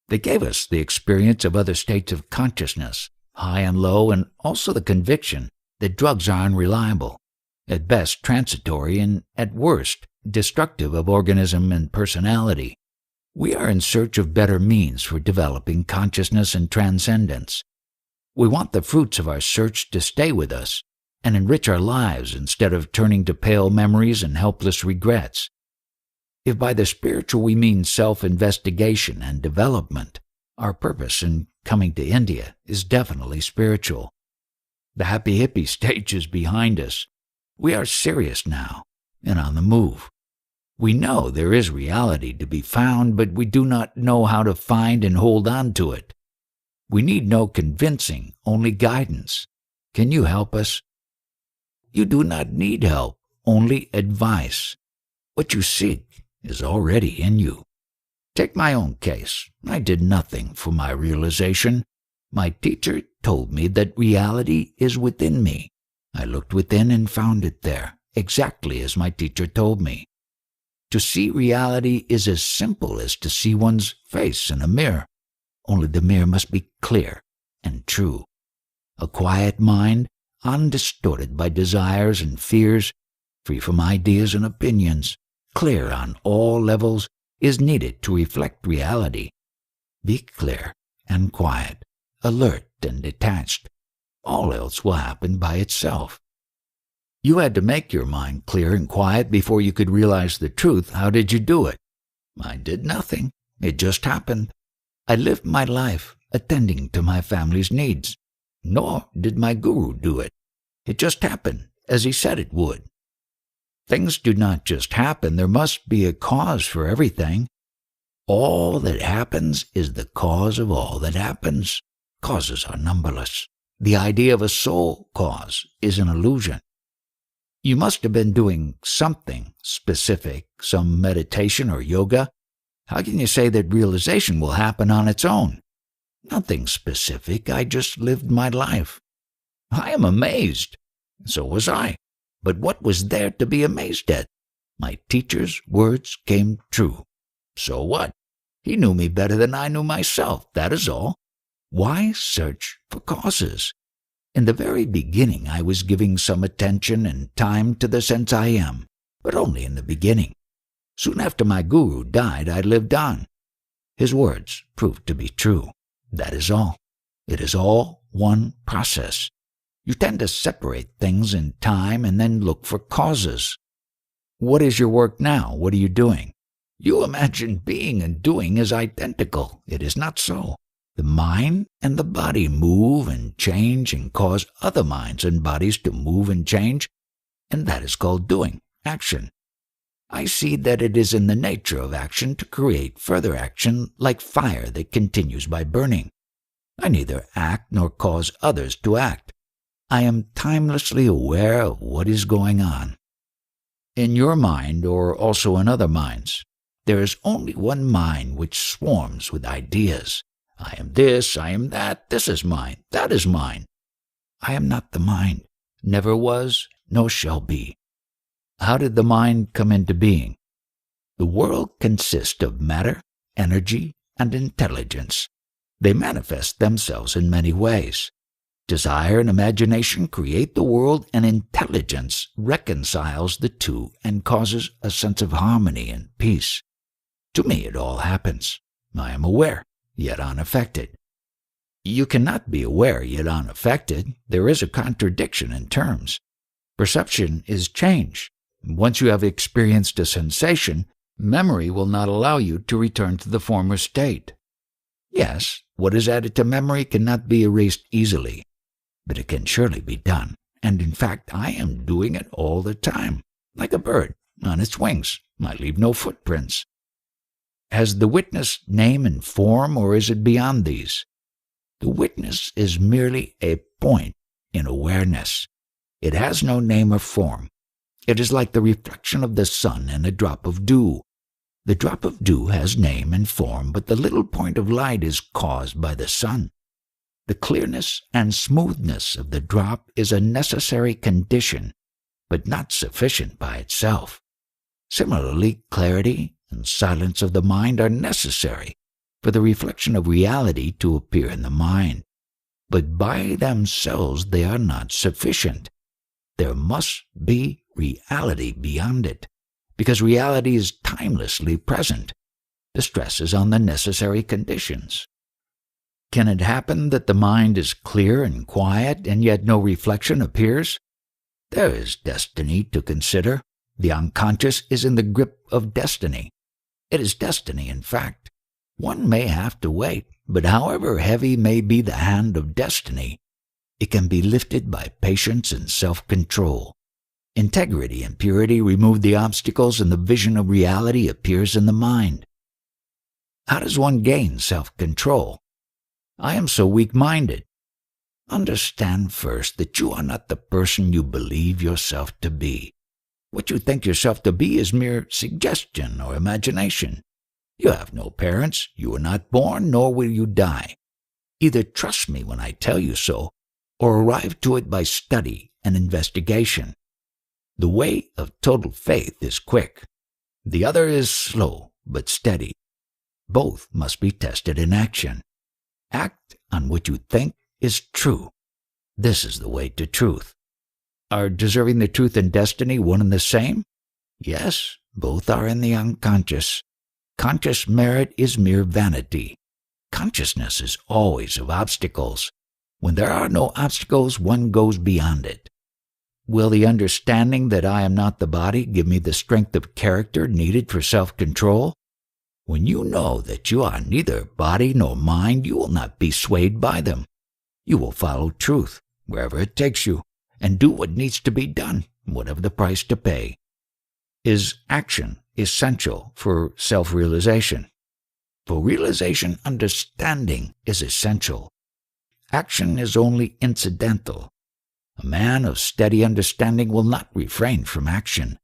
They gave us the experience of other states of consciousness, high and low, and also the conviction that drugs are unreliable, at best transitory, and at worst destructive of organism and personality. We are in search of better means for developing consciousness and transcendence. We want the fruits of our search to stay with us and enrich our lives instead of turning to pale memories and helpless regrets. If by the spiritual we mean self-investigation and development, our purpose in coming to India is definitely spiritual. The happy hippie stage is behind us. We are serious now and on the move. We know there is reality to be found, but we do not know how to find and hold on to it. We need no convincing, only guidance. Can you help us? You do not need help, only advice. What you seek is already in you. Take my own case. I did nothing for my realization. My teacher told me that reality is within me. I looked within and found it there, exactly as my teacher told me. To see reality is as simple as to see one's face in a mirror, only the mirror must be clear and true. A quiet mind, undistorted by desires and fears, free from ideas and opinions, clear on all levels, is needed to reflect reality. Be clear and quiet, alert and detached. All else will happen by itself. You had to make your mind clear and quiet before you could realize the truth. How did you do it? I did nothing. It just happened. I lived my life attending to my family's needs. Nor did my guru do it. It just happened, as he said it would. Things do not just happen. There must be a cause for everything. All that happens is the cause of all that happens. Causes are numberless. The idea of a sole cause is an illusion. You must have been doing something specific, some meditation or yoga. How can you say that realization will happen on its own? Nothing specific. I just lived my life. I am amazed. So was I. But what was there to be amazed at? My teacher's words came true. So what? He knew me better than I knew myself, that is all. Why search for causes? In the very beginning I was giving some attention and time to the sense I am, but only in the beginning. Soon after my guru died, I lived on. His words proved to be true. That is all. It is all one process. You tend to separate things in time and then look for causes. What is your work now? What are you doing? You imagine being and doing is identical. It is not so. The mind and the body move and change and cause other minds and bodies to move and change, and that is called doing, action. I see that it is in the nature of action to create further action like fire that continues by burning. I neither act nor cause others to act. I am timelessly aware of what is going on. In your mind, or also in other minds, there is only one mind which swarms with ideas. I am this, I am that, this is mine, that is mine. I am not the mind, never was, nor shall be. How did the mind come into being? The world consists of matter, energy, and intelligence. They manifest themselves in many ways. Desire and imagination create the world, and intelligence reconciles the two and causes a sense of harmony and peace. To me it all happens. I am aware, yet unaffected. You cannot be aware yet unaffected. There is a contradiction in terms. Perception is change. Once you have experienced a sensation, memory will not allow you to return to the former state. Yes, what is added to memory cannot be erased easily, but it can surely be done, and in fact I am doing it all the time, like a bird on its wings. I leave no footprints. Has the witness name and form, or is it beyond these? The witness is merely a point in awareness. It has no name or form. It is like the reflection of the sun in a drop of dew. The drop of dew has name and form, but the little point of light is caused by the sun. The clearness and smoothness of the drop is a necessary condition, but not sufficient by itself. Similarly, clarity and silence of the mind are necessary for the reflection of reality to appear in the mind. but by themselves they are not sufficient. There must be reality beyond it, because reality is timelessly present. The stress is on the necessary conditions. Can it happen that the mind is clear and quiet, and yet no reflection appears? There is destiny to consider. The unconscious is in the grip of destiny. It is destiny, in fact. One may have to wait, but however heavy may be the hand of destiny, it can be lifted by patience and self-control. Integrity and purity remove the obstacles, and the vision of reality appears in the mind. How does one gain self-control? I am so weak-minded. Understand first that you are not the person you believe yourself to be. What you think yourself to be is mere suggestion or imagination. You have no parents, you were not born, nor will you die. Either trust me when I tell you so, or arrive to it by study and investigation. The way of total faith is quick. The other is slow but steady. Both must be tested in action. Act on what you think is true. This is the way to truth. Are deserving the truth and destiny one and the same? Yes, both are in the unconscious. Conscious merit is mere vanity. Consciousness is always of obstacles. When there are no obstacles, one goes beyond it. Will the understanding that I am not the body give me the strength of character needed for self-control? When you know that you are neither body nor mind, you will not be swayed by them. You will follow truth, wherever it takes you, and do what needs to be done, whatever the price to pay. Is action essential for self-realization? For realization, understanding is essential. Action is only incidental. A man of steady understanding will not refrain from action.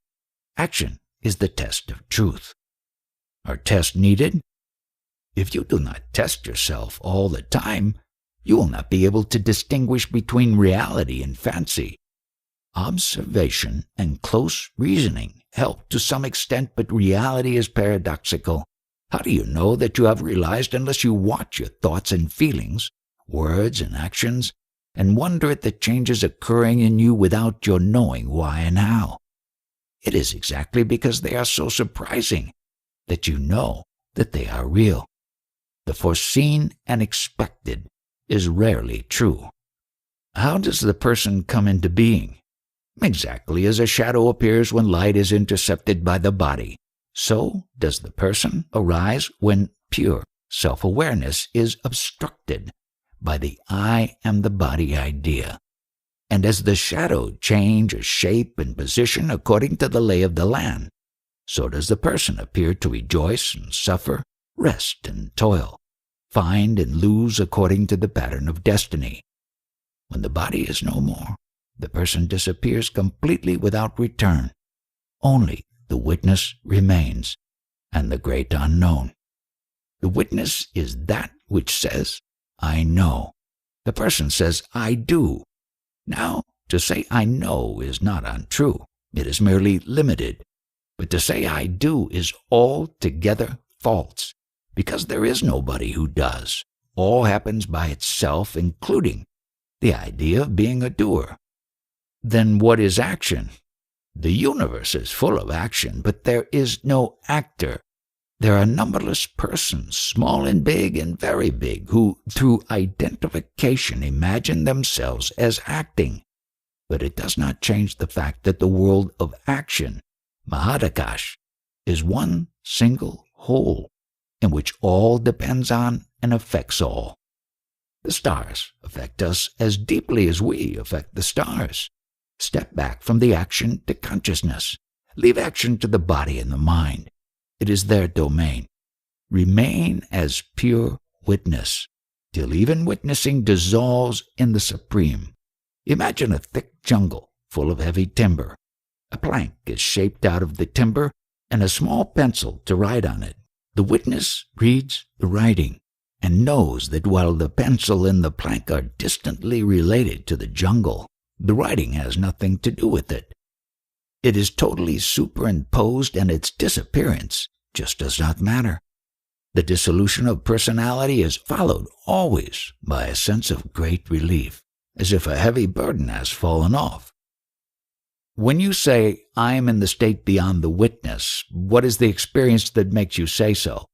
Action is the test of truth. Are tests needed? If you do not test yourself all the time, you will not be able to distinguish between reality and fancy. Observation and close reasoning help to some extent, but reality is paradoxical. How do you know that you have realized unless you watch your thoughts and feelings, words and actions, and wonder at the changes occurring in you without your knowing why and how? It is exactly because they are so surprising that you know that they are real. The foreseen and expected is rarely true. How does the person come into being? Exactly as a shadow appears when light is intercepted by the body, so does the person arise when pure self-awareness is obstructed by the I am the body idea. And as the shadow changes shape and position according to the lay of the land, so does the person appear to rejoice and suffer, rest and toil, find and lose according to the pattern of destiny. When the body is no more, the person disappears completely without return. Only the witness remains, and the great unknown. The witness is that which says, I know. The person says, I do. Now, to say I know is not untrue. It is merely limited. But to say I do is altogether false, because there is nobody who does. All happens by itself, including the idea of being a doer. Then what is action? The universe is full of action, but there is no actor. There are numberless persons, small and big and very big, who, through identification, imagine themselves as acting. But it does not change the fact that the world of action, Mahadakash, is one single whole, in which all depends on and affects all. The stars affect us as deeply as we affect the stars. Step back from the action to consciousness. Leave action to the body and the mind. It is their domain. Remain as pure witness, till even witnessing dissolves in the supreme. Imagine a thick jungle full of heavy timber. A plank is shaped out of the timber, and a small pencil to write on it. The witness reads the writing, and knows that while the pencil and the plank are distantly related to the jungle, the writing has nothing to do with it. It is totally superimposed, and its disappearance just does not matter. The dissolution of personality is followed always by a sense of great relief, as if a heavy burden has fallen off. When you say, "I am in the state beyond the witness," what is the experience that makes you say so?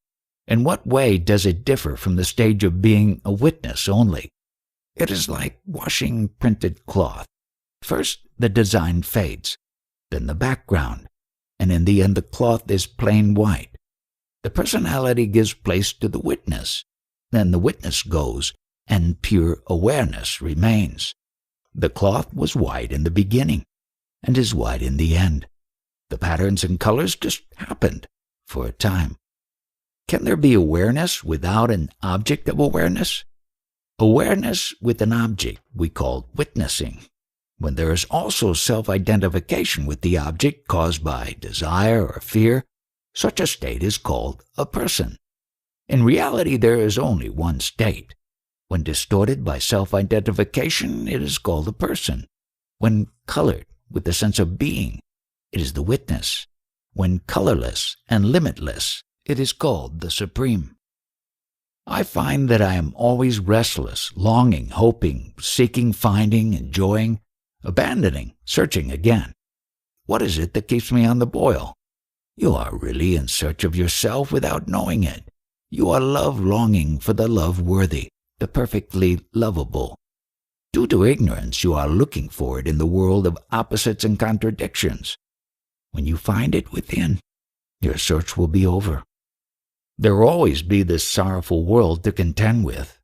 In what way does it differ from the stage of being a witness only? It is like washing printed cloth. First, the design fades, then the background, and in the end the cloth is plain white. The personality gives place to the witness, then the witness goes, and pure awareness remains. The cloth was white in the beginning, and is white in the end. The patterns and colors just happened for a time. Can there be awareness without an object of awareness? Awareness with an object we call witnessing. When there is also self-identification with the object caused by desire or fear, such a state is called a person. In reality, there is only one state. When distorted by self-identification, it is called a person. When colored with the sense of being, it is the witness. When colorless and limitless, it is called the Supreme. I find that I am always restless, longing, hoping, seeking, finding, enjoying, abandoning, searching again. What is it that keeps me on the boil? You are really in search of yourself without knowing it. You are love longing for the love-worthy, the perfectly lovable. Due to ignorance, you are looking for it in the world of opposites and contradictions. When you find it within, your search will be over. There will always be this sorrowful world to contend with.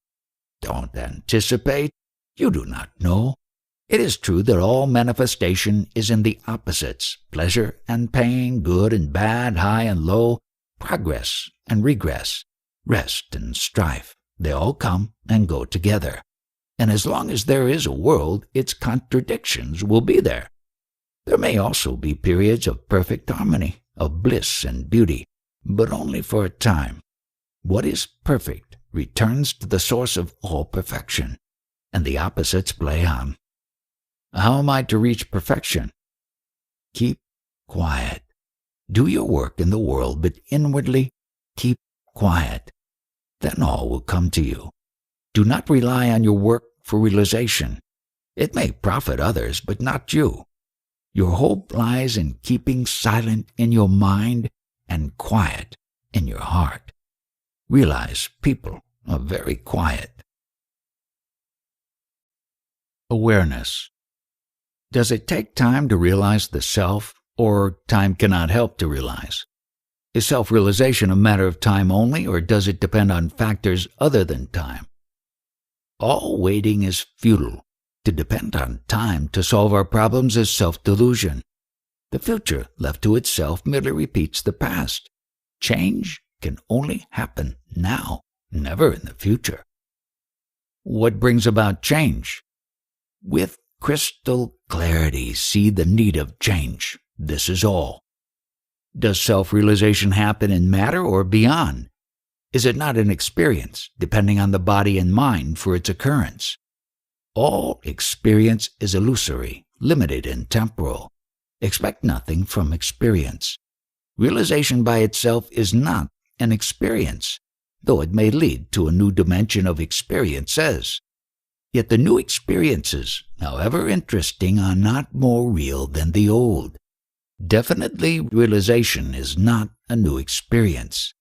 Don't anticipate. You do not know. It is true that all manifestation is in the opposites, pleasure and pain, good and bad, high and low, progress and regress, rest and strife. They all come and go together. And as long as there is a world, its contradictions will be there. There may also be periods of perfect harmony, of bliss and beauty, but only for a time. What is perfect returns to the source of all perfection, and the opposites play on. How am I to reach perfection? Keep quiet. Do your work in the world, but inwardly keep quiet. Then all will come to you. Do not rely on your work for realization. It may profit others, but not you. Your hope lies in keeping silent in your mind and quiet in your heart. Realize people are very quiet. Awareness. Does it take time to realize the self, or time cannot help to realize? Is self-realization a matter of time only, or does it depend on factors other than time? All waiting is futile. To depend on time to solve our problems is self-delusion. The future, left to itself, merely repeats the past. Change can only happen now, never in the future. What brings about change? With crystal clarity, see the need of change. This is all. Does self-realization happen in matter or beyond? Is it not an experience, depending on the body and mind for its occurrence? All experience is illusory, limited and temporal. Expect nothing from experience. Realization by itself is not an experience, though it may lead to a new dimension of experiences. Yet the new experiences, however interesting, are not more real than the old. Definitely, realization is not a new experience.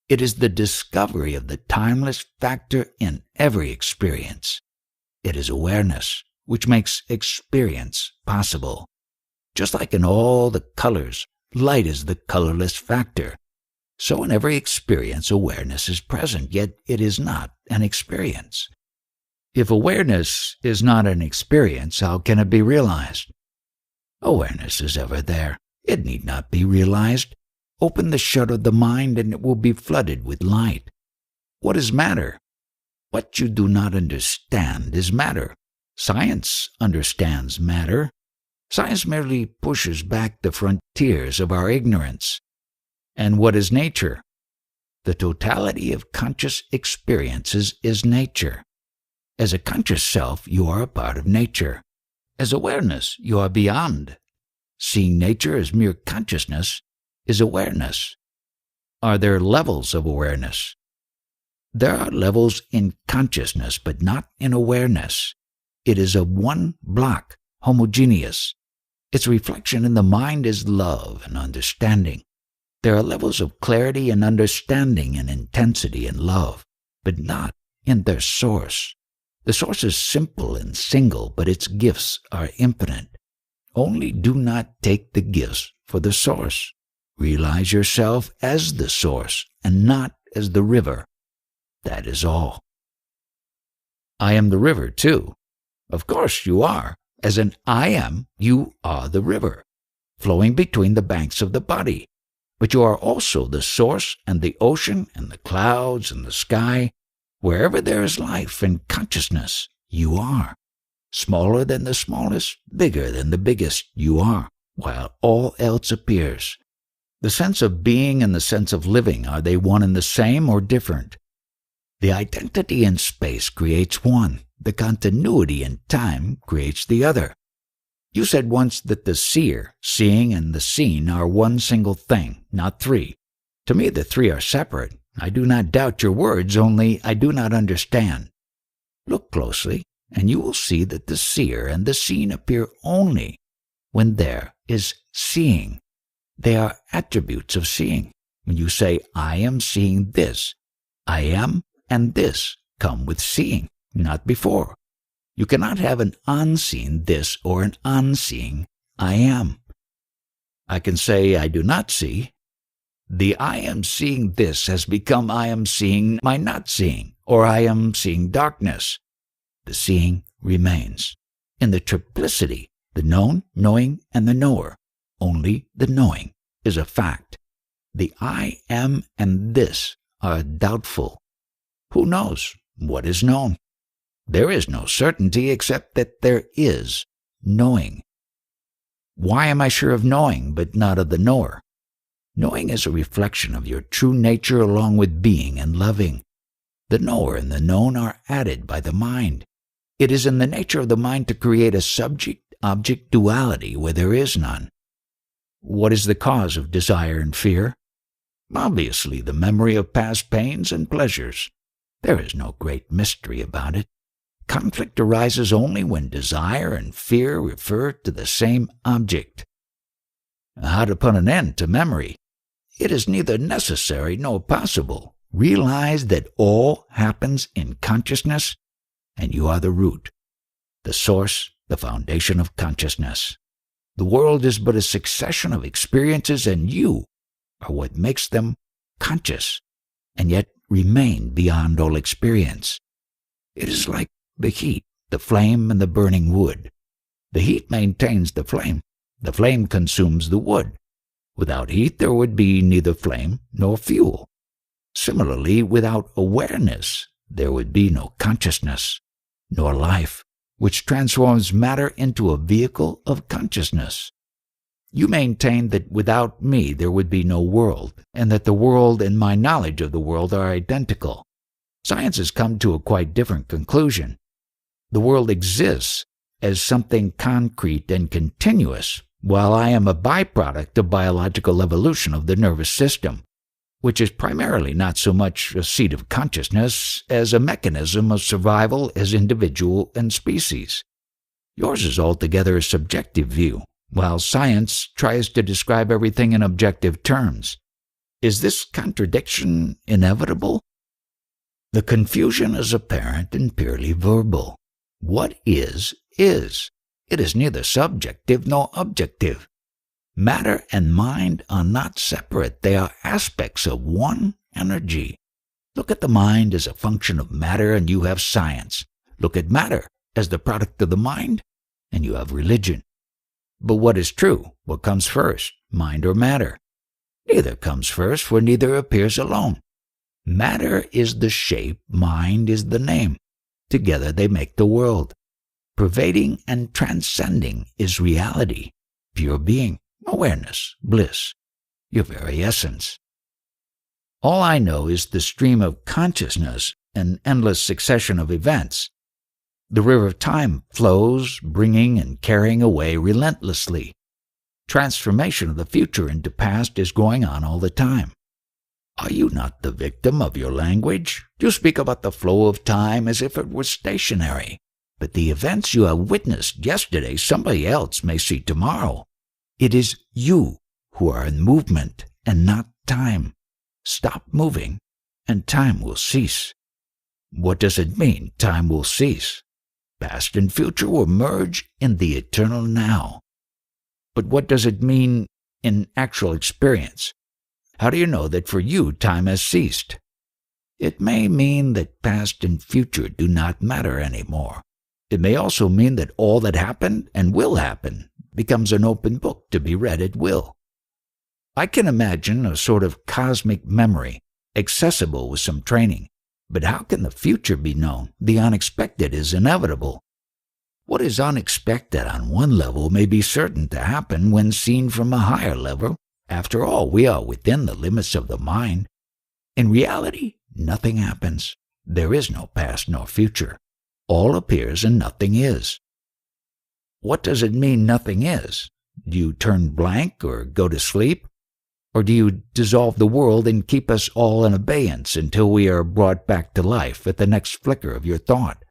It is the discovery of the timeless factor in every experience. It is awareness which makes experience possible. Just like in all the colors, light is the colorless factor. So in every experience, awareness is present, yet it is not an experience. If awareness is not an experience, how can it be realized? Awareness is ever there. It need not be realized. Open the shutter of the mind and it will be flooded with light. What is matter? What you do not understand is matter. Science understands matter. Science merely pushes back the frontiers of our ignorance. And what is nature? The totality of conscious experiences is nature. As a conscious self, you are a part of nature. As awareness, you are beyond. Seeing nature as mere consciousness is awareness. are there levels of awareness? There are levels in consciousness, but not in awareness. It is a one block, homogeneous. Its reflection in the mind is love and understanding. There are levels of clarity and understanding and intensity and love, but not in their source. The source is simple and single, but its gifts are infinite. Only do not take the gifts for the source. Realize yourself as the source and not as the river. That is all. I am the river, too. Of course you are. As an I am, you are the river, flowing between the banks of the body. But you are also the source and the ocean and the clouds and the sky. Wherever there is life and consciousness, you are. Smaller than the smallest, bigger than the biggest, you are, while all else appears. The sense of being and the sense of living, are they one and the same or different? The identity in space creates one. The continuity in time creates the other. You said once that the seer, seeing, and the seen are one single thing, not three. To me, the three are separate. I do not doubt your words, only I do not understand. Look closely, and you will see that the seer and the seen appear only when there is seeing. They are attributes of seeing. When you say, I am seeing this, I am and this come with seeing, not before. You cannot have an unseen this or an unseeing I am. I can say I do not see. The I am seeing this has become I am seeing my not seeing, or I am seeing darkness. The seeing remains. In the triplicity, the known, knowing, and the knower, only the knowing is a fact. The I am and this are doubtful. Who knows what is known? There is no certainty except that there is knowing. Why am I sure of knowing but not of the knower? Knowing is a reflection of your true nature along with being and loving. The knower and the known are added by the mind. It is in the nature of the mind to create a subject-object duality where there is none. What is the cause of desire and fear? Obviously, the memory of past pains and pleasures. There is no great mystery about it. Conflict arises only when desire and fear refer to the same object. How to put an end to memory? It is neither necessary nor possible. Realize that all happens in consciousness, and you are the root, the source, the foundation of consciousness. The world is but a succession of experiences, and you are what makes them conscious, and yet remain beyond all experience. It is like the heat, the flame, and the burning wood. The heat maintains the flame consumes the wood. Without heat there would be neither flame nor fuel. Similarly, without awareness there would be no consciousness, nor life, which transforms matter into a vehicle of consciousness. You maintain that without me there would be no world, and that the world and my knowledge of the world are identical. Science has come to a quite different conclusion. The world exists as something concrete and continuous, while I am a byproduct of biological evolution of the nervous system, which is primarily not so much a seat of consciousness as a mechanism of survival as individual and species. Yours is altogether a subjective view, while science tries to describe everything in objective terms. Is this contradiction inevitable? The confusion is apparent and purely verbal. What is, is. It is neither subjective nor objective. Matter and mind are not separate. They are aspects of one energy. Look at the mind as a function of matter, and you have science. Look at matter as the product of the mind, and you have religion. But what is true? What comes first, mind or matter? Neither comes first, for neither appears alone. Matter is the shape, mind is the name. Together they make the world. Pervading and transcending is reality, pure being, awareness, bliss, your very essence. All I know is the stream of consciousness, an endless succession of events. The river of time flows, bringing and carrying away relentlessly. Transformation of the future into past is going on all the time. Are you not the victim of your language? You speak about the flow of time as if it were stationary. But the events you have witnessed yesterday somebody else may see tomorrow. It is you who are in movement and not time. Stop moving, and time will cease. What does it mean, time will cease? Past and future will merge in the eternal now. But what does it mean in actual experience? How do you know that for you time has ceased? It may mean that past and future do not matter anymore. It may also mean that all that happened and will happen becomes an open book to be read at will. I can imagine a sort of cosmic memory, accessible with some training. But how can the future be known? The unexpected is inevitable. What is unexpected on one level may be certain to happen when seen from a higher level. After all, we are within the limits of the mind. In reality, nothing happens. There is no past nor future. All appears and nothing is. What does it mean nothing is? Do you turn blank or go to sleep? Or do you dissolve the world and keep us all in abeyance until we are brought back to life at the next flicker of your thought?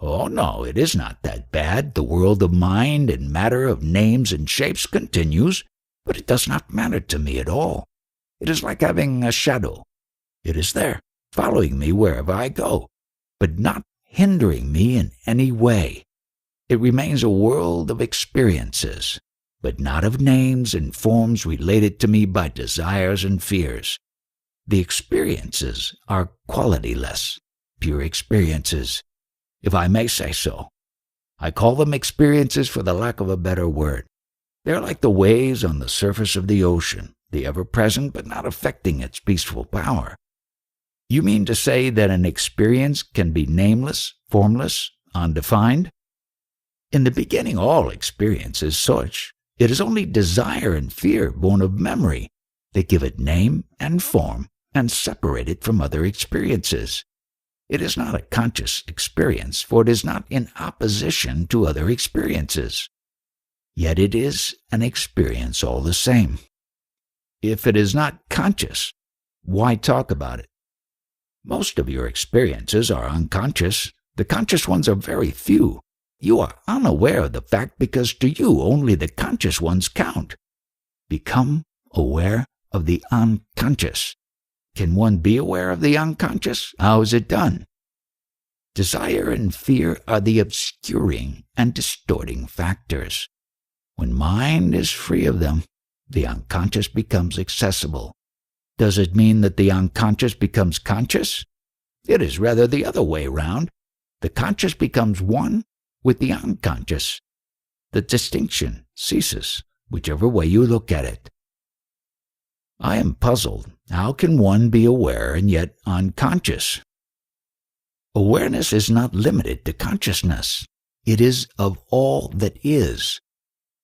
Oh no, it is not that bad. The world of mind and matter of names and shapes continues, but it does not matter to me at all. It is like having a shadow. It is there, following me wherever I go, but not hindering me in any way. It remains a world of experiences, but not of names and forms related to me by desires and fears. The experiences are qualityless, pure experiences, if I may say so. I call them experiences for the lack of a better word. They are like the waves on the surface of the ocean, the ever-present but not affecting its peaceful power. You mean to say that an experience can be nameless, formless, undefined? In the beginning, all experience is such. It is only desire and fear born of memory that give it name and form and separate it from other experiences. It is not a conscious experience, for it is not in opposition to other experiences. Yet it is an experience all the same. If it is not conscious, why talk about it? Most of your experiences are unconscious. The conscious ones are very few. You are unaware of the fact because to you only the conscious ones count. Become aware of the unconscious. Can one be aware of the unconscious? How is it done? Desire and fear are the obscuring and distorting factors. When mind is free of them, the unconscious becomes accessible. Does it mean that the unconscious becomes conscious? It is rather the other way round. The conscious becomes one with the unconscious. The distinction ceases, whichever way you look at it. I am puzzled. How can one be aware and yet unconscious? Awareness is not limited to consciousness. It is of all that is.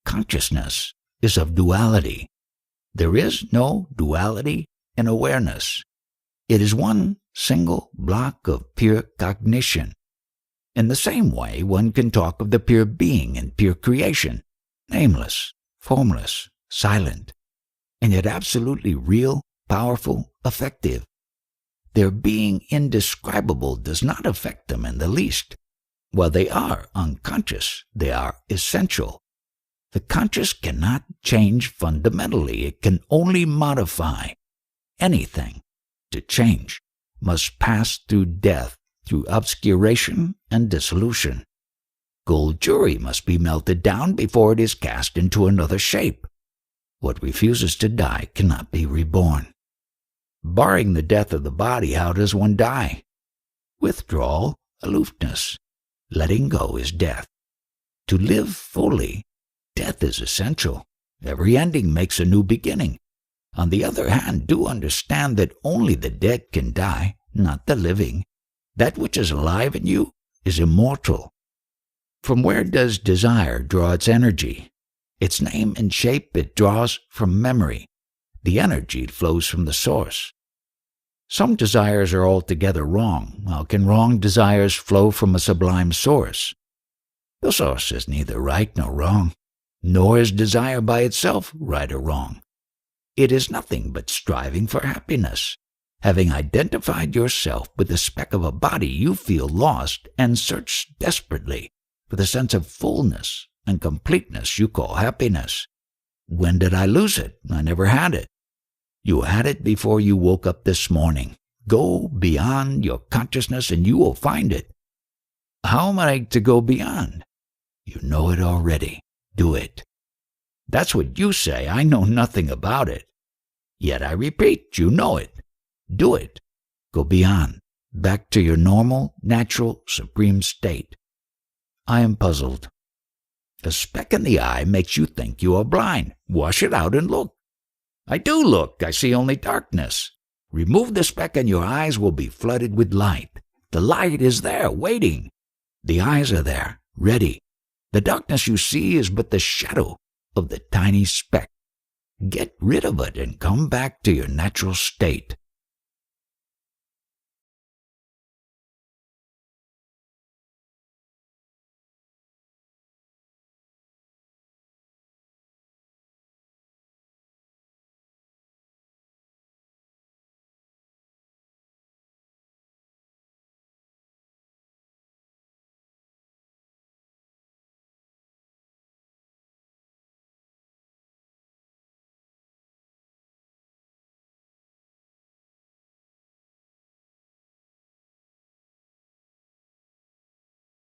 Consciousness is of duality. There is no duality in awareness. It is one single block of pure cognition. In the same way, one can talk of the pure being and pure creation, nameless, formless, silent, and yet absolutely real, powerful, effective. Their being indescribable does not affect them in the least. While they are unconscious, they are essential. The conscious cannot change fundamentally. It can only modify. Anything, to change, must pass through death, through obscuration and dissolution. Gold jewelry must be melted down before it is cast into another shape. What refuses to die cannot be reborn. Barring the death of the body, how does one die? Withdrawal, aloofness. Letting go is death. To live fully, death is essential. Every ending makes a new beginning. On the other hand, do understand that only the dead can die, not the living. That which is alive in you is immortal. From where does desire draw its energy? Its name and shape it draws from memory. The energy flows from the source. Some desires are altogether wrong. How can wrong desires flow from a sublime source? The source is neither right nor wrong, nor is desire by itself right or wrong. It is nothing but striving for happiness. Having identified yourself with the speck of a body, you feel lost and search desperately for the sense of fullness and completeness you call happiness. When did I lose it? I never had it. You had it before you woke up this morning. Go beyond your consciousness and you will find it. How am I to go beyond? You know it already. Do it. That's what you say. I know nothing about it. Yet I repeat, you know it. Do it. Go beyond, back to your normal, natural, supreme state. I am puzzled. A speck in the eye makes you think you are blind. Wash it out and look. I do look. I see only darkness. Remove the speck and your eyes will be flooded with light. The light is there, waiting. The eyes are there, ready. The darkness you see is but the shadow of the tiny speck. Get rid of it and come back to your natural state.